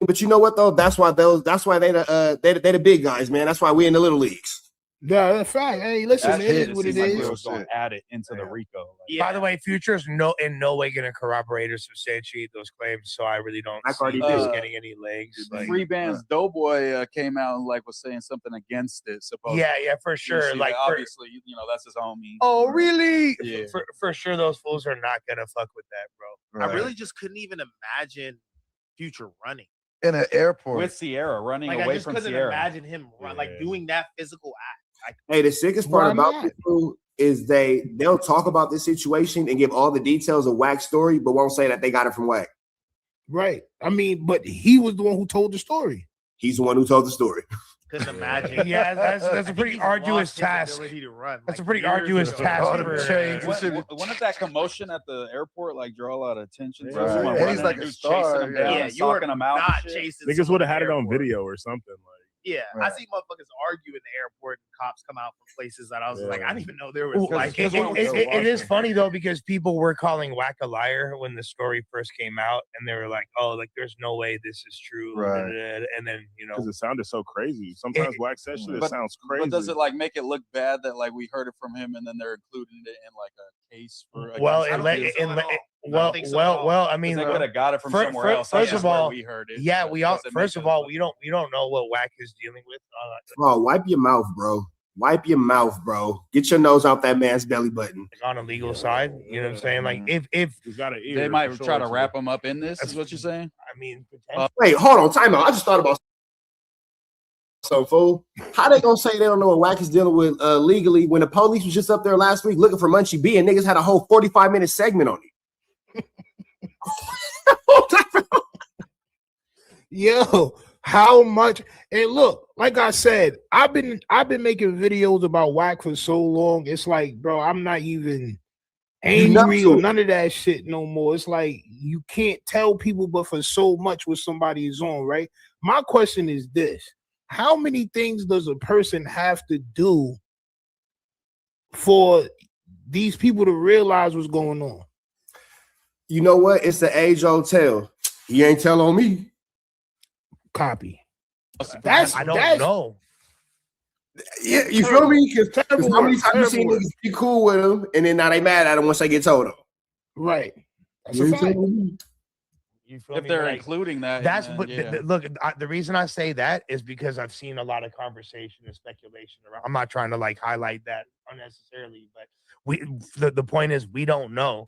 [SPEAKER 4] but you know what though? That's why they the big guys, man. That's why we in the little leagues.
[SPEAKER 5] Yeah, that's fact. Hey, listen, man, it is what it is.
[SPEAKER 17] We was going to add it into the RICO.
[SPEAKER 15] By the way, Future's in no way going to corroborate or substantiate those claims, so I really don't see this getting any legs. Like,
[SPEAKER 17] Free Band's Doughboy came out and was saying something against it. Supposedly.
[SPEAKER 15] Yeah, for sure. Like
[SPEAKER 17] obviously, that's his homie.
[SPEAKER 15] Oh, really?
[SPEAKER 17] Yeah.
[SPEAKER 15] For sure, those fools are not going to fuck with that, bro.
[SPEAKER 6] I really just couldn't even imagine Future running
[SPEAKER 19] in an airport
[SPEAKER 17] with Sierra running
[SPEAKER 6] like,
[SPEAKER 17] away
[SPEAKER 6] I just
[SPEAKER 17] from
[SPEAKER 6] couldn't
[SPEAKER 17] Sierra.
[SPEAKER 6] imagine him doing that physical act.
[SPEAKER 4] Hey, the sickest part about this too is they'll talk about this situation and give all the details of WAC's story, but won't say that they got it from WAC.
[SPEAKER 5] Right. I mean, but he was the one who told the story.
[SPEAKER 4] He's the one who told the story.
[SPEAKER 6] Couldn't imagine.
[SPEAKER 15] Yeah, that's a pretty arduous task. That's a pretty arduous task.
[SPEAKER 17] Wouldn't that commotion at the airport draw a lot of attention?
[SPEAKER 19] Right. Someone running,
[SPEAKER 18] he's like a star.
[SPEAKER 6] You were
[SPEAKER 17] him out.
[SPEAKER 6] not chasing.
[SPEAKER 18] Niggas would have had it on video or something.
[SPEAKER 6] Yeah, I see motherfuckers argue in the airport and cops come out from places that I was like, I didn't even know there was
[SPEAKER 15] it is funny though, because people were calling WACK a liar when the story first came out, and they were like, oh, there's no way this is true.
[SPEAKER 18] Right.
[SPEAKER 15] And then,
[SPEAKER 18] because it sounded so crazy. Sometimes WACK says shit, it sounds crazy.
[SPEAKER 17] But does it make it look bad that we heard it from him and then they're including it in a case for?
[SPEAKER 15] I mean,
[SPEAKER 17] they could have got it from somewhere else.
[SPEAKER 15] First of all,
[SPEAKER 17] we heard it.
[SPEAKER 15] Yeah, we don't know what WACK is dealing with.
[SPEAKER 4] Oh, wipe your mouth, bro. Wipe your mouth, bro. Get your nose out that man's belly button.
[SPEAKER 15] On a legal side, you know what I'm saying? Like if
[SPEAKER 17] they might try to wrap him up in this, is what you're saying?
[SPEAKER 15] I mean,
[SPEAKER 4] wait, hold on, time out. I just thought about some fool. How they gonna say they don't know what WACK is dealing with legally when the police was just up there last week looking for Munchie B and niggas had a whole 45-minute segment on it?
[SPEAKER 5] Yo, how much? And look, like I said, I've been making videos about WACK for so long. It's like, bro, I'm not even angry or none of that shit no more. It's like you can't tell people, but for so much what somebody is on, right? My question is this: how many things does a person have to do for these people to realize what's going on?
[SPEAKER 4] You know what? It's the age-old tale. He ain't tell on me.
[SPEAKER 5] Copy.
[SPEAKER 15] I don't know.
[SPEAKER 4] Yeah, you feel me? Because how many times you seen niggas be cool with him, and then now they mad at him once they get told him?
[SPEAKER 5] Right. That's a fact.
[SPEAKER 15] You feel
[SPEAKER 17] if
[SPEAKER 15] me?
[SPEAKER 17] they're
[SPEAKER 15] Like,
[SPEAKER 17] including that,
[SPEAKER 15] that's
[SPEAKER 17] then,
[SPEAKER 15] but
[SPEAKER 17] yeah.
[SPEAKER 15] look. The reason I say that is because I've seen a lot of conversation and speculation around. I'm not trying to highlight that unnecessarily, but the point is we don't know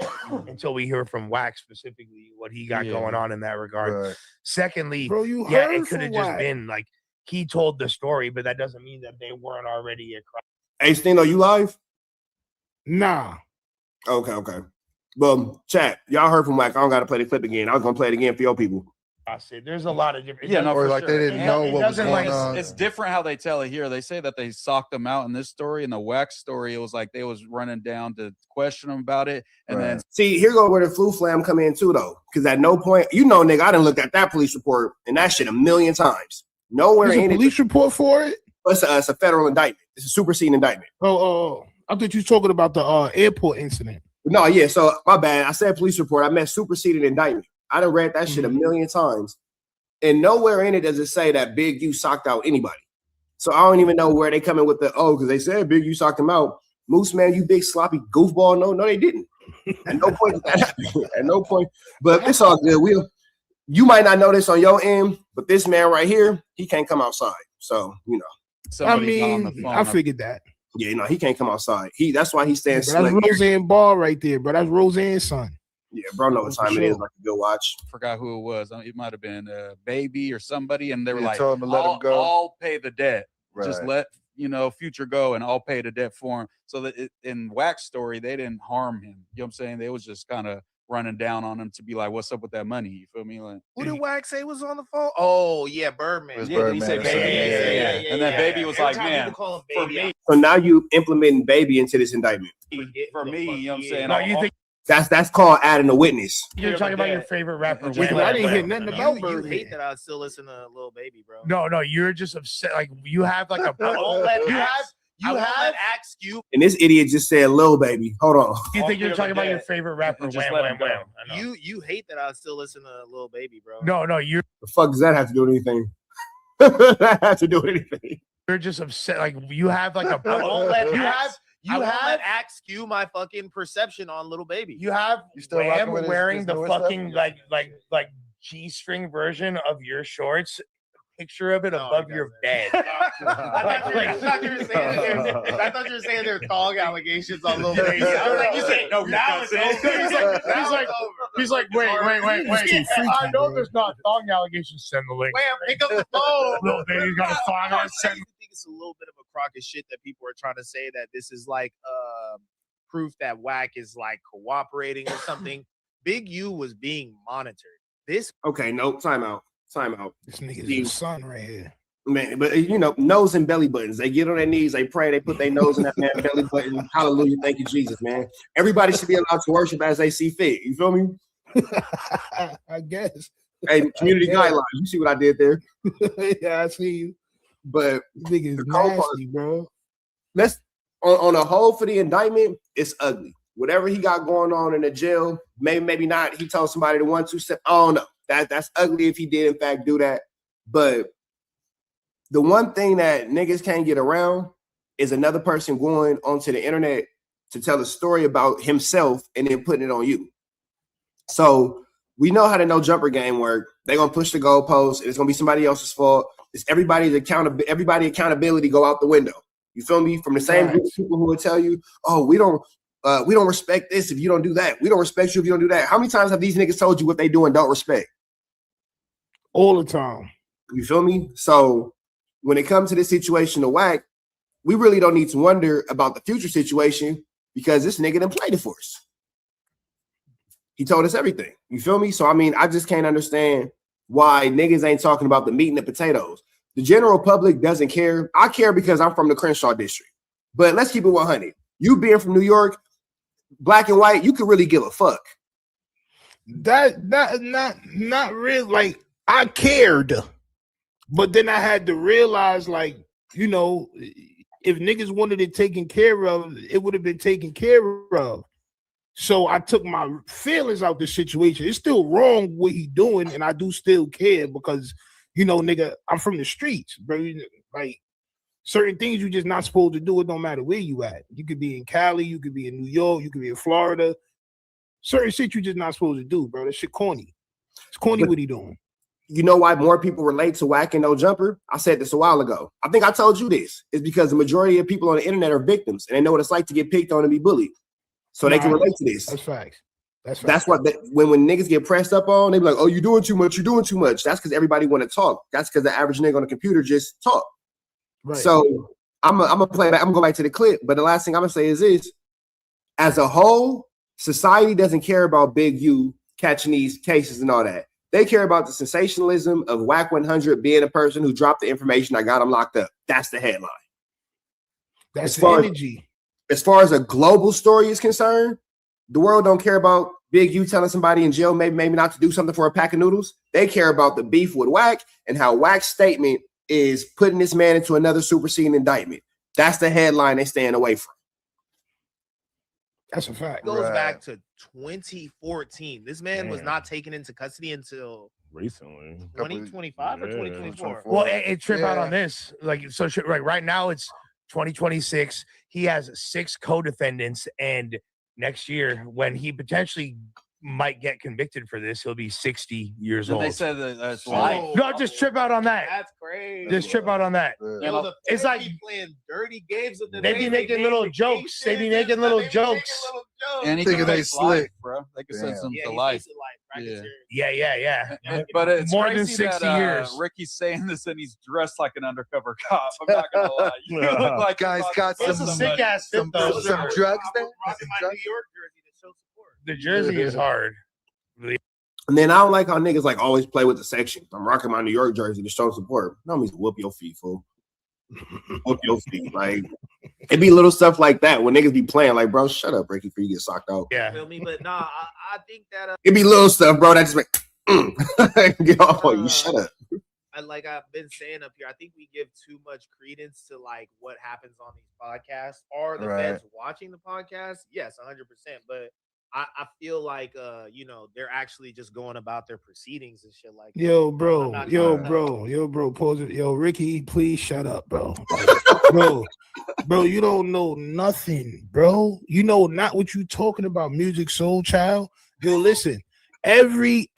[SPEAKER 15] until we hear from WACK specifically what he got going on in that regard.
[SPEAKER 19] Right.
[SPEAKER 15] Secondly,
[SPEAKER 5] Bro, you
[SPEAKER 15] yeah,
[SPEAKER 5] heard
[SPEAKER 15] it could have
[SPEAKER 5] from
[SPEAKER 15] just
[SPEAKER 5] WACK.
[SPEAKER 15] been he told the story, but that doesn't mean that they weren't already a crime.
[SPEAKER 4] Hey, Stino, you live?
[SPEAKER 5] Nah.
[SPEAKER 4] Okay. Chat, y'all heard from WACK. I don't got to play the clip again. I was going to play it again for your people.
[SPEAKER 15] I said there's a lot of different.
[SPEAKER 17] Yeah, no,
[SPEAKER 19] Or
[SPEAKER 17] for
[SPEAKER 19] like
[SPEAKER 17] sure.
[SPEAKER 19] they didn't know what was going on.
[SPEAKER 17] It's different how they tell it here. They say that they socked them out in this story. In the WACK story, it was like they was running down to question them about it, and then
[SPEAKER 4] See, here go where the flu flam come in too, though. Because at no point, nigga, I done looked at that police report and that shit a million times. Nowhere
[SPEAKER 5] There's
[SPEAKER 4] in
[SPEAKER 5] a police report for it?
[SPEAKER 4] It's a federal indictment. It's a superseding indictment.
[SPEAKER 5] Oh, I thought you were talking about the airport incident.
[SPEAKER 4] No, yeah. So my bad. I said police report. I meant superseding indictment. I done read that shit a million times. And nowhere in it does it say that Big U socked out anybody. So I don't even know where they come in with because they said Big U socked him out. Moose man, you big sloppy goofball. No, they didn't. At no point did that happen. At no point. But it's all good. You might not know this on your end, but this man right here, he can't come outside. So,
[SPEAKER 5] I figured that.
[SPEAKER 4] Yeah, he can't come outside. That's why he stands
[SPEAKER 5] That's Roseanne Ball right there, bro. That's Roseanne's son.
[SPEAKER 4] Yeah, bro, know what time it is. Like a good watch.
[SPEAKER 17] Forgot who it was. It might have been Baby or somebody, and they were like,
[SPEAKER 19] told him to let him go.
[SPEAKER 17] I'll pay the debt. Just
[SPEAKER 19] Right.
[SPEAKER 17] let Future go, and I'll pay the debt for him. So that in WACK's story, they didn't harm him. You know what I'm saying? They was just kind of running down on him to be like, "What's up with that money?" You feel me? Like,
[SPEAKER 6] Who did Wax say was on the phone? Oh yeah, Birdman.
[SPEAKER 17] yeah, he said Baby. And then Baby was like, "Man, for me,
[SPEAKER 4] So now you implementing Baby into this indictment.
[SPEAKER 17] for me, you know what I'm saying?
[SPEAKER 20] No, you think
[SPEAKER 4] That's called adding a witness.
[SPEAKER 20] you're talking about your favorite rapper?
[SPEAKER 17] Just
[SPEAKER 20] Wham,
[SPEAKER 5] I
[SPEAKER 20] Wham,
[SPEAKER 5] didn't hear
[SPEAKER 20] Wham.
[SPEAKER 5] nothing about
[SPEAKER 6] You
[SPEAKER 5] Birdman.
[SPEAKER 6] hate that I still listen to Lil Baby, bro.
[SPEAKER 20] No, you're just upset. Like you have like a.
[SPEAKER 6] I won't let
[SPEAKER 20] you
[SPEAKER 6] Axe-
[SPEAKER 20] have.
[SPEAKER 6] I
[SPEAKER 20] You
[SPEAKER 6] won't
[SPEAKER 20] have.
[SPEAKER 6] let Axe you.
[SPEAKER 4] And this idiot just said Lil Baby. Hold on.
[SPEAKER 20] You think you're talking about your favorite rapper?
[SPEAKER 17] And just
[SPEAKER 20] Wham,
[SPEAKER 17] let
[SPEAKER 20] wham,
[SPEAKER 17] him go.
[SPEAKER 20] wham. I know.
[SPEAKER 6] You hate that I still listen to Lil Baby, bro.
[SPEAKER 20] No, you're
[SPEAKER 4] The fuck does that have to do with anything? That have to do with anything.
[SPEAKER 20] just upset. Like you have like a.
[SPEAKER 6] I won't let
[SPEAKER 20] you
[SPEAKER 6] Axe-
[SPEAKER 20] have.
[SPEAKER 6] I
[SPEAKER 20] You
[SPEAKER 6] won't
[SPEAKER 20] have.
[SPEAKER 6] let Axe skew my fucking perception on Lil Baby.
[SPEAKER 20] You have
[SPEAKER 19] You still rocking
[SPEAKER 20] Wham
[SPEAKER 19] with his
[SPEAKER 20] wearing the
[SPEAKER 19] newer stuff?
[SPEAKER 20] fucking like G-string version of your shorts. Picture of it
[SPEAKER 6] No,
[SPEAKER 20] above
[SPEAKER 6] he
[SPEAKER 20] your
[SPEAKER 6] doesn't.
[SPEAKER 20] bed.
[SPEAKER 6] I thought you were saying there were thong allegations on Lil Baby. I was like, you said no. Now it's over.
[SPEAKER 20] He's like, wait. I know there's not thong allegations. Send the link.
[SPEAKER 6] Wham, pick up the phone.
[SPEAKER 20] Lil Baby's got a thong on.
[SPEAKER 6] I
[SPEAKER 20] Send.
[SPEAKER 6] think it's a little bit of a crock of shit that people are trying to say that this is like proof that WACK is like cooperating or something. Big U was being monitored. This
[SPEAKER 4] Okay, no, time out.
[SPEAKER 5] This nigga's the son right here.
[SPEAKER 4] Man, but you know, nose and belly buttons. They get on their knees, they pray, they put their nose in that man's belly button. Hallelujah, thank you, Jesus, man. Everybody should be allowed to worship as they see fit. You feel me?
[SPEAKER 5] I guess.
[SPEAKER 4] Hey, community guidelines. You see what I did there?
[SPEAKER 5] Yeah, I see you.
[SPEAKER 4] But
[SPEAKER 5] Niggas
[SPEAKER 4] the cold part-
[SPEAKER 5] nasty, bro.
[SPEAKER 4] let's on a whole for the indictment, it's ugly. Whatever he got going on in the jail, maybe not. He told somebody to 1-2 step. I don't know. That's ugly if he did in fact do that. But the one thing that niggas can't get around is another person going onto the internet to tell a story about himself and then putting it on you. So we know how the no jumper game work. They're gonna push the goalpost, and it's gonna be somebody else's fault. It's everybody's accountability go out the window. You feel me? From the same group of people who will tell you, oh, we don't respect this if you don't do that. We don't respect you if you don't do that. How many times have these niggas told you what they do and don't respect?
[SPEAKER 5] All the time.
[SPEAKER 4] You feel me? So when it comes to this situation of WACK, we really don't need to wonder about the future situation because this nigga done played it for us. He told us everything. You feel me? So I mean, I just can't understand why niggas ain't talking about the meat and the potatoes. The general public doesn't care. I care because I'm from the Crenshaw district. But let's keep it 100. You being from New York, black and white, you could really give a fuck.
[SPEAKER 5] Not really. Like I cared, but then I had to realize, like, you know, if niggas wanted it taken care of, it would have been taken care of. So I took my feelings out the situation. It's still wrong what he doing, and I do still care because, you know, nigga, I'm from the streets, bro. Like certain things you just not supposed to do. It don't matter where you at. You could be in Cali, you could be in New York, you could be in Florida. Certain shit you just not supposed to do, bro. That shit corny. It's corny what he doing.
[SPEAKER 4] You know why more people relate to WACK and No Jumper? I said this a while ago. I think I told you this. It's because the majority of people on the internet are victims and they know what it's like to get picked on and be bullied. So they can relate to this.
[SPEAKER 5] That's facts.
[SPEAKER 4] That's what when niggas get pressed up on, they be like, "Oh, you're doing too much. You're doing too much." That's because everybody want to talk. That's because the average nigga on the computer just talk.
[SPEAKER 5] Right.
[SPEAKER 4] So I'm gonna play back. I'm gonna go back to the clip. But the last thing I'm gonna say is this: as a whole, society doesn't care about Big U catching these cases and all that. They care about the sensationalism of WACK100 being a person who dropped the information that got him locked up. That's the headline.
[SPEAKER 5] That's the energy.
[SPEAKER 4] As far as a global story is concerned, the world don't care about Big U telling somebody in jail maybe not to do something for a pack of noodles. They care about the beef with WACK and how WACK's statement is putting this man into another superseding indictment. That's the headline they staying away from.
[SPEAKER 5] That's a fact.
[SPEAKER 6] It goes back to 2014. This man was not taken into custody until
[SPEAKER 18] recently,
[SPEAKER 6] 2025 or 2024.
[SPEAKER 20] Well, it trip out on this. Like, so right now it's 2026. He has 6 co-defendants, and next year, when he potentially might get convicted for this, he'll be 60 years old.
[SPEAKER 17] They said that that's life.
[SPEAKER 20] No, just trip out on that.
[SPEAKER 6] That's crazy.
[SPEAKER 20] Just trip out on that.
[SPEAKER 6] Yo,
[SPEAKER 20] It's like
[SPEAKER 6] playing dirty games with the
[SPEAKER 20] they be making little jokes. They be making little jokes.
[SPEAKER 17] And he
[SPEAKER 19] Thinking
[SPEAKER 17] can
[SPEAKER 19] they
[SPEAKER 17] make
[SPEAKER 19] slick,
[SPEAKER 17] life, bro. They can send some
[SPEAKER 6] Yeah,
[SPEAKER 17] to
[SPEAKER 6] he
[SPEAKER 17] life.
[SPEAKER 6] facing life.
[SPEAKER 20] Yeah.
[SPEAKER 17] But it's
[SPEAKER 20] more
[SPEAKER 17] crazy
[SPEAKER 20] than 60
[SPEAKER 17] that,
[SPEAKER 20] years.
[SPEAKER 17] Ricky's saying this and he's dressed like an undercover cop. I'm not gonna lie. You look like
[SPEAKER 19] Guys got
[SPEAKER 20] It's a
[SPEAKER 19] some
[SPEAKER 20] sick ass fit though.
[SPEAKER 19] some drugs there.
[SPEAKER 6] Rocking my New York jersey to show support.
[SPEAKER 20] The jersey is hard.
[SPEAKER 4] And then I don't like how niggas like always play with the section. I'm rocking my New York jersey to show support. No means whoop your feet, fool. Whoop your feet. Like it be little stuff like that when niggas be playing. Like, bro, shut up, Ricky, before you get socked out.
[SPEAKER 20] Yeah.
[SPEAKER 6] Feel me? But nah, I think that
[SPEAKER 4] It be little stuff, bro. That just like get off on you. Shut up.
[SPEAKER 6] like I've been saying up here, I think we give too much credence to like what happens on these podcasts. Are the feds watching the podcast? Yes, 100%. But I feel like they're actually just going about their proceedings and shit like
[SPEAKER 5] Yo,
[SPEAKER 6] that.
[SPEAKER 5] bro, pause it. Yo, Ricky, please shut up, bro. Bro, you don't know nothing, bro. You know not what you talking about, Music Soul Child. Yo, listen, every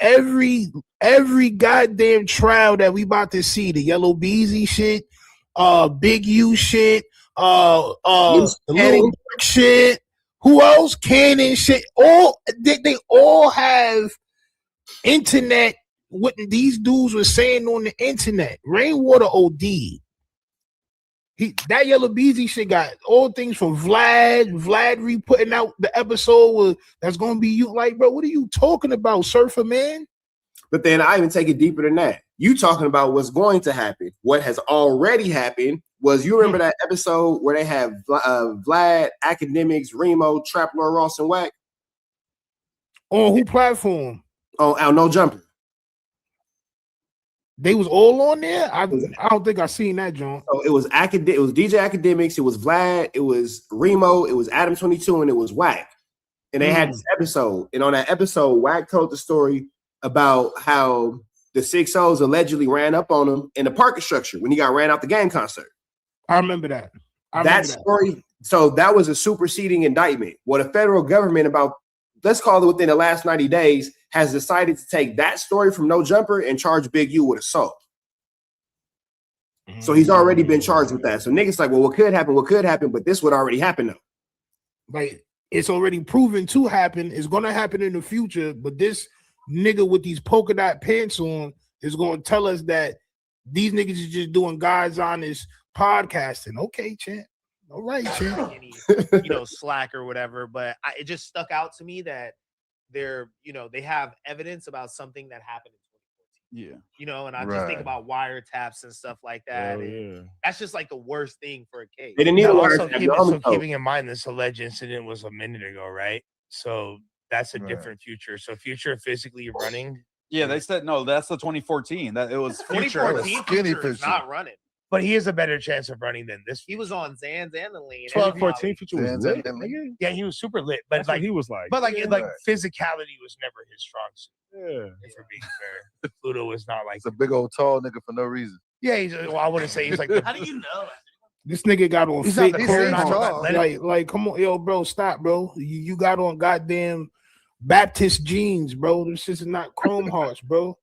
[SPEAKER 5] goddamn trial that we about to see, the Yellow Beezy shit, Big U shit, the Little Brick shit. Who else? Cannon shit. All they all have internet. What these dudes were saying on the internet. Rainwater OD. That Yellow Beezy shit got all things from Vlad re-putting out the episode that's gonna be you. Like, bro, what are you talking about, Surfer Man?
[SPEAKER 4] But then I even take it deeper than that. You talking about what's going to happen. What has already happened was, you remember that episode where they have Vlad, Academics, Remo, Trap Lord Ross, and WACK?
[SPEAKER 5] On who platform?
[SPEAKER 4] On No Jumper.
[SPEAKER 5] They was all on there? I don't think I seen that, John.
[SPEAKER 4] So it was DJ Academics, it was Vlad, it was Remo, it was Adam 22, and it was WACK. And they had this episode. And on that episode, WACK told the story about how the 6-0s allegedly ran up on him in the parking structure when he got ran out the game concert.
[SPEAKER 5] I remember that.
[SPEAKER 4] That story. So that was a superseding indictment. What the federal government, about, let's call it within the last 90 days, has decided to take that story from No Jumper and charge Big U with assault. So he's already been charged with that. So niggas like, well, what could happen, but this would already happen though.
[SPEAKER 5] Like, it's already proven to happen. It's gonna happen in the future, but this nigga with these polka dot pants on is gonna tell us that these niggas is just doing God's honest podcasting. Okay, champ. All right, champ.
[SPEAKER 6] Any, slack or whatever, but it just stuck out to me that they have evidence about something that happened in 2014. And I just think about wiretaps and stuff like that. That's just like the worst thing for a case.
[SPEAKER 4] They didn't need
[SPEAKER 20] keeping in mind this alleged incident was a minute ago, right? So that's a different Future. So Future physically running.
[SPEAKER 17] Yeah, they said no. That's the 2014. That it was Future.
[SPEAKER 6] 2014 Future is not running.
[SPEAKER 20] But he has a better chance of running than this.
[SPEAKER 6] He was on Zans and the lean.
[SPEAKER 18] 2014 Future was lit.
[SPEAKER 20] Yeah, he was super lit. But like
[SPEAKER 18] he was like,
[SPEAKER 20] but physicality was never his strong suit.
[SPEAKER 18] Yeah,
[SPEAKER 20] if we're being fair, Pluto was not like
[SPEAKER 19] it's a big old tall nigga for no reason.
[SPEAKER 20] Yeah, I wouldn't say he's like.
[SPEAKER 6] How do you know?
[SPEAKER 5] This nigga got on
[SPEAKER 20] he's
[SPEAKER 5] fake
[SPEAKER 20] chrome.
[SPEAKER 5] Like, come on, yo, bro, stop, bro. You got on goddamn Baptist jeans, bro. This is not Chrome Hearts, bro.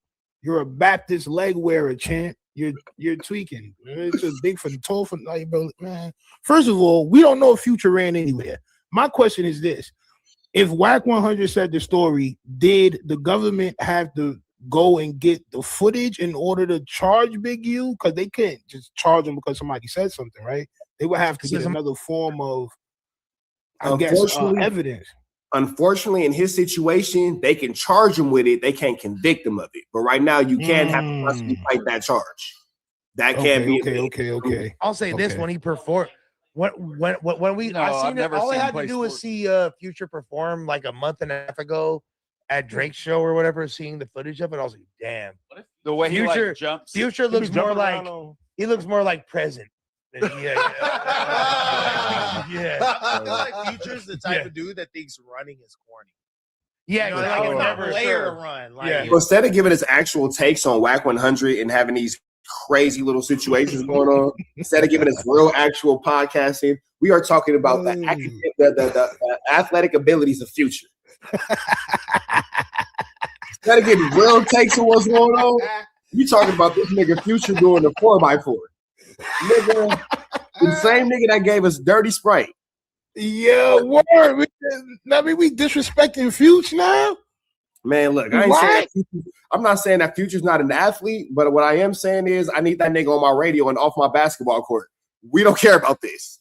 [SPEAKER 5] You're a Baptist leg wearer, champ. You're tweaking. It's just big for the tall for like, bro, man. First of all, we don't know if Future ran anywhere. My question is this: if WACK100 said the story, did the government have to go and get the footage in order to charge Big U? Because they can't just charge him because somebody said something, right? They would have to get another form of, I guess, evidence.
[SPEAKER 4] Unfortunately, in his situation, they can charge him with it. They can't convict him of it. But right now, you can't have to possibly fight that charge. That can't be
[SPEAKER 5] okay.
[SPEAKER 20] I'll say this: when he performed, when we, I seen it. All I had to do was see Future perform like a month and a half ago at Drake's show or whatever. Seeing the footage of it, I was like, damn.
[SPEAKER 17] The way
[SPEAKER 20] Future,
[SPEAKER 17] he like jumps,
[SPEAKER 20] Future looks more like he looks more like present. Yeah.
[SPEAKER 6] I feel like Future's the type of dude that thinks running is corny.
[SPEAKER 20] Yeah,
[SPEAKER 6] like it's not player to run. Like,
[SPEAKER 4] instead of giving us actual takes on WACK100 and having these crazy little situations going on, instead of giving us real actual podcasting, we are talking about the athletic abilities of Future. Instead of getting real takes on what's going on, you talking about this nigga Future doing the 4x4. Nigga, the same nigga that gave us Dirty Sprite.
[SPEAKER 5] Yeah, word. We disrespecting Future now?
[SPEAKER 4] Man, look, I'm not saying that Future's not an athlete, but what I am saying is I need that nigga on my radio and off my basketball court. We don't care about this.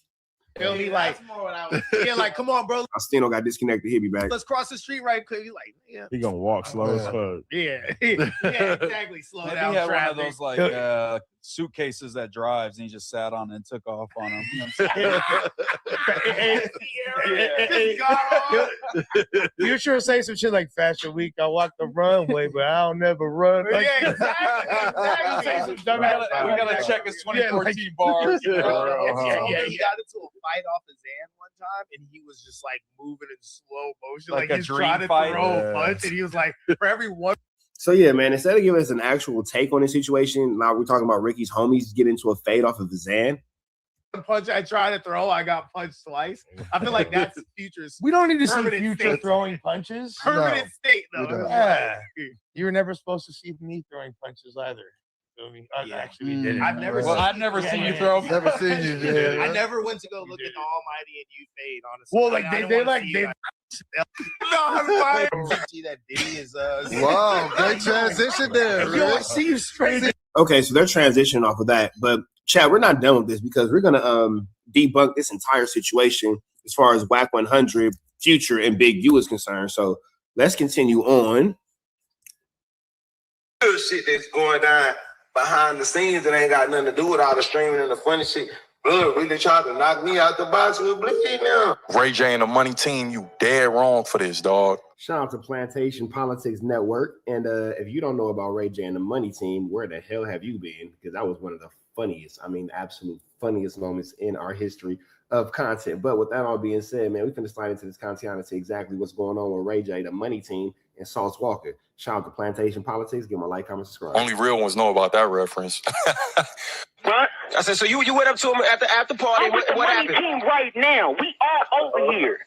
[SPEAKER 15] Feel me? Like, yeah, like, come on, bro.
[SPEAKER 4] Faustino got disconnected. He'll be back.
[SPEAKER 15] Let's cross the street right quick. He's like, yeah.
[SPEAKER 18] He gonna walk slow as fuck.
[SPEAKER 15] Yeah, yeah, exactly. Slow
[SPEAKER 17] Maybe
[SPEAKER 15] down
[SPEAKER 17] he had
[SPEAKER 15] traffic.
[SPEAKER 17] one of those like suitcases that drives, and he just sat on it and took off on him. You know what I'm saying?
[SPEAKER 20] You sure say some shit like Fashion Week. I walk the runway, but I don't never run. Like,
[SPEAKER 15] Yeah, exactly. Say some dumb ass
[SPEAKER 17] We gotta check his 2014 bars.
[SPEAKER 15] Yeah,
[SPEAKER 17] you know?
[SPEAKER 15] he got into a fight off his hand one time, and he was just like moving in slow motion,
[SPEAKER 17] Like
[SPEAKER 15] like
[SPEAKER 17] a
[SPEAKER 15] he's
[SPEAKER 17] dream
[SPEAKER 15] trying to
[SPEAKER 17] fight?
[SPEAKER 15] throw a punch, and he was like, for every one
[SPEAKER 4] So yeah, man, instead of giving us an actual take on the situation, now we're talking about Ricky's homies get into a fade off of the Zan.
[SPEAKER 15] punch I tried to throw, I got punched twice. I feel like that's Future's
[SPEAKER 20] we don't need to see
[SPEAKER 15] permanent
[SPEAKER 20] Future
[SPEAKER 15] state.
[SPEAKER 20] throwing punches.
[SPEAKER 15] Permanent state, though.
[SPEAKER 5] don't.
[SPEAKER 20] Yeah. You were never supposed to see me throwing punches either. I mean, actually, we did it.
[SPEAKER 15] I've never
[SPEAKER 17] Well,
[SPEAKER 15] seen
[SPEAKER 17] I've never seen you throw.
[SPEAKER 5] Never seen you, dude.
[SPEAKER 15] I never went to go look at the Almighty and you fade, honestly.
[SPEAKER 20] Well, like,
[SPEAKER 15] I
[SPEAKER 20] they
[SPEAKER 15] don't wanna
[SPEAKER 20] like,
[SPEAKER 15] see
[SPEAKER 20] they,
[SPEAKER 15] you. No, I'm fine. See that Diddy is
[SPEAKER 19] Wow, great transition there.
[SPEAKER 20] yo, I
[SPEAKER 19] Rich.
[SPEAKER 20] see you straight.
[SPEAKER 4] Okay, so they're transitioning off of that, but Chad, we're not done with this because we're gonna debunk this entire situation as far as WACK100, Future, and Big U is concerned. So let's continue on.
[SPEAKER 8] Good shit that's going down behind the scenes that ain't got nothing to do with all the streaming and the funny shit. Blood really tried to knock me out the box with Bleed now.
[SPEAKER 21] Ray J and the Money Team, you dead wrong for this, dog.
[SPEAKER 4] Shout out to Plantation Politics Network. And if you don't know about Ray J and the Money Team, where the hell have you been? Because that was one of the funniest, absolute funniest moments in our history of content. But with that all being said, man, we're going to slide into this content and see exactly what's going on with Ray J, the Money Team, and Sauce Walker. Shout out to Plantation Politics. Give them a like, comment, subscribe.
[SPEAKER 21] Only real ones know about that reference.
[SPEAKER 8] What? I said, so you went up to him at the after party.
[SPEAKER 22] I'm with the Money Team right now. We all over here.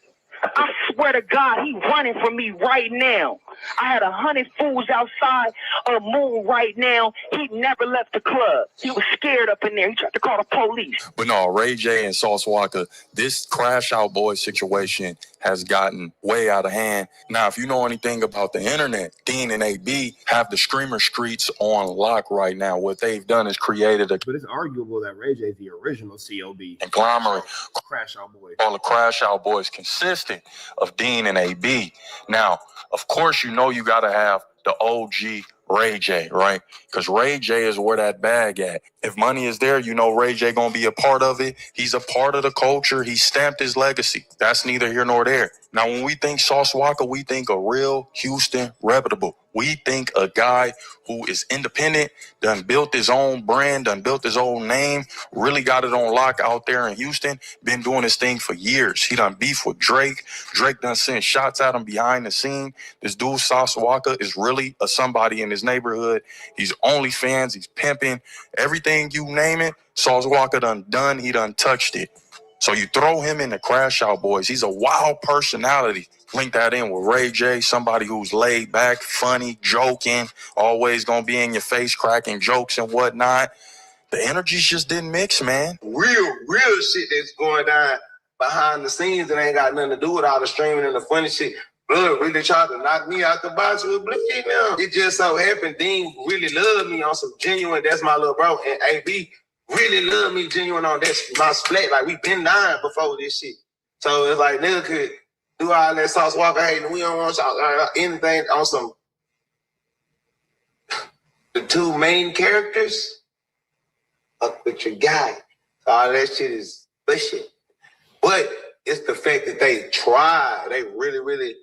[SPEAKER 22] I swear to God, he running from me right now. I had 100 fools outside of Moon right now. He never left the club. He was scared up in there. He tried to call the police.
[SPEAKER 21] But no, Ray J and Sauce Walker, this Crash Out Boys situation has gotten way out of hand. Now, if you know anything about the internet, Dean and AB have the streamer streets on lock right now. What they've done is created a
[SPEAKER 4] But it's arguable that Ray J is the original COB.
[SPEAKER 21] conglomerate.
[SPEAKER 4] Crash Out Boy.
[SPEAKER 21] All the Crash Out Boys consisted of Dean and AB. Now, of course, you know you got to have the OG Ray J, right? Because Ray J is where that bag at. If money is there, you know Ray J gonna be a part of it. He's a part of the culture. He stamped his legacy. That's neither here nor there. Now, when we think Sauce Walker, we think a real Houston reputable. We think a guy who is independent, done built his own brand, done built his own name, really got it on lock out there in Houston, been doing his thing for years. He done beef with Drake. Drake done sent shots at him behind the scene. This dude, Sauce Walker, is really a somebody in his neighborhood. He's OnlyFans, he's pimping, everything you name it. Sauce Walker done, he done touched it. So you throw him in the Crash Out Boys. He's a wild personality. Link that in with Ray J, somebody who's laid back, funny, joking, always gonna be in your face, cracking jokes and whatnot. The energies just didn't mix, man.
[SPEAKER 8] Real shit that's going down behind the scenes that ain't got nothing to do with all the streaming and the funny shit. Blood really tried to knock me out the box with Bleed now. It just so happened Dean really loved me on some genuine, that's my little bro, and AB really loved me genuine on that's my split. Like, we been dying before this shit. So it's like, nigga could do all that Sauce Walker hating. We don't want anything on some. The two main characters, up with your guy. All that shit is bullshit. But it's the fact that they tried. They really, really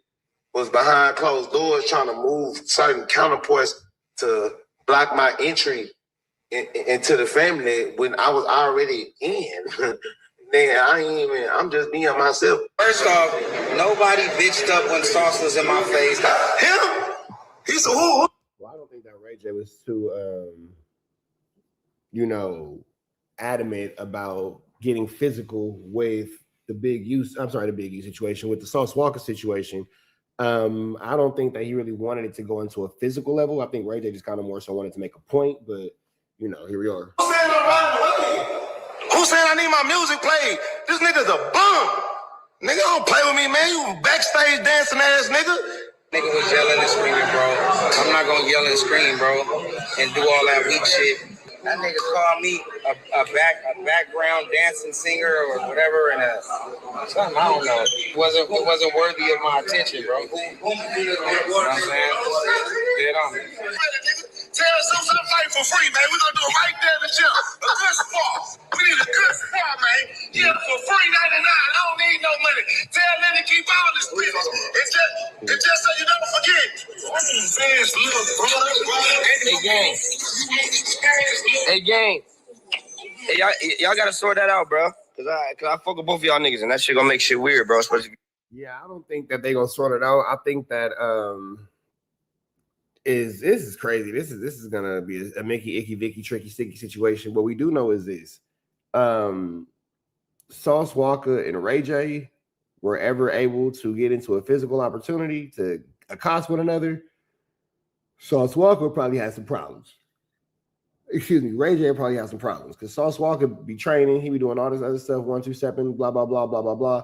[SPEAKER 8] was behind closed doors trying to move certain counterparts to block my entry into the family when I was already in. Then I'm just being myself.
[SPEAKER 23] First off, nobody bitched up when Sauce was in my face.
[SPEAKER 8] Him? He's a who?
[SPEAKER 4] Well, I don't think that Ray J was too, adamant about getting physical with the Big U situation, with the Sauce Walker situation. I don't think that he really wanted it to go into a physical level. I think Ray J just kind of more so wanted to make a point, but here we are.
[SPEAKER 8] Who saying I need my music played? This nigga's a bum. Nigga, don't play with me, man. You backstage dancing ass nigga.
[SPEAKER 23] Nigga was yelling and screaming, bro. I'm not gonna yell and scream, bro, and do all that weak shit That nigga called me a background dancing singer or whatever, and something I don't know. It wasn't worthy of my attention, bro. You know what I'm saying? Dead on me.
[SPEAKER 8] Tell us something fight for free, man. We're gonna do it right there in the gym. A good sport. We need a good sport, man. Yeah, for free 99. I don't need no money. Tell them to keep all this business. It's just so you don't forget.
[SPEAKER 23] Hey, gang. Hey, y'all gotta sort that out, bro. Cause I fuck with both of y'all niggas, and that shit gonna make shit weird, bro.
[SPEAKER 4] Yeah, I don't think that they gonna sort it out. I think that this is crazy. This is gonna be a Mickey, Icky, Vicky, tricky, sticky situation. What we do know is this: Sauce Walker and Ray J were ever able to get into a physical opportunity to accost one another. Sauce Walker probably has some problems. Excuse me, Ray J probably has some problems because Sauce Walker be training, he be doing all this other stuff, 1-2 stepping, blah blah blah blah blah blah.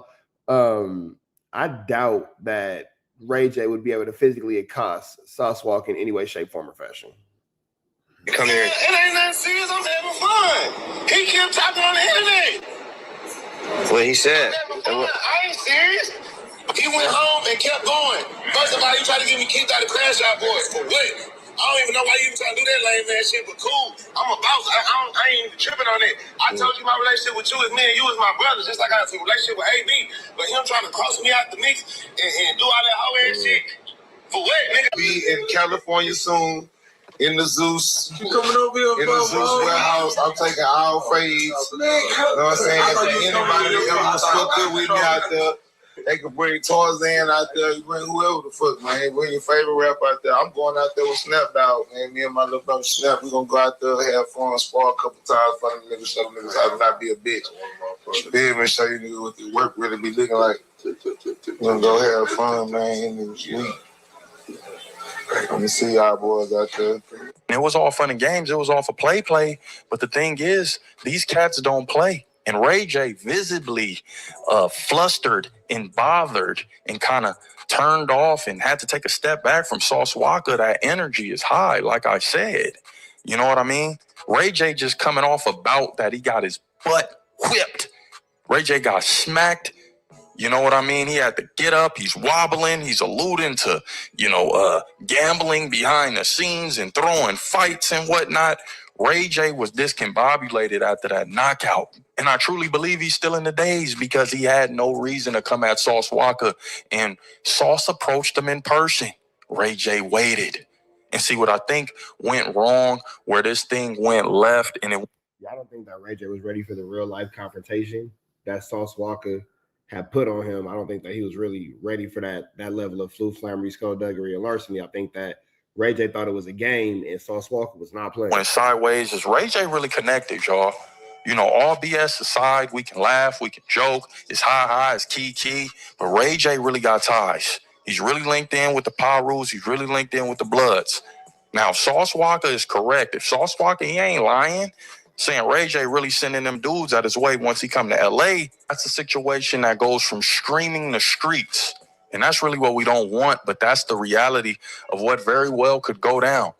[SPEAKER 4] I doubt that Ray J would be able to physically accost Sauce Walker in any way, shape, form, or fashion.
[SPEAKER 23] Come here.
[SPEAKER 8] It ain't nothing serious. I'm having fun. He kept talking on the internet.
[SPEAKER 23] What he said.
[SPEAKER 8] I ain't serious. He went home and kept going. First of all, he tried to get me kicked out of Crash Out Boys. For what? I don't even know why you even trying to do that lame ass shit, but cool. I'm a boss. I ain't even tripping on that. I told you my relationship with you is me and you is my brothers, just like I have a relationship with AB. But him trying to cross me out the mix and do all that whole ass shit. For what, nigga?
[SPEAKER 1] Be in California soon. In the Zeus. You coming over here, in the Zeus warehouse. I'm taking all fades. You know what I'm saying? If anybody that ever was fucked up with me out there, they can bring Tarzan out there. You bring whoever the fuck, man. Bring your favorite rapper out there. I'm going out there with Snap Dog, man. Me and my little brother Snap, we gonna go out there, have fun, spar a couple times for the niggas, show them niggas how to not be a bitch. Then we show you niggas what the work really be looking like. We gonna go have fun, man. In this week. Let me see y'all boys out there.
[SPEAKER 21] It was all fun and games. It was all for play. But the thing is, these cats don't play. And Ray J visibly flustered and bothered and kind of turned off and had to take a step back from Sauce Walker. That energy is high, like I said. You know what I mean? Ray J just coming off a bout that he got his butt whipped. Ray J got smacked. You know what I mean? He had to get up. He's wobbling. He's alluding to, gambling behind the scenes and throwing fights and whatnot. Ray J was discombobulated after that knockout. And I truly believe he's still in the daze because he had no reason to come at Sauce Walker. And Sauce approached him in person. Ray J waited. And see what I think went wrong, where this thing went left. And I
[SPEAKER 4] don't think that Ray J was ready for the real life confrontation that Sauce Walker had put on him. I don't think that he was really ready for that level of flu, flammery, skullduggery, and larceny. I think that Ray J thought it was a game, and Sauce Walker was not playing.
[SPEAKER 21] Went sideways. Is Ray J really connected, y'all? All BS aside, we can laugh, we can joke. It's high, it's key. But Ray J really got ties. He's really linked in with the Pirus. He's really linked in with the Bloods. Now, Sauce Walker is correct. If Sauce Walker, he ain't lying, saying Ray J really sending them dudes out his way once he come to LA, that's a situation that goes from screaming to streets. And that's really what we don't want, but that's the reality of what very well could go down.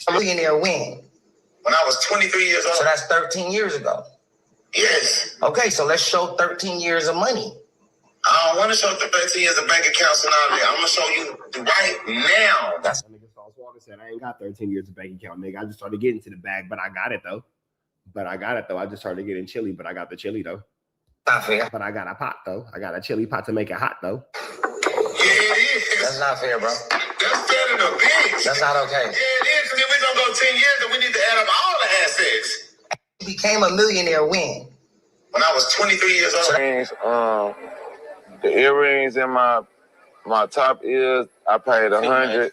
[SPEAKER 23] Millionaire win.
[SPEAKER 1] When I was 23 years old.
[SPEAKER 23] So that's 13 years ago.
[SPEAKER 1] Yes.
[SPEAKER 23] Okay, so let's show 13 years of money.
[SPEAKER 1] I don't want to show the 13 years of bank accounts and all that. I'm going to show you right now.
[SPEAKER 4] That's what nigga Sauce Walker said. I ain't got 13 years of bank account, nigga. I just started getting to the bag, but I got it, though. I just started getting chili, but I got the chili, though.
[SPEAKER 23] Not fair.
[SPEAKER 4] But I got a pot, though. I got a chili pot to make it hot, though.
[SPEAKER 1] Yeah, it is.
[SPEAKER 23] That's not fair, bro.
[SPEAKER 1] That's better than a bitch.
[SPEAKER 23] That's not okay.
[SPEAKER 1] Yeah, it is, because if we're going to go 10 years, then we need to add up all the assets.
[SPEAKER 23] You became a millionaire when?
[SPEAKER 1] When I was 23 years old.
[SPEAKER 2] The earrings in my top ears, I paid $100.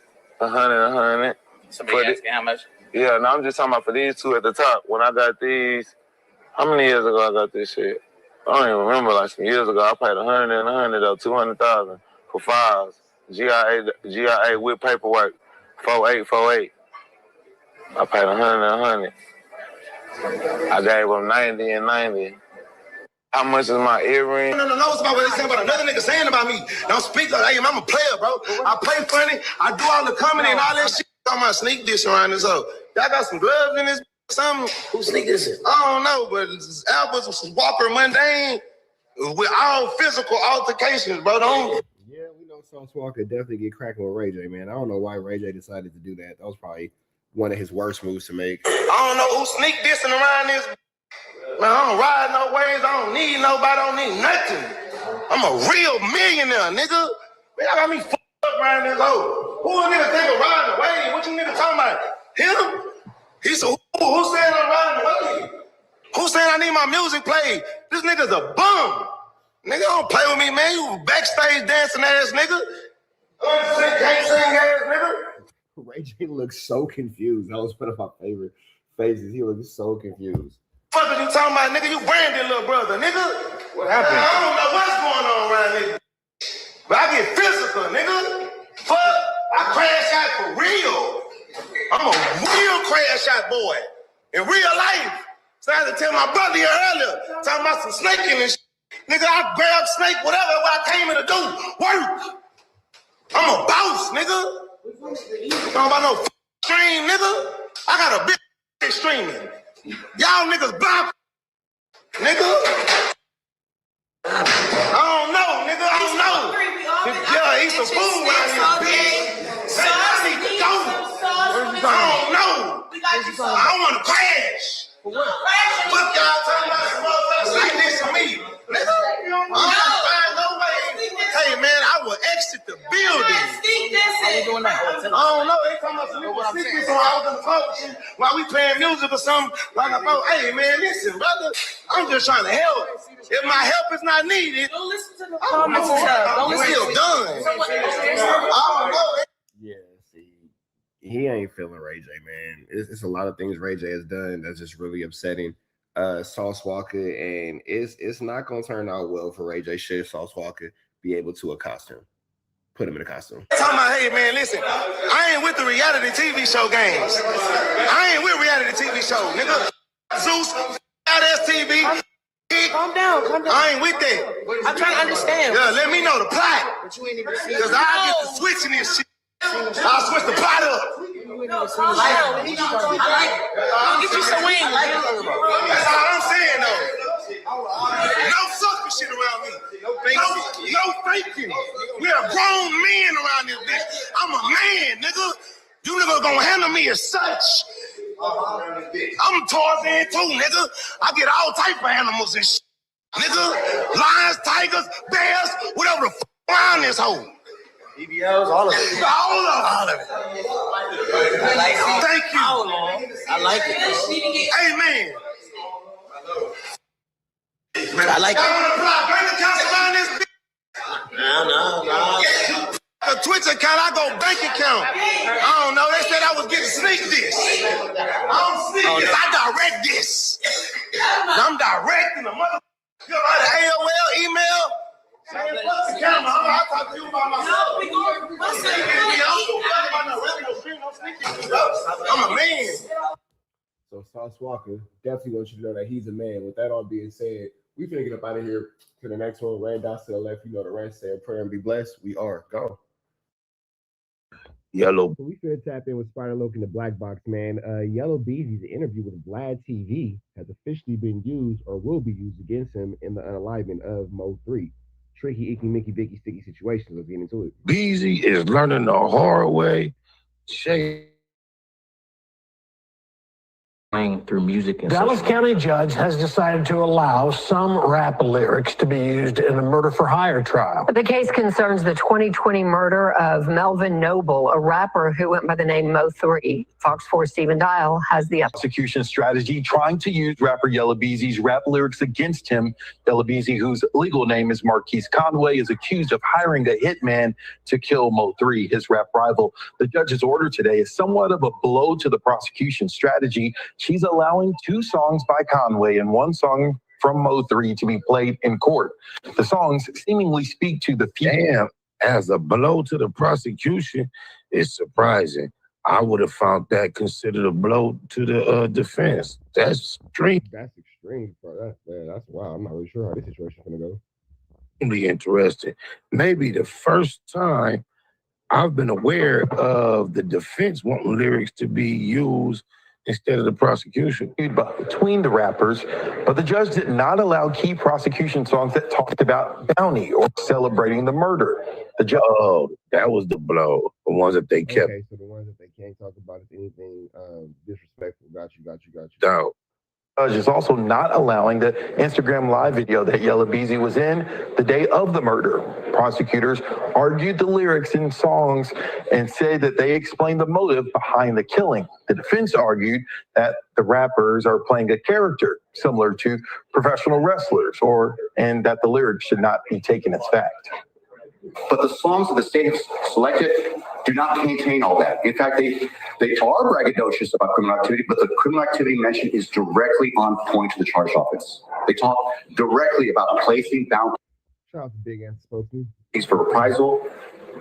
[SPEAKER 11] Somebody asking how much?
[SPEAKER 2] Yeah, no, I'm just talking about for these two at the top. When I got these, how many years ago I got this shit? I don't even remember, like some years ago. I paid $100 and $100 though, $200,000 for files. GIA with paperwork, 4848. I paid $100 and $100. I gave them 90 and 90. How much is my earring?
[SPEAKER 8] No, it's about what they saying about another nigga saying about me. Don't speak on I'm a player, bro. I play funny. I do all the comedy and all that shit. I'm my sneak dish around this hoe. Y'all got some gloves in this.
[SPEAKER 1] Some who sneak this in? I don't know, but Albert was Walker Mundane with all physical altercations, bro. Don't.
[SPEAKER 4] Yeah, we know Sauce Walker definitely get cracking with Ray J, man. I don't know why Ray J decided to do that. That was probably one of his worst moves to make.
[SPEAKER 1] I don't know who sneak dissing around this. Man, I don't ride no waves. I don't need nobody. I don't need nothing. I'm a real millionaire, nigga. Man, I got me fucked up around this hoe. Who a nigga think of riding the wave? What you nigga talking about? Him? He said, who saying I'm riding the wave? Who saying I need my music played? This nigga's a bum. Nigga, don't play with me, man. You backstage dancing ass nigga. Can't sing ass nigga.
[SPEAKER 4] Ray J looks so confused. That was one of my favorite faces. He looks so confused.
[SPEAKER 1] Fuck are you talking about, nigga? You Brandon, little brother, nigga. What happened? I don't know what's going on around here. But I get physical, nigga. Fuck, I crash out for real. I'm a real crash out boy. In real life. So I had to tell my brother here earlier, talking about some snaking and shit. Nigga, I grab snake, whatever, what I came here to do. Work. I'm a boss, nigga. Talking about no stream, nigga. I got a big streaming. Y'all niggas block, nigga. I don't know, nigga. I don't know. Yeah, eat some food around here, bitch. I need to go. I don't know. I want to crash. Fuck y'all talking about some motherfuckers like this to me, nigga. I'm find no way. Hey man, I will exit the building. I don't know. They come up to me with secrets, so I was in the function while we playing music or something. Like I thought, hey man, listen, brother, I'm just trying to help. If my help is not needed, don't listen to the comments. I'm still done. I don't know.
[SPEAKER 4] Yeah, see, he ain't feeling Ray J, man. It's a lot of things Ray J has done that's just really upsetting. Sauce Walker, and it's not gonna turn out well for Ray J. Should Sauce Walker be able to accost him, put him in a costume.
[SPEAKER 1] Talking about, hey man, listen, I ain't with the reality TV show games. I ain't with reality TV show, nigga. Zeus, WACK100S TV.
[SPEAKER 3] Calm down.
[SPEAKER 1] I ain't with that.
[SPEAKER 3] I'm trying to understand.
[SPEAKER 1] Yeah, let me know the plot.
[SPEAKER 3] But you ain't even seen it.
[SPEAKER 1] Because I get to switching this shit. I'll switch the plot up.
[SPEAKER 3] Calm down. I like it. Get you some wings.
[SPEAKER 1] That's all I'm saying, though. No sucker shit around me. No faking. We're grown men around this bitch. I'm a man, nigga. You niggas gonna handle me as such. I'm Tarzan too, nigga. I get all type of animals and shit. Nigga, lions, tigers, bears, whatever the fuck around this hole.
[SPEAKER 3] BBLs, all of it.
[SPEAKER 1] All of it. Thank you.
[SPEAKER 3] I like it.
[SPEAKER 1] Hey, man.
[SPEAKER 3] I like it.
[SPEAKER 1] Y'all want to apply bank accounts around this bitch?
[SPEAKER 3] No.
[SPEAKER 1] A Twitch account, I go bank account. I don't know. They said I was getting sneak this. I don't sneak this. I direct this. I'm directing the mother. You know, the AOL email. I'll talk to you about myself. I'm a man.
[SPEAKER 4] So Sauce Walker definitely wants you to know that he's a man. With that all being said, we finna get up out of here to the next one. Rain dots to the left. You know the rest. Say a prayer and be blessed. We are gone.
[SPEAKER 10] Yellow.
[SPEAKER 4] So we finna tap in with Spider Loke in the Black Box, man. Yellow Beezy's interview with Vlad TV has officially been used or will be used against him in the unalivement of Mo 3. Tricky, icky, Mickey, Vicky, sticky situations. Let's get into it.
[SPEAKER 10] Beezy is learning the hard way. Through music and
[SPEAKER 12] Dallas County judge has decided to allow some rap lyrics to be used in a murder for hire trial.
[SPEAKER 24] The case concerns the 2020 murder of Melvin Noble, a rapper who went by the name Mo 3. Fox 4 Stephen Dial has the
[SPEAKER 25] prosecution strategy trying to use rapper Yella Beezy's rap lyrics against him. Yella Beezy, whose legal name is Marquise Conway, is accused of hiring a hitman to kill Mo 3, his rap rival. The judge's order today is somewhat of a blow to the prosecution strategy. She's allowing 2 songs by Conway and 1 song from Mo 3 to be played in court. The songs seemingly speak to the
[SPEAKER 10] Damn, as a blow to the prosecution, it's surprising. I would have found that considered a blow to the defense. That's extreme.
[SPEAKER 4] That's extreme, bro. That's wild. I'm not really sure how this situation is gonna go.
[SPEAKER 10] Really interesting. Maybe the first time I've been aware of the defense wanting lyrics to be used instead of the prosecution.
[SPEAKER 25] Between the rappers, but the judge did not allow key prosecution songs that talked about bounty or celebrating the murder. The judge.
[SPEAKER 10] Oh, that was the blow. The ones that they kept.
[SPEAKER 4] Okay, so the ones that they can't talk about is anything disrespectful. Got you.
[SPEAKER 10] Down.
[SPEAKER 25] Judge is also not allowing the Instagram live video that Yella Beezy was in the day of the murder. Prosecutors argued the lyrics in songs and said that they explained the motive behind the killing. The defense argued that the rappers are playing a character similar to professional wrestlers, and that the lyrics should not be taken as fact.
[SPEAKER 7] But the songs that the state has selected do not contain all that. In fact, they are braggadocious about criminal activity, but the criminal activity mentioned is directly on point to the charged offense. They talk directly about placing boundaries
[SPEAKER 4] Shout out to Big Ant Spokesman.
[SPEAKER 7] for reprisal.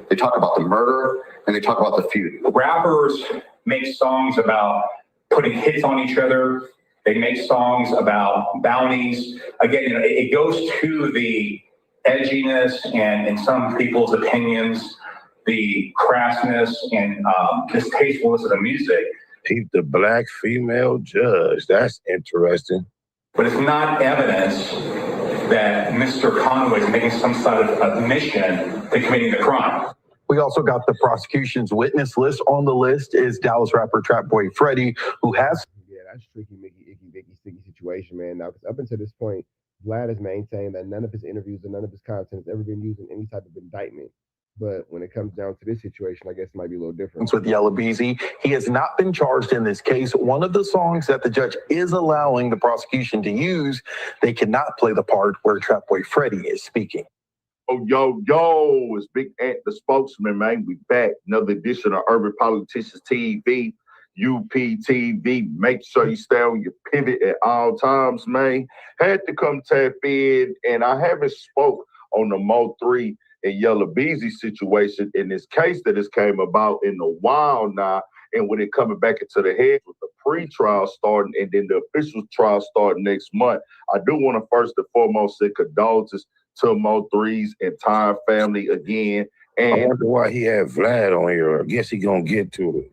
[SPEAKER 7] They talk about the murder, and they talk about the feud.
[SPEAKER 9] Rappers make songs about putting hits on each other. They make songs about bounties. Again, it goes to the edginess and, in some people's opinions, the crassness and distastefulness of the music.
[SPEAKER 10] Keep the black female judge. That's interesting.
[SPEAKER 9] But it's not evidence that Mr. Conway is making some sort of admission to committing the crime.
[SPEAKER 25] We also got the prosecution's witness list. On the list is Dallas rapper Trap Boy Freddy, who has.
[SPEAKER 4] Yeah, that's tricky, Mickey, icky, Vicky, sticky situation, man. Now, because up until this point, Vlad has maintained that none of his interviews and none of his content has ever been used in any type of indictment. But when it comes down to this situation, I guess it might be a little different.
[SPEAKER 25] With Yella Beezy, he has not been charged in this case. One of the songs that the judge is allowing the prosecution to use, they cannot play the part where Trap Boy Freddy is speaking.
[SPEAKER 1] Oh, yo, it's Big Ant, the spokesman, man. We back. Another edition of Urban Politicians TV, UPTV. Make sure you stay on your pivot at all times, man. Had to come tap in, and I haven't spoke on the Mo3 and Yella Beezy situation in this case that has came about in a while now. And with it coming back into the head with the pre-trial starting and then the official trial starting next month, I do want to first and foremost say condolences to Mo3's entire family again. And
[SPEAKER 10] I wonder why he had Vlad on here. I guess he gonna get to it.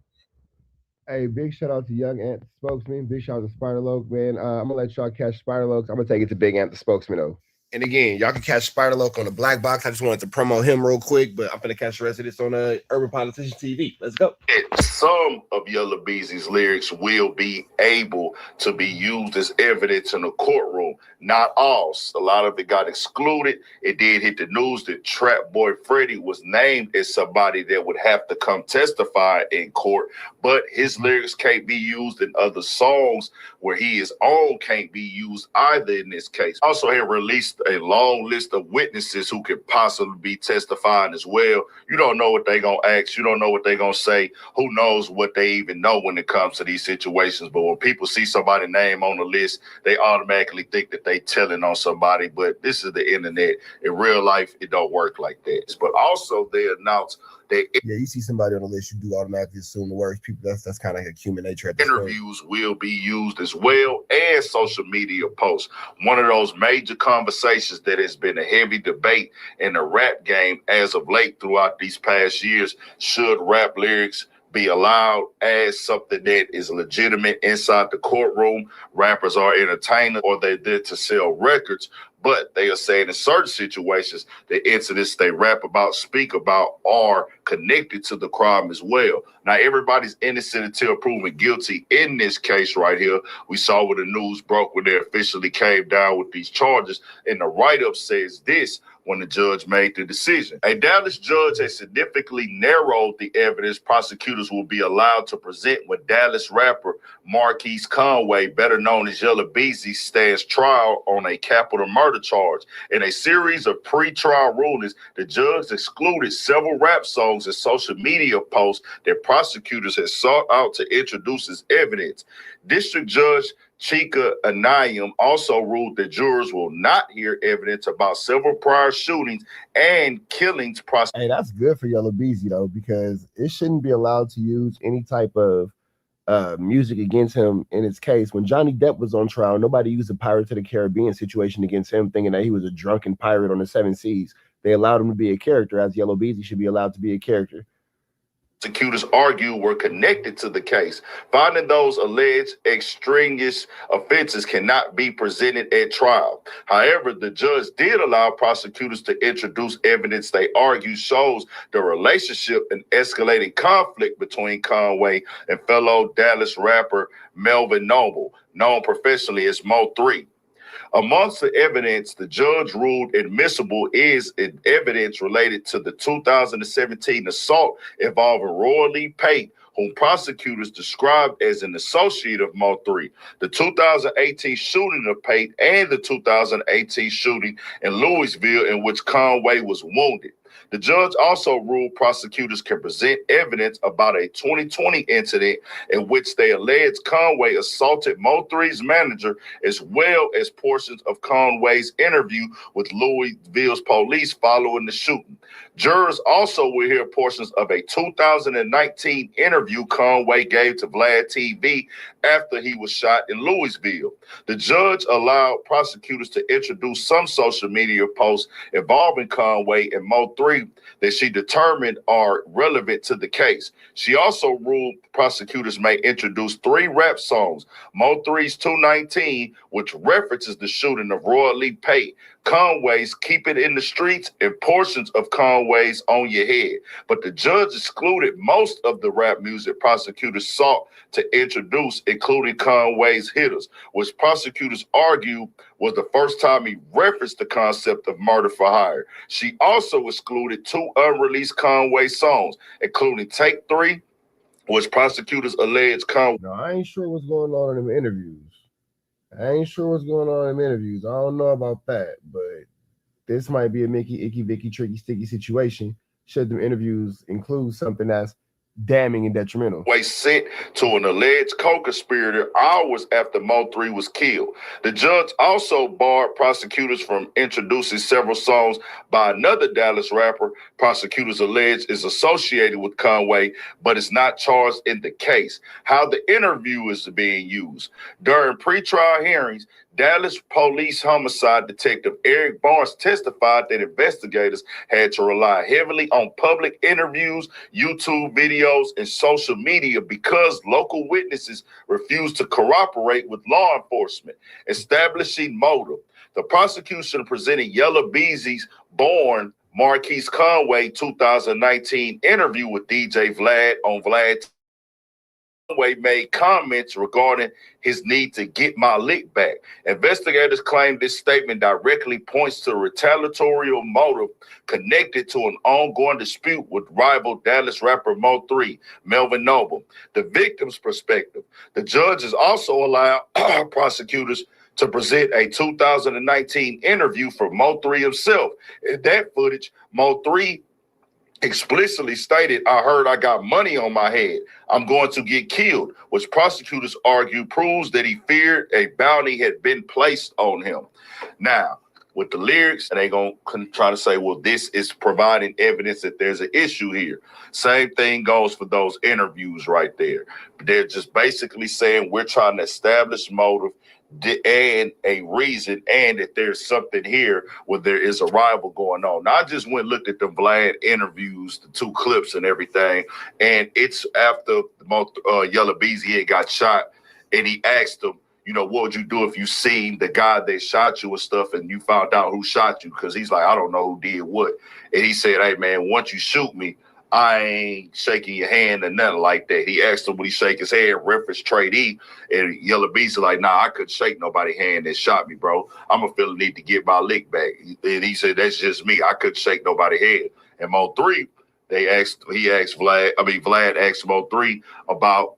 [SPEAKER 4] Hey, big shout out to Young Ant, the spokesman. Big shout out to Spider Loke, man. I'm gonna let y'all catch Spider Loke. I'm gonna take it to Big Ant, the spokesman, though. And again, y'all can catch Spider Loke on the Black Box. I just wanted to promote him real quick, but I'm gonna catch the rest of this on Urban Politicians TV. Let's go.
[SPEAKER 1] some of Yella Beezy's lyrics will be able to be used as evidence in a courtroom. Not all. A lot of it got excluded. It did hit the news that Trap Boy Freddy was named as somebody that would have to come testify in court, but his lyrics can't be used in other songs where he is on, can't be used either in this case. Also, he released a long list of witnesses who could possibly be testifying as well. You don't know what they're going to ask. You don't know what they're going to say. Who knows what they even know when it comes to these situations. But when people see somebody's name on the list, they automatically think that they telling on somebody. But this is the internet. In real life, it don't work like that. But also, they announced that
[SPEAKER 4] you see somebody on the list, you do automatically assume the worst. People, that's kind of like a human nature at this
[SPEAKER 1] interviews will be used as well, and social media posts. One of those major conversations that has been a heavy debate in the rap game as of late throughout these past years: should rap lyrics be allowed as something that is legitimate inside the courtroom? Rappers are entertainers, or they're there to sell records, but they are saying in certain situations the incidents they rap about, speak about, are connected to the crime as well. Now, everybody's innocent until proven guilty in this case right here. We saw when the news broke when they officially came down with these charges, and the write-up says this when the judge made the decision. A Dallas judge has significantly narrowed the evidence prosecutors will be allowed to present when Dallas rapper Marquise Conway, better known as Yella Beezy, stands trial on a capital murder charge. In a series of pre-trial rulings, the judge excluded several rap songs and social media posts that prosecutors had sought out to introduce as evidence. District Judge Chika Anayam also ruled that jurors will not hear evidence about several prior shootings and killings.
[SPEAKER 4] Hey, that's good for Yella Beezy, though, because it shouldn't be allowed to use any type of music against him in its case. When Johnny Depp was on trial, nobody used the Pirates of the Caribbean situation against him, thinking that he was a drunken pirate on the seven seas. They allowed him to be a character, as Yella Beezy should be allowed to be a character.
[SPEAKER 1] prosecutors argue were connected to the case. Finding those alleged extraneous offenses cannot be presented at trial. However, the judge did allow prosecutors to introduce evidence they argue shows the relationship and escalating conflict between Conway and fellow Dallas rapper Melvin Noble, known professionally as Mo3. Amongst the evidence the judge ruled admissible is evidence related to the 2017 assault involving Roy Lee Pate, whom prosecutors described as an associate of Mo3, the 2018 shooting of Pate, and the 2018 shooting in Louisville in which Conway was wounded. The judge also ruled prosecutors can present evidence about a 2020 incident in which they alleged Conway assaulted Mo3's manager, as well as portions of Conway's interview with Louisville's police following the shooting. Jurors also will hear portions of a 2019 interview Conway gave to Vlad TV after he was shot in Louisville. The judge allowed prosecutors to introduce some social media posts involving Conway and Mo3 that she determined are relevant to the case. She also ruled prosecutors may introduce 3 rap songs, Mo3's 219, which references the shooting of Roy Lee Pate, Conway's Keep It in the Streets, and portions of Conway's On Your Head. But the judge excluded most of the rap music prosecutors sought to introduce, including Conway's Hitters, which prosecutors argue was the first time he referenced the concept of murder for hire. She also excluded 2 unreleased Conway songs, including Take 3, which prosecutors allege Conway.
[SPEAKER 4] No, I ain't sure what's going on in them interviews. I don't know about that, but this might be a Mickey, Icky, Vicky, Tricky, Sticky situation should them interviews include something that's damning and detrimental.
[SPEAKER 1] Sent to an alleged co-conspirator hours after Mo3 was killed. The judge also barred prosecutors from introducing several songs by another Dallas rapper prosecutors allege is associated with Conway, but is not charged in the case. How the interview is being used. During pretrial hearings, Dallas police homicide detective Eric Barnes testified that investigators had to rely heavily on public interviews, YouTube videos, and social media because local witnesses refused to cooperate with law enforcement, establishing motive. The prosecution presented Yella Beezy's Born Marquise Conway 2019 interview with DJ Vlad on Vlad. Conway made comments regarding his need to get my lick back. Investigators claim this statement directly points to a retaliatory motive connected to an ongoing dispute with rival Dallas rapper Mo3, Melvin Noble. The victim's perspective. The judges also allowed prosecutors to present a 2019 interview from Mo3 himself. In that footage, Mo3 explicitly stated, I heard I got money on my head. I'm going to get killed, which prosecutors argue proves that he feared a bounty had been placed on him. Now, with the lyrics, and they going to try to say, well, this is providing evidence that there's an issue here. Same thing goes for those interviews right there. They're just basically saying we're trying to establish motive and a reason, and that there's something here where there is a rival going on. Now, I just went and looked at the Vlad interviews, the 2 clips and everything, and it's after Yella Beezy had got shot, and he asked him, you know, what would you do if you seen the guy that shot you and stuff and you found out who shot you? Because he's like, I don't know who did what. And he said, hey, man, once you shoot me, I ain't shaking your hand or nothing like that. He asked him, would he shake his hand, reference Trade E? And Yella Beezy like, nah, I couldn't shake nobody's hand that shot me, bro. I'm going to feel the need to get my lick back. And he said, that's just me. I couldn't shake nobody's hand. And Mo3, Vlad asked Mo3 about,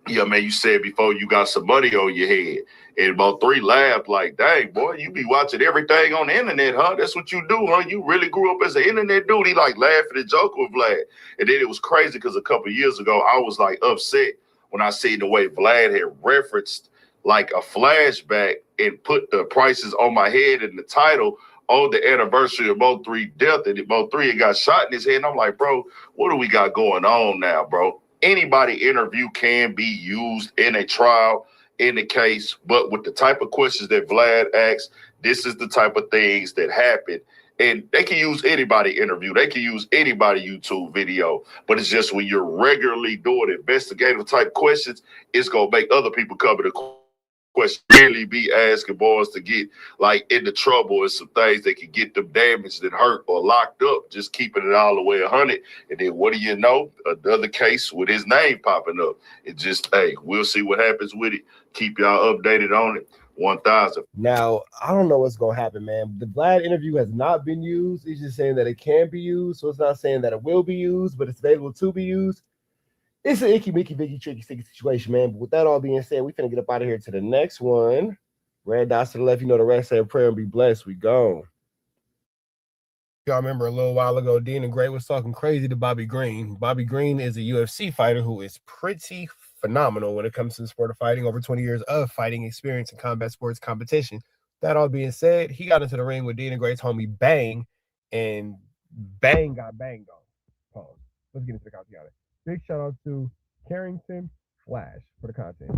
[SPEAKER 1] yeah, man, you said before you got some money on your head. And Mo3 laughed like, dang, boy, you be watching everything on the internet, huh? That's what you do, huh? You really grew up as an internet dude. He like laughing and joking with Vlad. And then it was crazy because a couple of years ago, I was like upset when I seen the way Vlad had referenced like a flashback and put the prices on my head in the title on the anniversary of Mo3 death. And Mo3 had got shot in his head. And I'm like, bro, what do we got going on now, bro? Anybody interview can be used in a trial, in the case, but with the type of questions that Vlad asks, this is the type of things that happen
[SPEAKER 6] And they can use anybody interview. They can use anybody YouTube video. But it's just when you're regularly doing investigative type questions, it's going to make other people cover the question. Really be asking boys to get like into trouble and some things that can get them damaged and hurt or locked up, just keeping it all the way 100. And then what do you know? Another case with his name popping up. It just, hey, we'll see what happens with it. Keep y'all updated on it. 1,000.
[SPEAKER 4] Now, I don't know what's going to happen, man. The Vlad interview has not been used. It's just saying that it can be used. So it's not saying that it will be used, but it's available to be used. It's an icky, mickey, biggie, tricky, sticky situation, man. But with that all being said, we finna get up out of here to the next one. Red dots to the left. You know the rest. Say a prayer and be blessed. We go. Y'all remember a little while ago, Dean and Gray was talking crazy to Bobby Green. Bobby Green is a UFC fighter who is pretty phenomenal when it comes to the sport of fighting. Over 20 years of fighting experience in combat sports competition. That all being said, he got into the ring with Dean and Gray's homie Bang, and Bang got banged on. Pause. Let's get into the content. Big shout out to Carrington Flash for the content.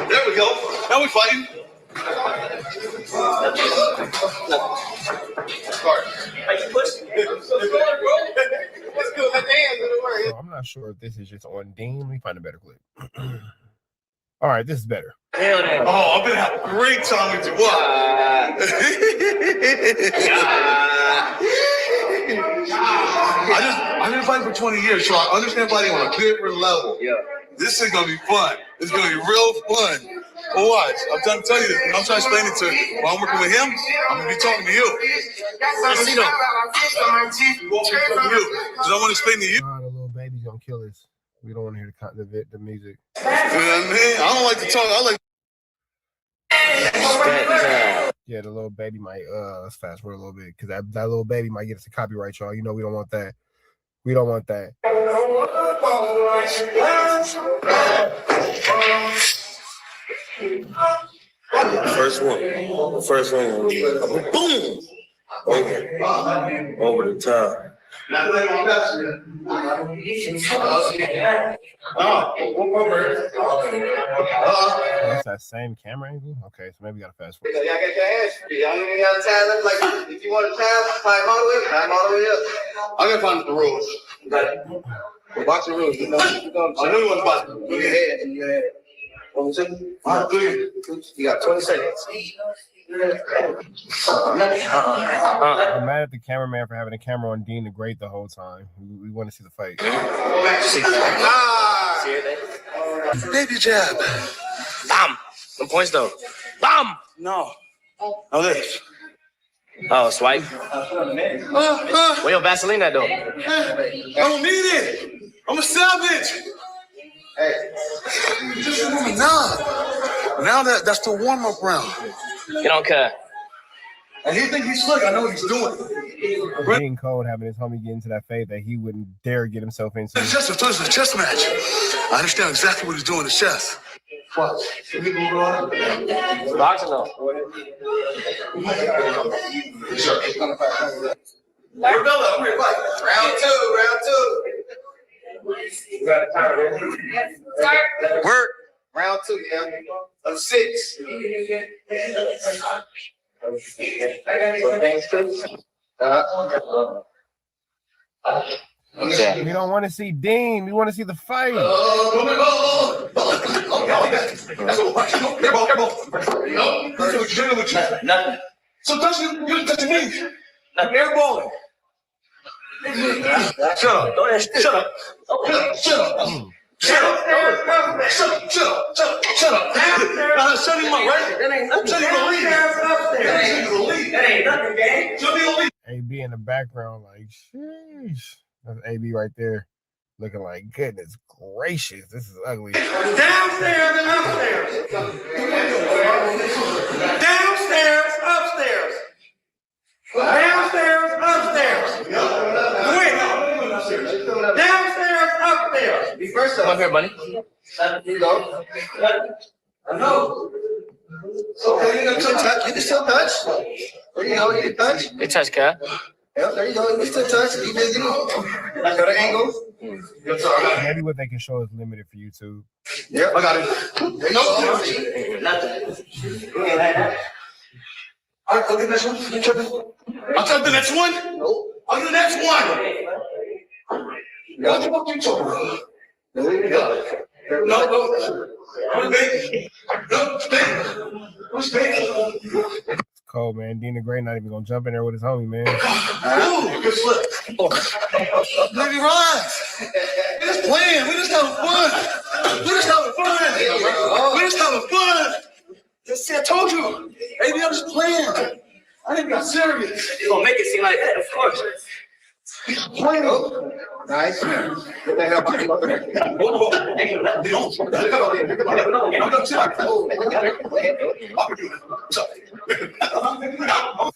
[SPEAKER 13] There we go. Now we're fighting.
[SPEAKER 4] I'm not sure if this is just on Dean. Let me find a better clip. All right, this is better.
[SPEAKER 13] Oh, I've been having a great time with you. What? I've been fighting for 20 years, so I understand fighting on a different level. Yeah. This is gonna be fun. It's gonna be real fun. Well, watch. I'm trying to tell you this. I'm trying to explain it to you. While I'm working with him, I'm gonna be talking to you. Because I want to explain to you.
[SPEAKER 4] The little baby's gonna kill us. We don't want to hear the music.
[SPEAKER 13] You know what I mean? I don't like to talk. I like.
[SPEAKER 4] Yeah, the little baby might. Let's fast forward a little bit because that little baby might get us a copyright, y'all. You know we don't want that. We don't want that.
[SPEAKER 2] First one. Boom. Over the top.
[SPEAKER 4] That's that same camera angle? Okay, so maybe we gotta fast forward.
[SPEAKER 3] Y'all got your hands free. Y'all don't even gotta time it. Like, if you want to time all the way up.
[SPEAKER 13] I gotta find the rules.
[SPEAKER 3] The boxing rules. You know
[SPEAKER 13] I know you want to box.
[SPEAKER 3] Go ahead. All right, good. You got 20 seconds.
[SPEAKER 4] I'm mad at the cameraman for having a camera on Dean the Great the whole time. We want to see the fight.
[SPEAKER 13] Baby jab.
[SPEAKER 3] Bam. Some points though. Bam.
[SPEAKER 13] No. No this.
[SPEAKER 3] Oh, swipe. Where your Vaseline at though?
[SPEAKER 13] I don't need it. I'm a savage.
[SPEAKER 3] Hey.
[SPEAKER 13] Now that's the warm-up round.
[SPEAKER 3] You don't care.
[SPEAKER 13] And he think he's slick. I know what he's doing.
[SPEAKER 4] Being cold, having his homie get into that fight that he wouldn't dare get himself into.
[SPEAKER 13] It's just a chess match. I understand exactly what he's doing in chess. What?
[SPEAKER 3] Boxing though.
[SPEAKER 13] Round two.
[SPEAKER 3] Work. Round 2, yeah. Of 6.
[SPEAKER 4] We don't want to see Dean. We want to see the fight.
[SPEAKER 13] Nothing. So you're touching me.
[SPEAKER 3] Nothing. Airballing.
[SPEAKER 13] Shut up. Shut up. Shut up. Shut up. I'm shutting him up, right?
[SPEAKER 3] That ain't nothing.
[SPEAKER 13] Shut him
[SPEAKER 3] That ain't nothing, gang.
[SPEAKER 4] AB in the background, like, sheesh. That's AB right there, looking like, goodness gracious, this is ugly.
[SPEAKER 3] Downstairs and upstairs. Downstairs, upstairs. Downstairs, upstairs. Quick. Downstairs, upstairs. Be first up. Come up here, buddy. Here you go. I know. Okay, you can still touch. You can still touch. There you go. You can touch. Good touch, Kat. Yep, there you go. You can still touch. You busy. Got an angle.
[SPEAKER 4] Maybe what they can show is limited for YouTube.
[SPEAKER 3] Yeah, I got it. All right, go get the next one.
[SPEAKER 13] I'll tell you the next one. I'll do the next one. What the fuck you talking about? No. What's big?
[SPEAKER 4] It's cold, man. Dina Gray not even gonna jump in there with his homie, man.
[SPEAKER 13] Ooh, good slip. Baby, rise. We just playing. We just having fun. Just see, I told you. Baby, I'm just playing. I didn't get serious.
[SPEAKER 3] You're gonna make it seem like that, of course.
[SPEAKER 13] Playing.
[SPEAKER 3] Nice. Get the hell out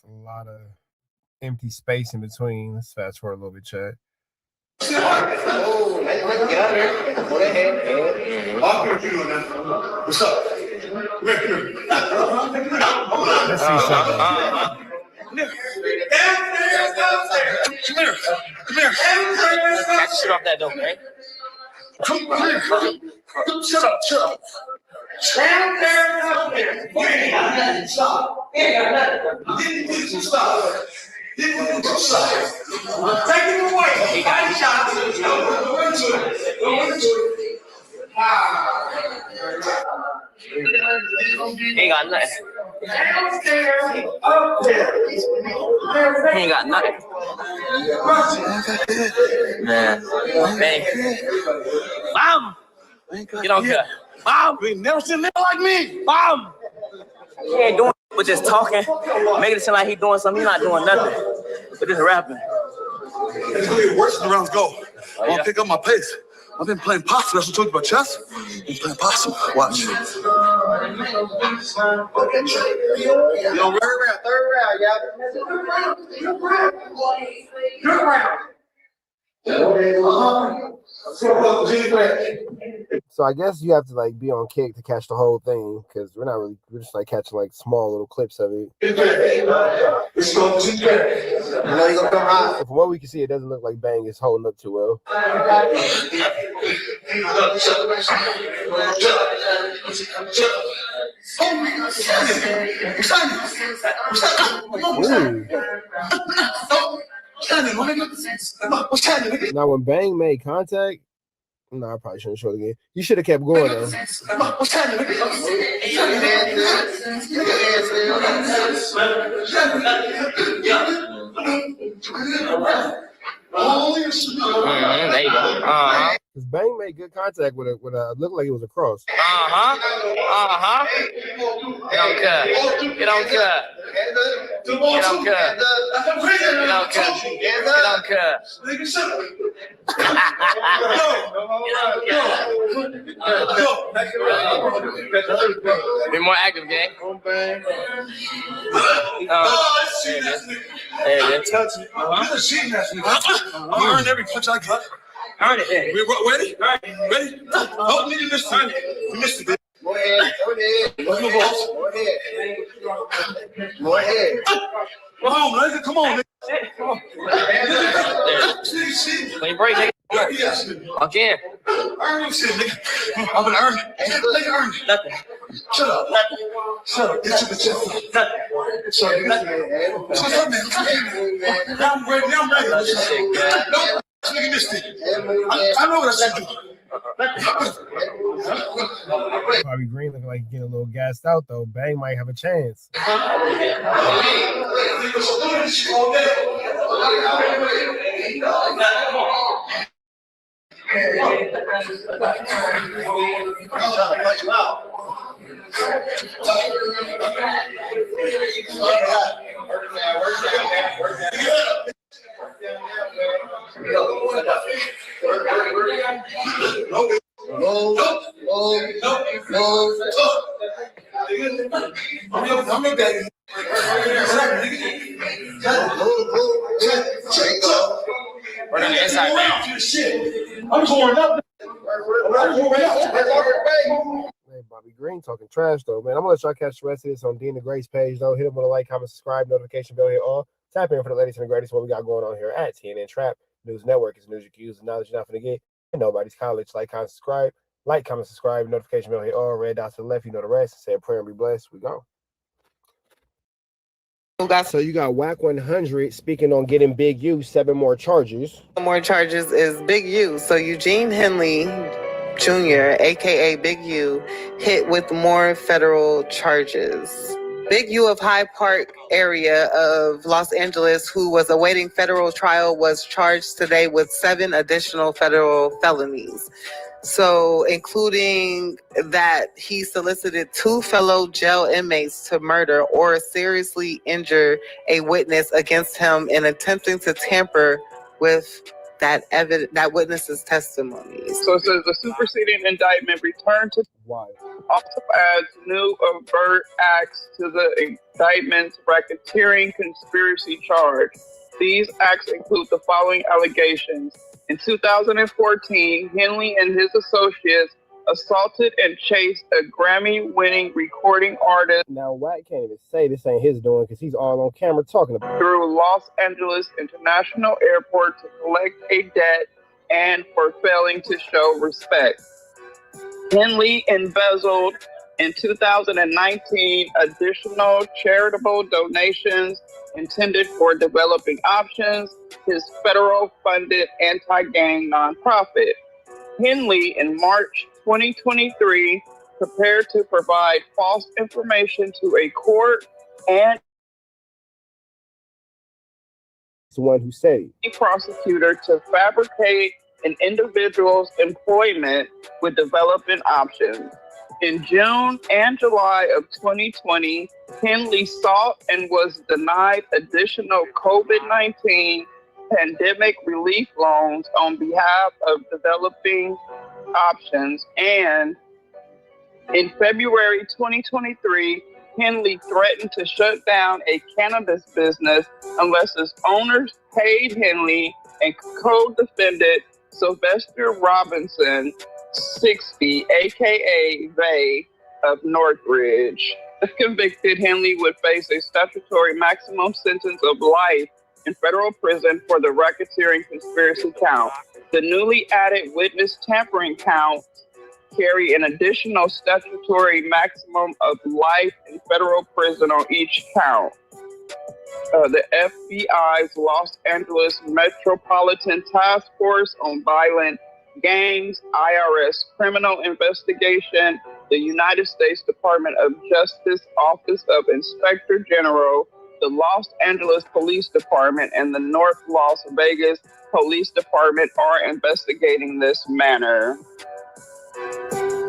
[SPEAKER 4] A lot of empty space in between. Let's fast forward a little bit, chat.
[SPEAKER 3] Get out there. Go ahead.
[SPEAKER 13] What's up?
[SPEAKER 4] Let's see something.
[SPEAKER 3] Come here. Catch shit off that dope, right?
[SPEAKER 13] Come here. Shut up.
[SPEAKER 3] Down there. You ain't got nothing. Stop. You ain't got nothing. Stop. Take him away. He got his shot. Go into it. He ain't got nothing. He ain't got nothing. Man. Mom! Get on cut. Mom!
[SPEAKER 13] We never seen a nigga like me.
[SPEAKER 3] Mom! He ain't doing but just talking, making it seem like he doing something. He not doing nothing. But just rapping.
[SPEAKER 13] It's gonna get worse as the rounds go. I'm gonna pick up my pace. I've been playing possum. That's what I told you about chess. I've been playing possum. Watch.
[SPEAKER 3] Yo, third round, y'all. Good round.
[SPEAKER 4] So I guess you have to like be on kick to catch the whole thing because we're just like catching like small little clips of it. From what we can see, it doesn't look like Bang is holding up too well. Now when Bang made contact, no, I probably shouldn't show it again. You should have kept going though.
[SPEAKER 3] There you go.
[SPEAKER 4] Because Bang made good contact with a looked like it was a cross.
[SPEAKER 3] Get on cut. Be more active, gang.
[SPEAKER 13] I earned every punch I got.
[SPEAKER 3] Earn it.
[SPEAKER 13] Ready? Oh, nigga, missed it. You missed it, bitch.
[SPEAKER 3] Go ahead.
[SPEAKER 13] Come on, nigga. Come on, nigga.
[SPEAKER 3] Clean break, nigga. Again.
[SPEAKER 13] Earn shit, nigga. I'm gonna earn it. Nigga, earn it.
[SPEAKER 3] Nothing.
[SPEAKER 13] Shut up. Get to the chest. Shut up, man. Now I'm ready. No, nigga missed it. I know what I should do.
[SPEAKER 4] Bobby Green looking like he's getting a little gassed out though. Bang might have a chance.
[SPEAKER 13] I'm going up.
[SPEAKER 4] Man, Bobby Green talking trash though, man. I'm gonna let y'all catch the rest of this on Dean the Great's page though. Hit him with a like, comment, subscribe, notification bell, hit all. Tap in for the latest and the greatest what we got going on here at TNN Trap. News Network is the news you can use, the knowledge you're not going to get. And nobody's college. Like, comment, subscribe. Like, comment, subscribe. Notification bell hit all. Red dots to the left. You know the rest. Say a prayer and be blessed. We go. So you got WACK100 speaking on getting Big U 7 more charges.
[SPEAKER 5] More charges is Big U. So Eugene Henley Jr., aka Big U, hit with more federal charges. Big U of Hyde Park area of Los Angeles, who was awaiting federal trial, was charged today with 7 additional federal felonies. So, including that he solicited 2 fellow jail inmates to murder or seriously injure a witness against him in attempting to tamper with that witness's testimony.
[SPEAKER 14] So it says the superseding indictment returned to also adds new overt acts to the indictment's racketeering conspiracy charge. These acts include the following allegations. In 2014, Henley and his associates assaulted and chased a Grammy-winning recording artist.
[SPEAKER 4] Now, Wack can't even say this ain't his doing because he's all on camera talking about it.
[SPEAKER 14] Through Los Angeles International Airport to collect a debt and for failing to show respect. Henley embezzled in 2019 additional charitable donations intended for developing options, his federal-funded anti-gang nonprofit. Henley, in March 2023, prepared to provide false information to a court and
[SPEAKER 4] the one who said
[SPEAKER 14] a prosecutor to fabricate an individual's employment with development options. In June and July of 2020, Henley sought and was denied additional COVID-19 pandemic relief loans on behalf of developing options. And in February 2023, Henley threatened to shut down a cannabis business unless its owners paid Henley and co-defendant Sylvester Robinson, 60, aka Vay, of Northridge. If convicted, Henley would face a statutory maximum sentence of life in federal prison for the racketeering conspiracy count. The newly added witness tampering count carry an additional statutory maximum of life in federal prison on each count. The FBI's Los Angeles Metropolitan Task Force on Violent Gangs, IRS Criminal Investigation, the United States Department of Justice Office of Inspector General, the Los Angeles Police Department, and the North Las Vegas Police Department are investigating this matter.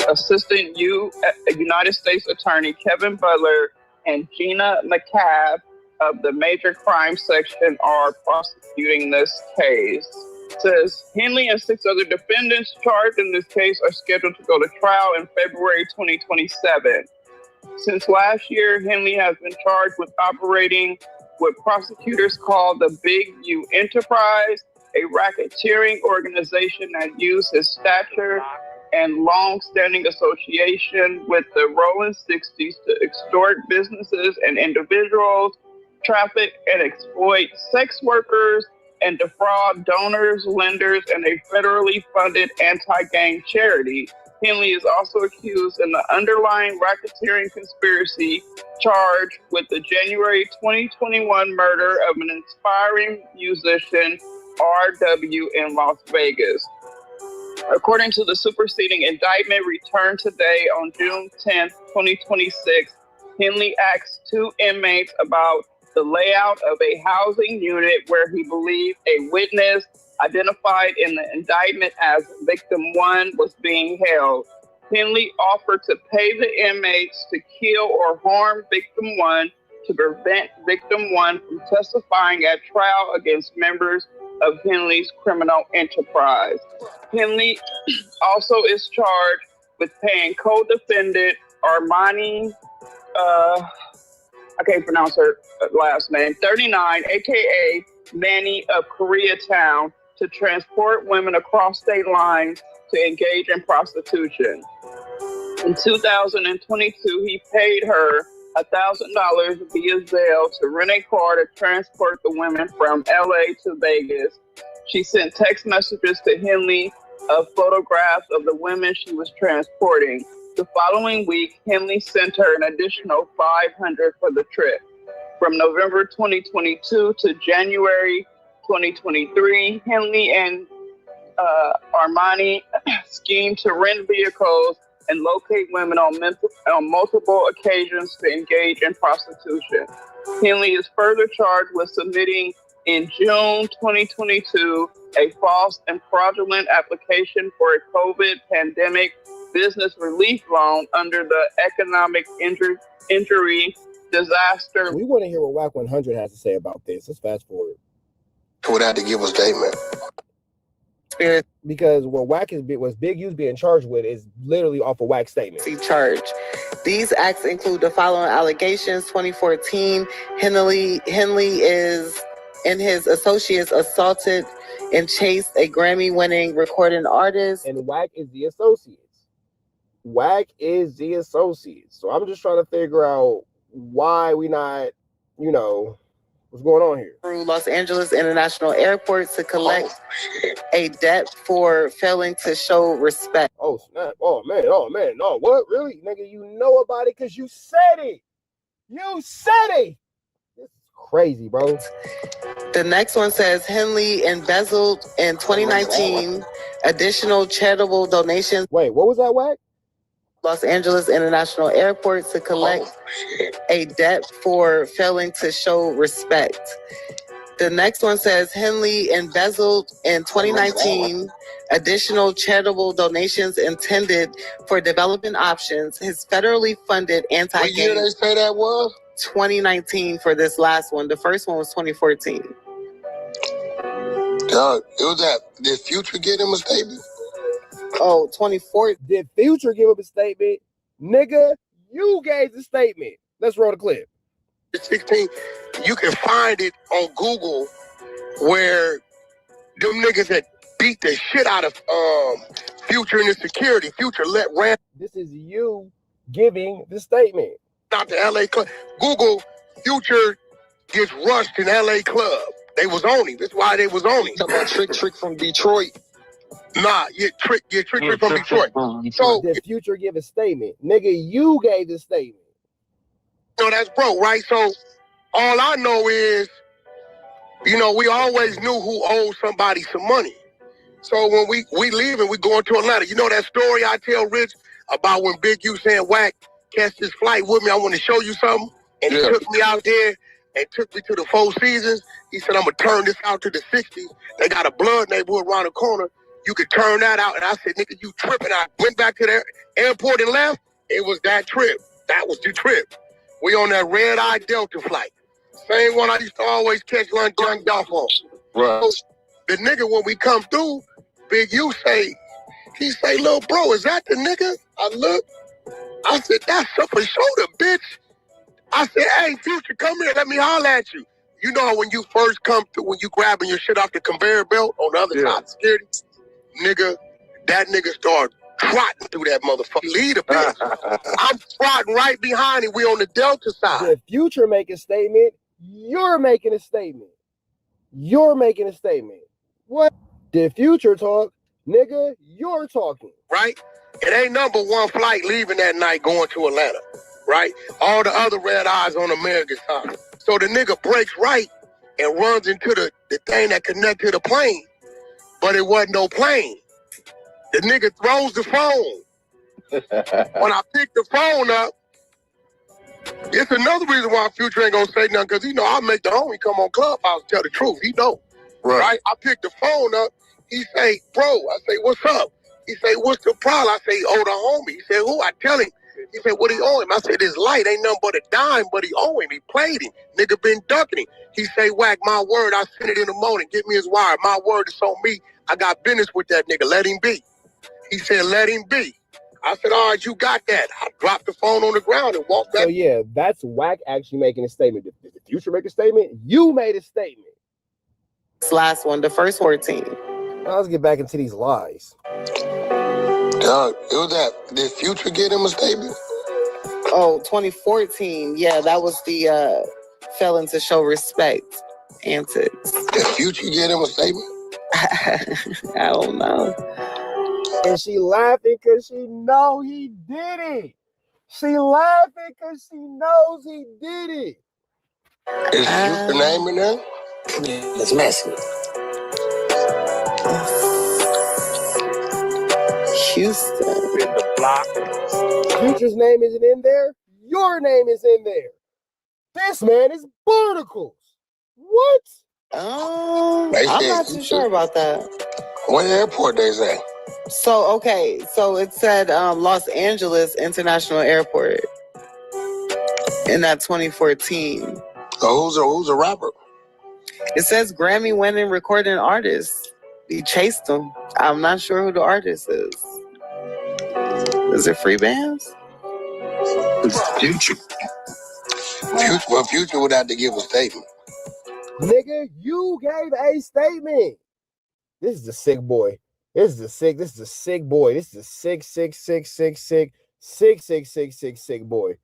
[SPEAKER 14] Assistant United States Attorney Kevin Butler and Gina McCabe of the Major Crime Section are prosecuting this case. It says Henley and 6 other defendants charged in this case are scheduled to go to trial in February 2027. Since last year, Henley has been charged with operating what prosecutors call the Big U Enterprise, a racketeering organization that used his stature and long-standing association with the Rolling 60s to extort businesses and individuals, traffic and exploit sex workers, and defraud donors, lenders, and a federally funded anti-gang charity. Henley is also accused in the underlying racketeering conspiracy charge with the January 2021 murder of an aspiring musician, R.W., in Las Vegas. According to the superseding indictment returned today on June 10, 2026, Henley asked 2 inmates about the layout of a housing unit where he believed a witness identified in the indictment as victim 1 was being held. Henley offered to pay the inmates to kill or harm victim 1 to prevent victim 1 from testifying at trial against members of Henley's criminal enterprise. Henley also is charged with paying co-defendant Armani, I can't pronounce her last name, 39, aka Manny of Koreatown, to transport women across state lines to engage in prostitution. In 2022, he paid her $1,000 via Zelle to rent a car to transport the women from LA to Vegas. She sent text messages to Henley of photographs of the women she was transporting. The following week, Henley sent her an additional $500 for the trip. From November 2022 to January 2023, Henley and Armani schemed to rent vehicles and locate women on multiple occasions to engage in prostitution. Henley is further charged with submitting in June 2022 a false and fraudulent application for a COVID pandemic business relief loan under the Economic Injury Disaster.
[SPEAKER 4] We want to hear what WACK100 has to say about this. Let's fast forward.
[SPEAKER 8] Would have to give a statement.
[SPEAKER 4] Because what Big U's being charged with is literally off a WACK statement.
[SPEAKER 5] Charge. These acts include the following allegations. 2014, Henley is and his associates assaulted and chased a Grammy-winning recording artist.
[SPEAKER 4] And WACK is the associates. WACK is the associates. So I'm just trying to figure out why we not, what's going on here?
[SPEAKER 5] Through Los Angeles International Airport to collect a debt for failing to show respect.
[SPEAKER 4] Oh, snap. Oh, man. No, what? Really? Nigga, you know about it because you said it. You said it. This is crazy, bro.
[SPEAKER 5] The next one says Henley embezzled in 2019 additional charitable donations.
[SPEAKER 4] Wait, what was that, WACK?
[SPEAKER 5] Los Angeles International Airport to collect a debt for failing to show respect. The next one says Henley embezzled in 2019 additional charitable donations intended for development options. His federally funded anti-gang.
[SPEAKER 8] What year they say that was?
[SPEAKER 5] 2019 for this last one. The first one was 2014.
[SPEAKER 8] Dog, it was that. Did Future get him a statement?
[SPEAKER 5] Oh, 2014.
[SPEAKER 4] Did Future give up a statement? Nigga, you gave the statement. Let's roll the clip.
[SPEAKER 8] 16, you can find it on Google where them niggas had beat the shit out of Future and his security. Future ran.
[SPEAKER 4] This is you giving the statement.
[SPEAKER 8] Out the LA club. Google Future gets rushed in LA club. They was on him. That's why they was on him.
[SPEAKER 15] Talking about Trick from Detroit.
[SPEAKER 8] Nah, Trick from Detroit. So
[SPEAKER 4] did Future give a statement? Nigga, you gave the statement.
[SPEAKER 8] No, that's broke, right? So all I know is, we always knew who owed somebody some money. So when we leave and we going to Atlanta, that story I tell Rich about when Big U saying, WACK, catch this flight with me, I want to show you something. And he took me out there and took me to the Four Seasons. He said, I'm going to turn this out to the 60s. They got a blood neighborhood around the corner. You could turn that out. And I said, nigga, you tripping. I went back to the airport and left. It was that trip. That was the trip. We on that red-eye Delta flight. Same one I used to always catch Young Dolph on.
[SPEAKER 15] Right.
[SPEAKER 8] So the nigga, when we come through, Big U he say, little bro, is that the nigga? I look. I said, that's upper shoulder, bitch. I said, hey, Future, come here. Let me holler at you. You know when you first come through, when you grabbing your shit off the conveyor belt on the other side of security? Nigga, that nigga started trotting through that motherfucker. Lead a bitch. I'm trotting right behind him. We on the Delta side.
[SPEAKER 4] Did Future make a statement? You're making a statement. You're making a statement. What? Did Future talk? Nigga, you're talking.
[SPEAKER 8] Right? It ain't number one flight leaving that night going to Atlanta. Right? All the other red eyes on America's side. So the nigga breaks right and runs into the thing that connected to the plane. But it wasn't no plane. The nigga throws the phone. When I pick the phone up, it's another reason why Future ain't gonna say nothing, because I'll make the homie come on Clubhouse and tell the truth. He know. Right? I pick the phone up. He say, bro, I say, what's up? He say, what's the problem? I say, oh, the homie. He said, who? I tell him. He said, what he owe him? I said, his light ain't nothing but a dime, but he owe him. He played him. Nigga been ducking him. He say, WACK, my word, I sent it in the morning. Get me his wire. My word is on me. I got business with that nigga. Let him be. He said, let him be. I said, all right, you got that. I dropped the phone on the ground and walked back.
[SPEAKER 4] So yeah, that's WACK actually making a statement. Did the Future make a statement? You made a statement.
[SPEAKER 5] This last one, the first 14.
[SPEAKER 4] Now let's get back into these lies.
[SPEAKER 8] Dog, it was that. Did Future get him a statement?
[SPEAKER 5] Oh, 2014. Yeah, that was the failing to show respect antics.
[SPEAKER 8] Did Future get him a statement?
[SPEAKER 5] I don't know.
[SPEAKER 4] And she laughing because she know he did it. She laughing because she knows he did it.
[SPEAKER 8] Is your name in there?
[SPEAKER 3] It's messy.
[SPEAKER 5] Houston.
[SPEAKER 4] Future's name isn't in there. Your name is in there. This man is barnacles. What?
[SPEAKER 5] I'm not too sure about that.
[SPEAKER 8] What airport they say?
[SPEAKER 5] So, okay. So it said Los Angeles International Airport in that 2014.
[SPEAKER 8] So who's a rapper?
[SPEAKER 5] It says Grammy-winning recording artist. He chased him. I'm not sure who the artist is. Is it Free Bands?
[SPEAKER 8] Future. Future would have to give a statement.
[SPEAKER 4] Nigga, you gave a statement. This is a sick boy. This is a sick boy. This is a sick boy.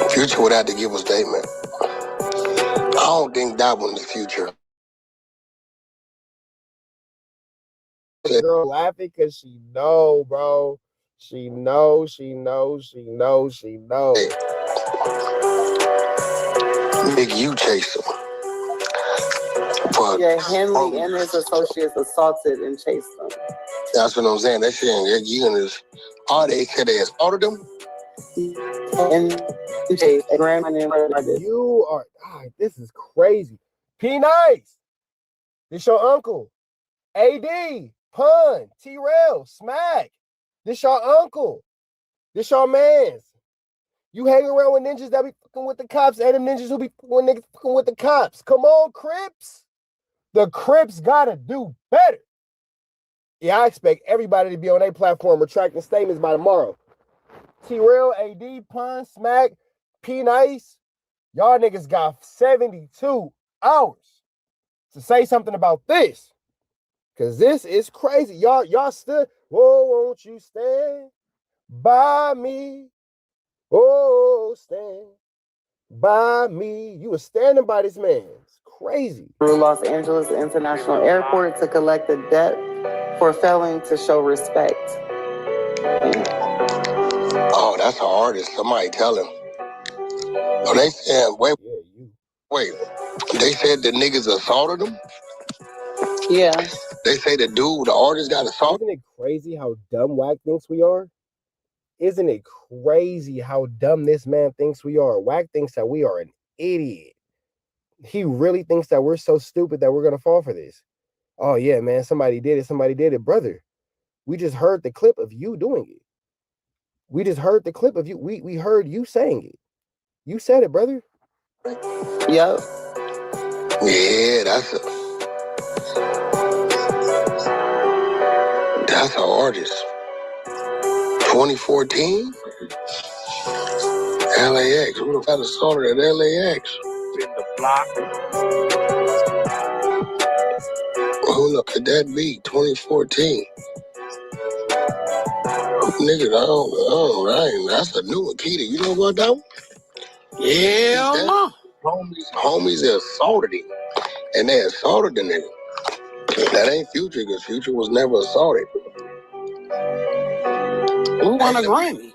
[SPEAKER 8] Future would have to give a statement. I don't think that one's the Future.
[SPEAKER 4] Girl laughing because she know, bro. She knows.
[SPEAKER 8] Big you chase him. But
[SPEAKER 5] yeah, Henley and his associates assaulted and chased him.
[SPEAKER 8] That's what I'm saying. That shit ain't you and his. Oh, they said they assaulted them?
[SPEAKER 5] And chased a grandma named
[SPEAKER 4] You are, God, this is crazy. P-Nice. This your uncle. AD, Pun, T-Rail, Smack. This your uncle. This your mans. You hang around with ninjas that be fucking with the cops and them ninjas who be fucking with the cops. Come on, Crips. The Crips gotta do better. Yeah, I expect everybody to be on their platform retracting statements by tomorrow. T-Rail, AD, Pun, Smack, P-Nice. Y'all niggas got 72 hours to say something about this. Cause this is crazy. Y'all stood. Whoa, won't you stand by me? Oh, stand by me. You were standing by this man. It's crazy.
[SPEAKER 5] Through Los Angeles International Airport to collect a debt for failing to show respect.
[SPEAKER 8] Oh, that's an artist. Somebody tell him. Oh, they said, wait. They said the niggas assaulted him?
[SPEAKER 5] Yeah.
[SPEAKER 8] They say the artist got assaulted?
[SPEAKER 4] Isn't it crazy how dumb WACK thinks we are? Isn't it crazy how dumb this man thinks we are? WACK thinks that we are an idiot. He really thinks that we're so stupid that we're going to fall for this. Oh, yeah, man, somebody did it. Brother, we just heard the clip of you doing it. We just heard the clip of you. We heard you saying it. You said it, brother.
[SPEAKER 5] Yep.
[SPEAKER 8] Yeah, that's an artist. 2014? LAX. Who the fuck assaulted at LAX?
[SPEAKER 2] In the block.
[SPEAKER 8] Who could that be? 2014. Nigga, that's a new one, Keita. You know about that one?
[SPEAKER 3] Hell no.
[SPEAKER 8] Homies assaulted him. And they assaulted the nigga. That ain't Future, because Future was never assaulted.
[SPEAKER 3] Who won a Grammy?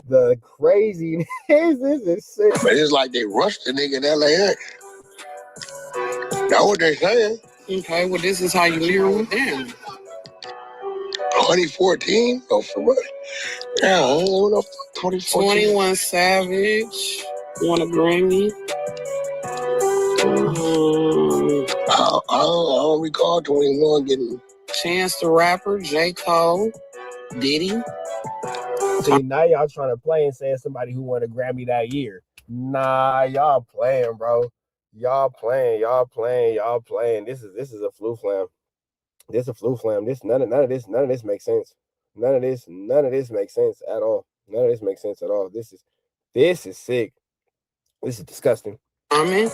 [SPEAKER 4] The craziness is sick.
[SPEAKER 8] But it's like they rushed the nigga in LAX. That's what they saying.
[SPEAKER 3] Okay, well, this is how you lyric with them.
[SPEAKER 8] 2014? Oh, for what? Yeah, I don't know. 2014.
[SPEAKER 3] 21 Savage won a Grammy.
[SPEAKER 8] I don't recall 21 getting.
[SPEAKER 3] Chance the Rapper, J. Cole, Diddy.
[SPEAKER 4] See, now y'all trying to play and saying somebody who won a Grammy that year. Nah, y'all playing, bro. Y'all playing. This is a flu flam. This is a flu flam. None of this makes sense. None of this makes sense at all. None of this makes sense at all. This is sick. This is disgusting.
[SPEAKER 3] I mean,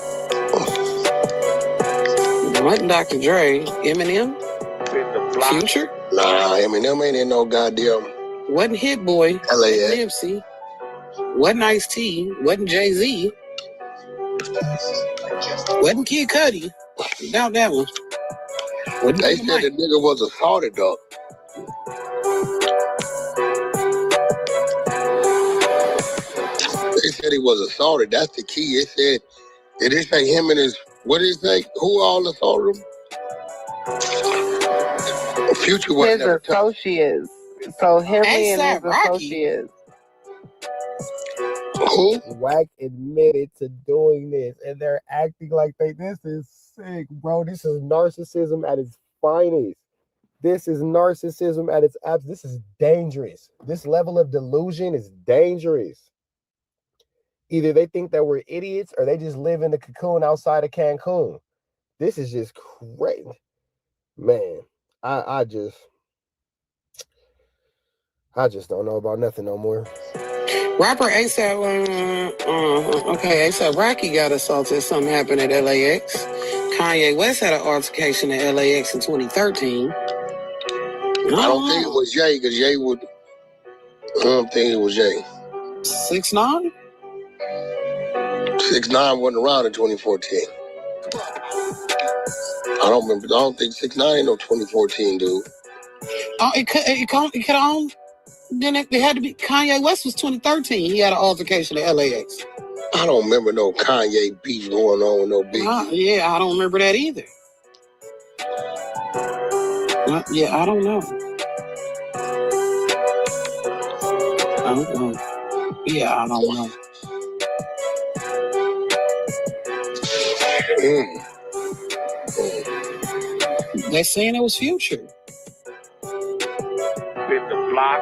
[SPEAKER 3] what Dr. Dre, Eminem, Future?
[SPEAKER 8] Nah, Eminem ain't in no goddamn.
[SPEAKER 3] Wasn't Hit Boy,
[SPEAKER 8] LAX.
[SPEAKER 3] Nipsey.
[SPEAKER 16] Wasn't Ice-T. Wasn't Jay-Z. Wasn't Kid Cudi. Doubt that one.
[SPEAKER 8] They said the nigga was assaulted, though. They said he was assaulted. That's the key. They said, did they say him and his, what did they say? Who all assaulted him? Future was
[SPEAKER 5] His
[SPEAKER 8] never touched.
[SPEAKER 5] associates. So Henley and his
[SPEAKER 16] A$AP Rocky.
[SPEAKER 5] associates.
[SPEAKER 8] Who?
[SPEAKER 4] WACK admitted to doing this, and they're acting like this is sick, bro. This is narcissism at its finest. This is narcissism at its absolute. This is dangerous. This level of delusion is dangerous. Either they think that we're idiots or they just live in the cocoon outside of Cancun. This is just crazy. Man, I just don't know about nothing no more.
[SPEAKER 16] Rapper A$AP, A$AP Rocky got assaulted. Something happened at LAX. Kanye West had an altercation at LAX in 2013.
[SPEAKER 8] I don't think it was Jay, because Jay would. I don't think it was Jay.
[SPEAKER 16] 6ix9ine?
[SPEAKER 8] 6ix9ine wasn't around in 2014. I don't remember. I don't think 6ix9ine ain't no 2014, dude.
[SPEAKER 16] Oh, it could on. Then it had to be. Kanye West was 2013. He had an altercation at LAX.
[SPEAKER 8] I don't remember no Kanye beef going on with no Biggie.
[SPEAKER 16] Yeah, I don't remember that either. Yeah, I don't know. Yeah, I don't know. They're saying it was Future.
[SPEAKER 22] With the block.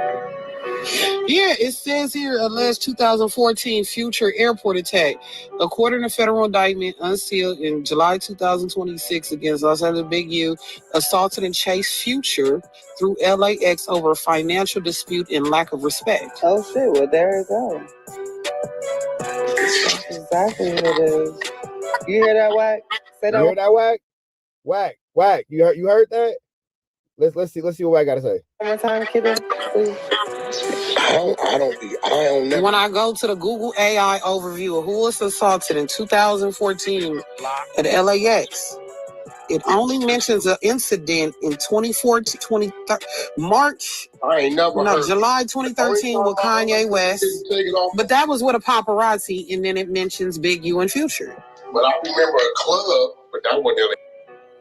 [SPEAKER 16] Yeah, it says here, alleged 2014 Future airport attack. According to federal indictment unsealed in July 2026 against Los Angeles Big U, assaulted and chased Future through LAX over a financial dispute and lack of respect.
[SPEAKER 5] Oh shit, well there you go. That's exactly what it is. You hear that, WACK? Say that.
[SPEAKER 4] You hear that, WACK? WACK, you heard that? Let's see what WACK got to say.
[SPEAKER 5] One more time, kiddo, please.
[SPEAKER 16] When I go to the Google AI overview of who was assaulted in 2014 at LAX, it only mentions an incident in 2014, March.
[SPEAKER 8] I ain't never heard.
[SPEAKER 16] July 2013 with Kanye West. But that was with a paparazzi, and then it mentions Big U and Future.
[SPEAKER 8] But I remember a club, but that wasn't.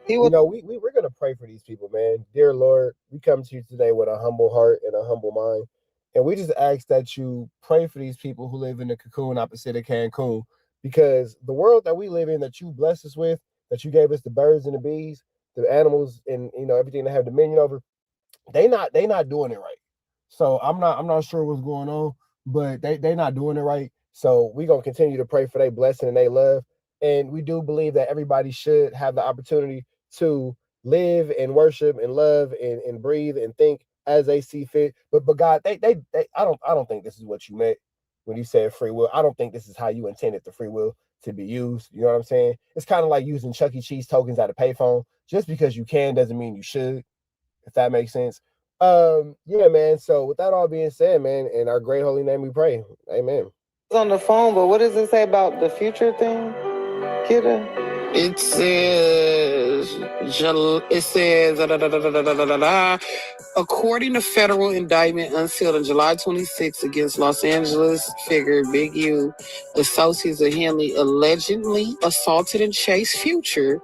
[SPEAKER 4] You know, we're going to pray for these people, man. Dear Lord, we come to you today with a humble heart and a humble mind. And we just ask that you pray for these people who live in the cocoon opposite of Cancun, because the world that we live in, that you blessed us with, that you gave us the birds and the bees, the animals, and everything they have dominion over, they not doing it right. So I'm not sure what's going on, but they not doing it right. So we're gonna continue to pray for their blessing and their love. And we do believe that everybody should have the opportunity to live and worship and love and breathe and think as they see fit. But God, I don't think this is what you meant when you said free will. I don't think this is how you intended the free will to be used. You know what I'm saying? It's kind of like using Chuck E. Cheese tokens at a payphone. Just because you can doesn't mean you should, if that makes sense. Yeah, man. So with that all being said, man, in our great holy name we pray. Amen.
[SPEAKER 5] It's on the phone, but what does it say about the Future thing, kiddo?
[SPEAKER 16] It says, according to federal indictment unsealed on July 26 against Los Angeles figure Big U, associates of Henley allegedly assaulted and chased Future,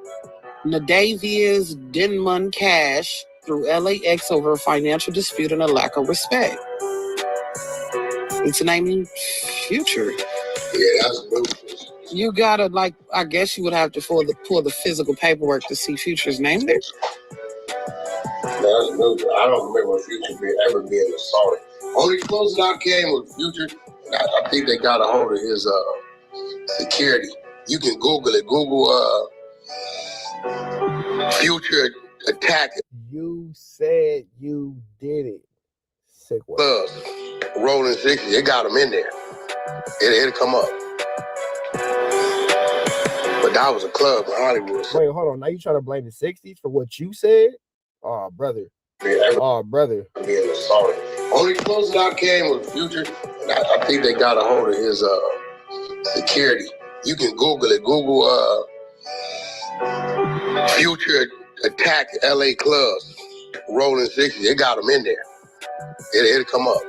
[SPEAKER 16] Nadavia's Denman Cash, through LAX over a financial dispute and a lack of respect. It's naming Future.
[SPEAKER 8] Yeah, that's ludicrous.
[SPEAKER 16] You gotta, I guess you would have to pull the physical paperwork to see Future's name there.
[SPEAKER 8] That's ludicrous. I don't remember Future ever being assaulted. Only closest I came with Future, I think they got a hold of his security. You can Google it. Google Future attack.
[SPEAKER 4] You said you did it. Sick one.
[SPEAKER 8] Rolling 60, it got him in there. It'll come up. But that was a club in Hollywood.
[SPEAKER 4] Wait, hold on. Now you trying to blame the 60s for what you said? Oh, brother. Oh, brother.
[SPEAKER 8] Being assaulted. Only closest I came with Future, I think they got a hold of his security. You can Google it. Google Future attack LA clubs, Rolling 60. They got them in there. It'll come up.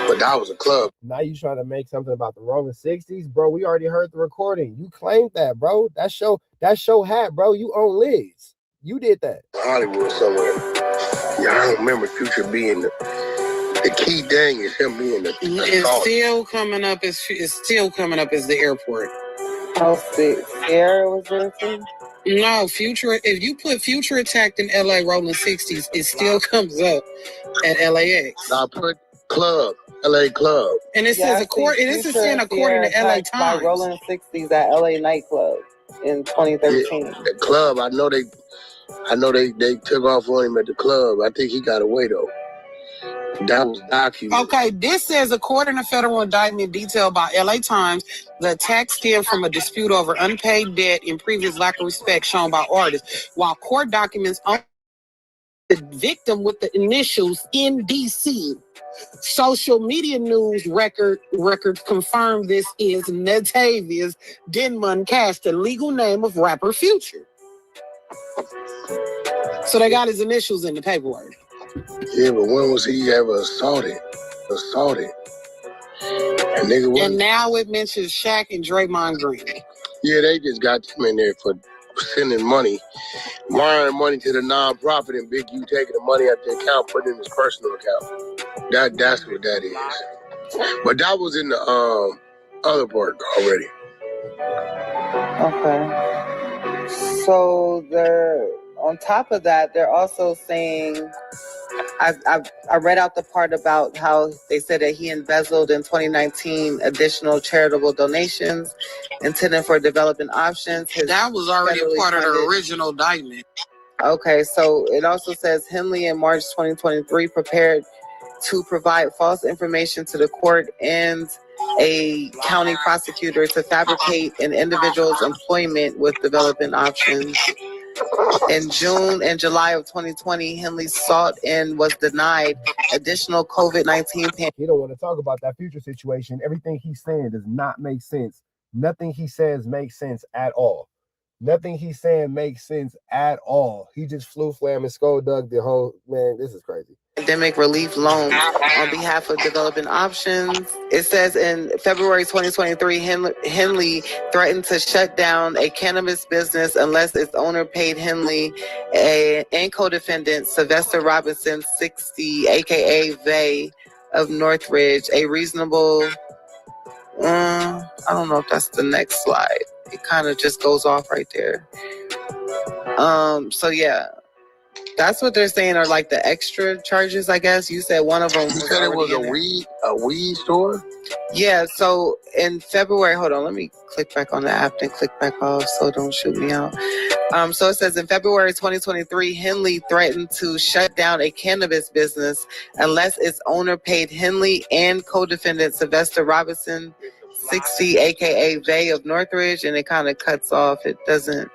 [SPEAKER 8] But that was a club.
[SPEAKER 4] Now you trying to make something about the Rolling 60s, bro? We already heard the recording. You claimed that, bro. That show hat, bro. You own Liz. You did that.
[SPEAKER 8] Hollywood somewhere. Yeah, I don't remember Future being the key thing is him being the
[SPEAKER 16] It's still coming up as the airport.
[SPEAKER 5] Oh, Sierra was there too?
[SPEAKER 16] No, Future. If you put Future attacked in LA Rolling 60s, it still comes up at LAX.
[SPEAKER 8] I put club, LA club.
[SPEAKER 16] And it says according to LA Times.
[SPEAKER 5] By Rolling 60s at LA nightclub in 2013.
[SPEAKER 8] Yeah, the club, I know they took off on him at the club. I think he got away though. That was documented.
[SPEAKER 16] Okay, this says according to federal indictment detailed by LA Times, the attack stemmed from a dispute over unpaid debt and previous lack of respect shown by artists. While court documents on the victim with the initials NDC. Social media news records confirm this is Natavius Denman Cash, the legal name of rapper Future. So they got his initials in the paperwork.
[SPEAKER 8] Yeah, but when was he ever assaulted? And
[SPEAKER 16] now it mentions Shaq and Draymond Green.
[SPEAKER 8] Yeah, they just got him in there for sending money, wiring money to the nonprofit, and Big U taking the money out the account, putting it in his personal account. That's what that is. But that was in the other part already.
[SPEAKER 5] Okay. So on top of that, they're also saying, I read out the part about how they said that he embezzled in 2019 additional charitable donations intended for developing options.
[SPEAKER 16] That was already part of the original indictment.
[SPEAKER 5] Okay, so it also says Henley in March 2023 prepared to provide false information to the court and a county prosecutor to fabricate an individual's employment with developing options. In June and July of 2020, Henley sought and was denied additional COVID-19 pandemic.
[SPEAKER 4] He don't want to talk about that Future situation. Everything he's saying does not make sense. Nothing he says makes sense at all. Nothing he's saying makes sense at all. He just flew, flam, and skull dug the whole, man, this is crazy.
[SPEAKER 5] Pandemic relief loans on behalf of developing options. It says in February 2023, Henley threatened to shut down a cannabis business unless its owner paid Henley and co-defendant Sylvester Robinson 60, aka Vay of Northridge, a reasonable, I don't know if that's the next slide. It kind of just goes off right there. So yeah. That's what they're saying are like the extra charges, I guess. You said one of them.
[SPEAKER 8] You said it was a weed store?
[SPEAKER 5] Yeah, so in February, hold on, let me click back on the app and click back off so don't shoot me out. So it says in February 2023, Henley threatened to shut down a cannabis business unless its owner paid Henley and co-defendant Sylvester Robinson 60, aka Vay of Northridge, and it kind of cuts off. It doesn't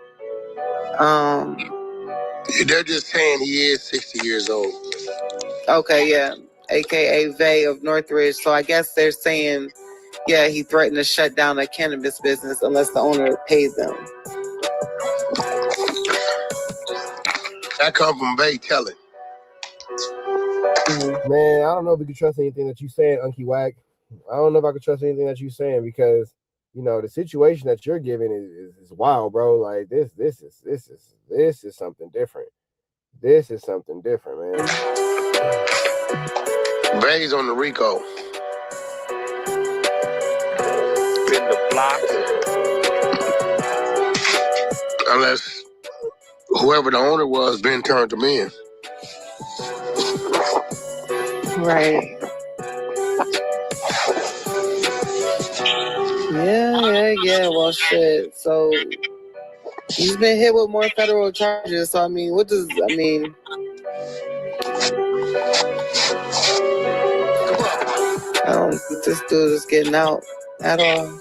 [SPEAKER 8] they're just saying he is 60 years old.
[SPEAKER 5] Okay, yeah. AKA Vay of Northridge. So I guess they're saying, yeah, he threatened to shut down a cannabis business unless the owner pays them.
[SPEAKER 8] That come from Vay telling.
[SPEAKER 4] Man, I don't know if we can trust anything that you saying, Unky Wack. I don't know if I can trust anything that you saying because, you know, the situation that you're giving is wild, bro. Like this is something different. This is something different, man.
[SPEAKER 8] Vay's on the RICO.
[SPEAKER 2] In the block.
[SPEAKER 8] Unless whoever the owner was, Ben turned them in.
[SPEAKER 5] Right. Yeah. Well, shit. So he's been hit with more federal charges. So I mean, I don't think this dude is getting out at all.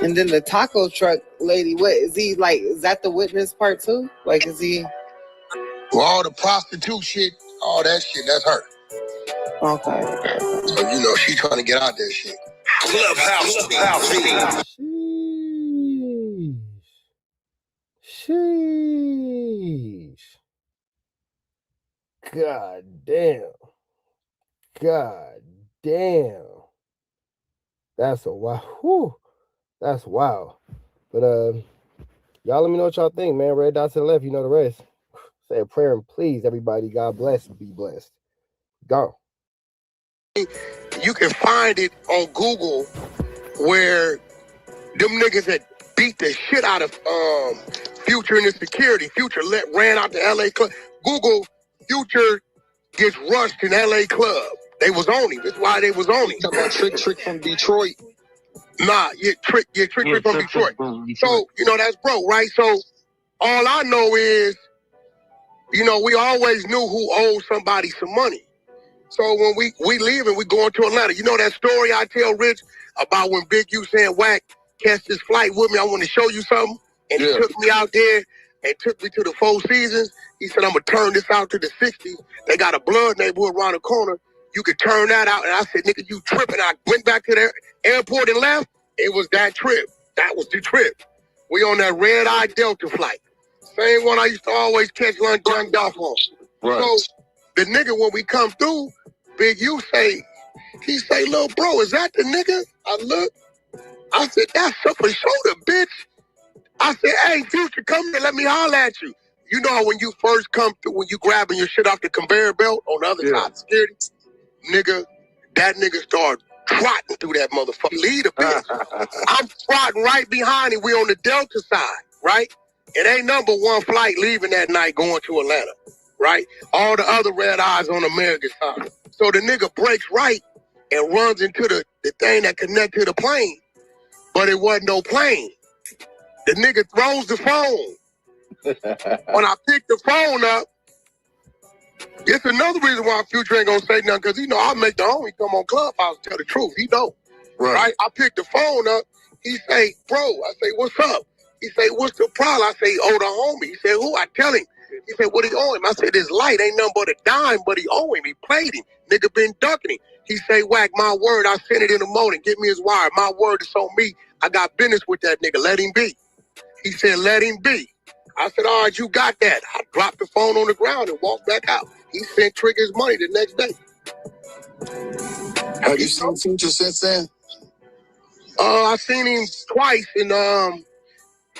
[SPEAKER 5] And then the taco truck lady, what is he like? Is that the witness part too? Like, is he?
[SPEAKER 8] Well, all the prostitute shit, all that shit, that's her.
[SPEAKER 16] Okay.
[SPEAKER 8] So, you know, she trying to get out that shit.
[SPEAKER 4] Sheesh. God damn. God damn. That's a wow. Whew. That's wow. But y'all let me know what y'all think, man. Red dot to the left, you know the rest. Say a prayer and please, everybody, God bless and be blessed. Go.
[SPEAKER 8] You can find it on Google where them niggas that beat the shit out of Future and his security. Future ran out the LA club. Google Future gets rushed in LA club. They was on him. That's why they was on him.
[SPEAKER 15] Talk about Trick from Detroit.
[SPEAKER 8] Nah, Trick from Detroit. So, you know, that's broke, right? So all I know is, you know, we always knew who owed somebody some money. So when we leave and we going to Atlanta, you know that story I tell Rich about when Big U saying WACK catch this flight with me, I want to show you something. And he took me out there and took me to the Four Seasons. He said, I'm going to turn this out to the 60s. They got a blood neighborhood around the corner. You could turn that out. And I said, nigga, you tripping. I went back to the airport and left. It was that trip. That was the trip. We on that red-eye Delta flight. Same one I used to always catch lunch dunked off on. Right. So the nigga, when we come through, Big U he say, little bro, is that the nigga? I look. I said, that's for shoulder, bitch. I said, hey, Future, come here, let me holler at you. You know when you first come through, when you grabbing your shit off the conveyor belt on the other side of security? Nigga, that nigga started trotting through that motherfucker. Lead a bitch. I'm trotting right behind him. We on the Delta side, right? It ain't number one flight leaving that night going to Atlanta, right? All the other red eyes on American side. So the nigga breaks right and runs into the thing that connected to the plane, but it wasn't no plane. The nigga throws the phone. When I pick the phone up, it's another reason why Future ain't gonna say nothing, because he know I'll make the homie come on Clubhouse and tell the truth. He know. Right? I pick the phone up. He say, bro, I say, what's up? He say, what's the problem? I say, oh, the homie. He said, who? I tell him. He said, what he owe him? I said, this light ain't nothing but a dime, but he owe him. He played him. Nigga been ducking him. He say, WACK, my word, I sent it in the morning. Give me his wire. My word is on me. I got business with that nigga. Let him be. He said, let him be. I said, all right, you got that. I dropped the phone on the ground and walked back out. He sent Trigger's money the next day.
[SPEAKER 15] Have you seen Future since then?
[SPEAKER 8] I seen him twice in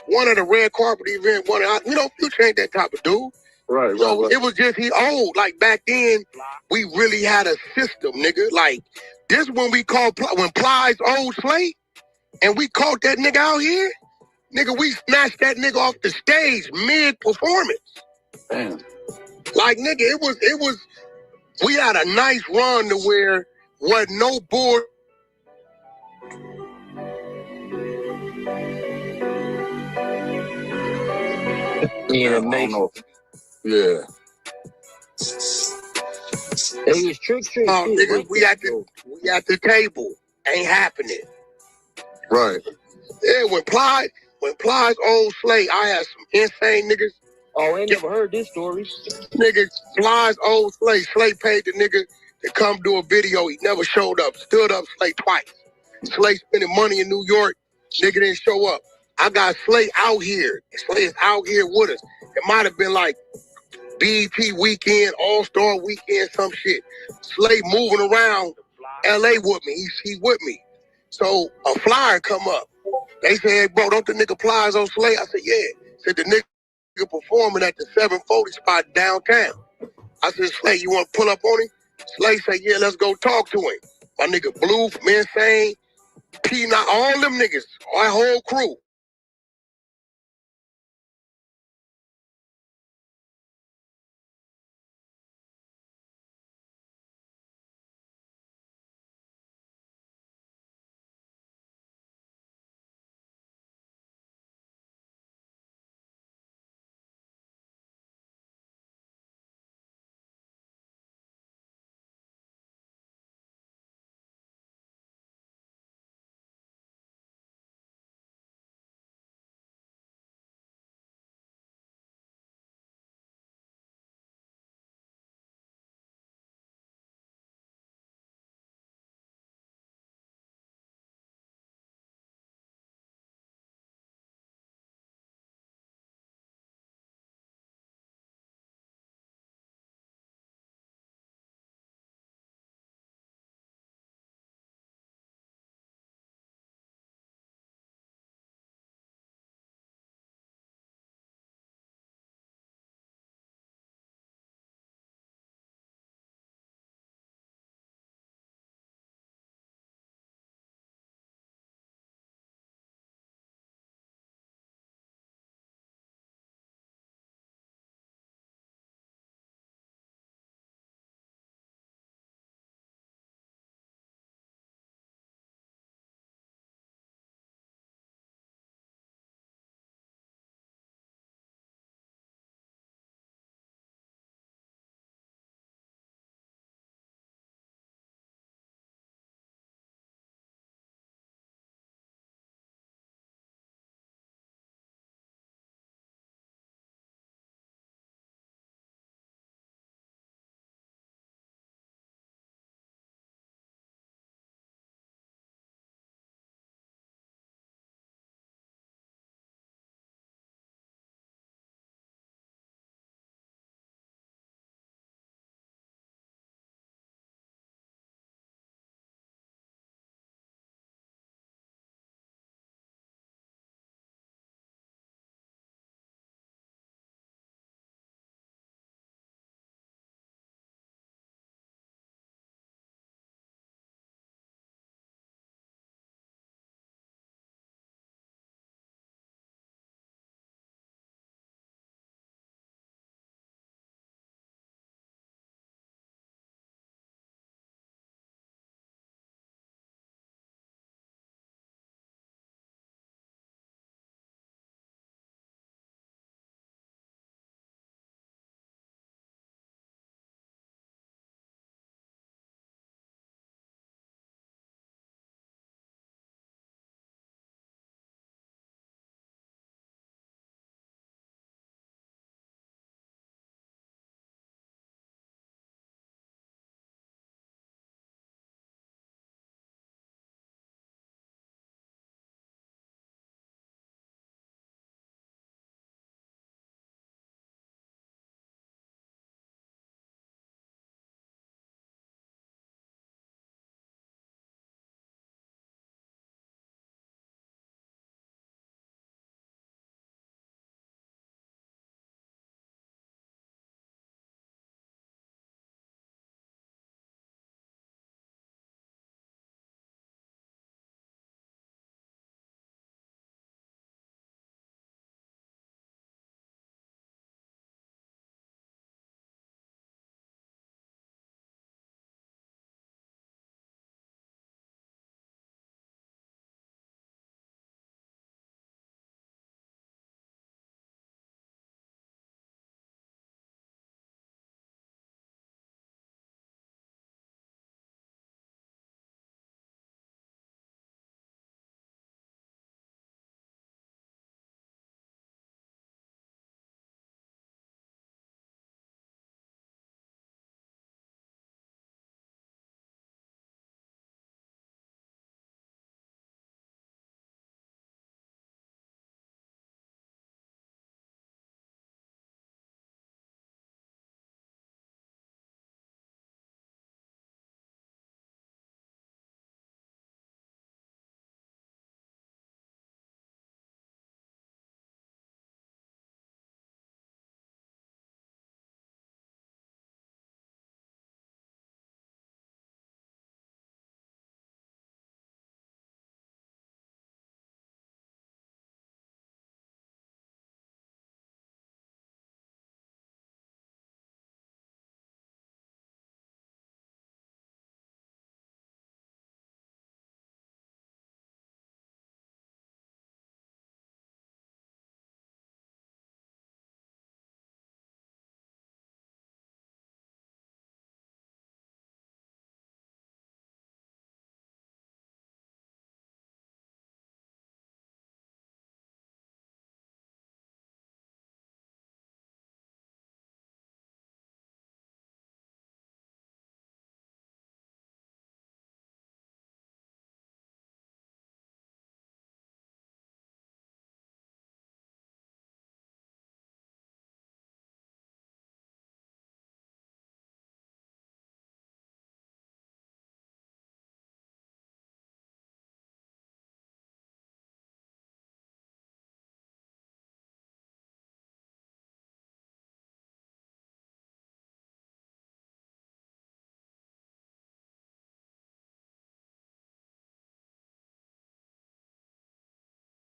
[SPEAKER 8] one of the red carpet events. You know, Future ain't that type of dude. Right. So it was just he old. Like back then, we really had a system, nigga. Like this when we called when Plies old Slate, and we caught that nigga out here. Nigga, we snatched that nigga off the stage mid-performance. Damn. Like, nigga, it was, we had a nice run to where wasn't no board.
[SPEAKER 15] Yeah, yeah. Hey, it's Trick.
[SPEAKER 8] Oh, nigga, we at the table. Ain't happening.
[SPEAKER 15] Right.
[SPEAKER 8] Yeah, when Plies old Slate, I had some insane niggas.
[SPEAKER 15] Oh, I ain't never heard this story.
[SPEAKER 8] Nigga, Plies old Slate. Slate paid the nigga to come do a video. He never showed up. Stood up Slate twice. Slate spending money in New York. Nigga didn't show up. I got Slate out here. Slate is out here with us. It might have been like BET weekend, All-Star weekend, some shit. Slate moving around LA with me. He with me. So a flyer come up. They said, hey, bro, don't the nigga Plies on Slate? I said, yeah. Said the nigga performing at the 740 spot downtown. I said, Slate, you want to pull up on him? Slate said, yeah, let's go talk to him. My nigga Blue, Insane, P9, all them niggas, our whole crew.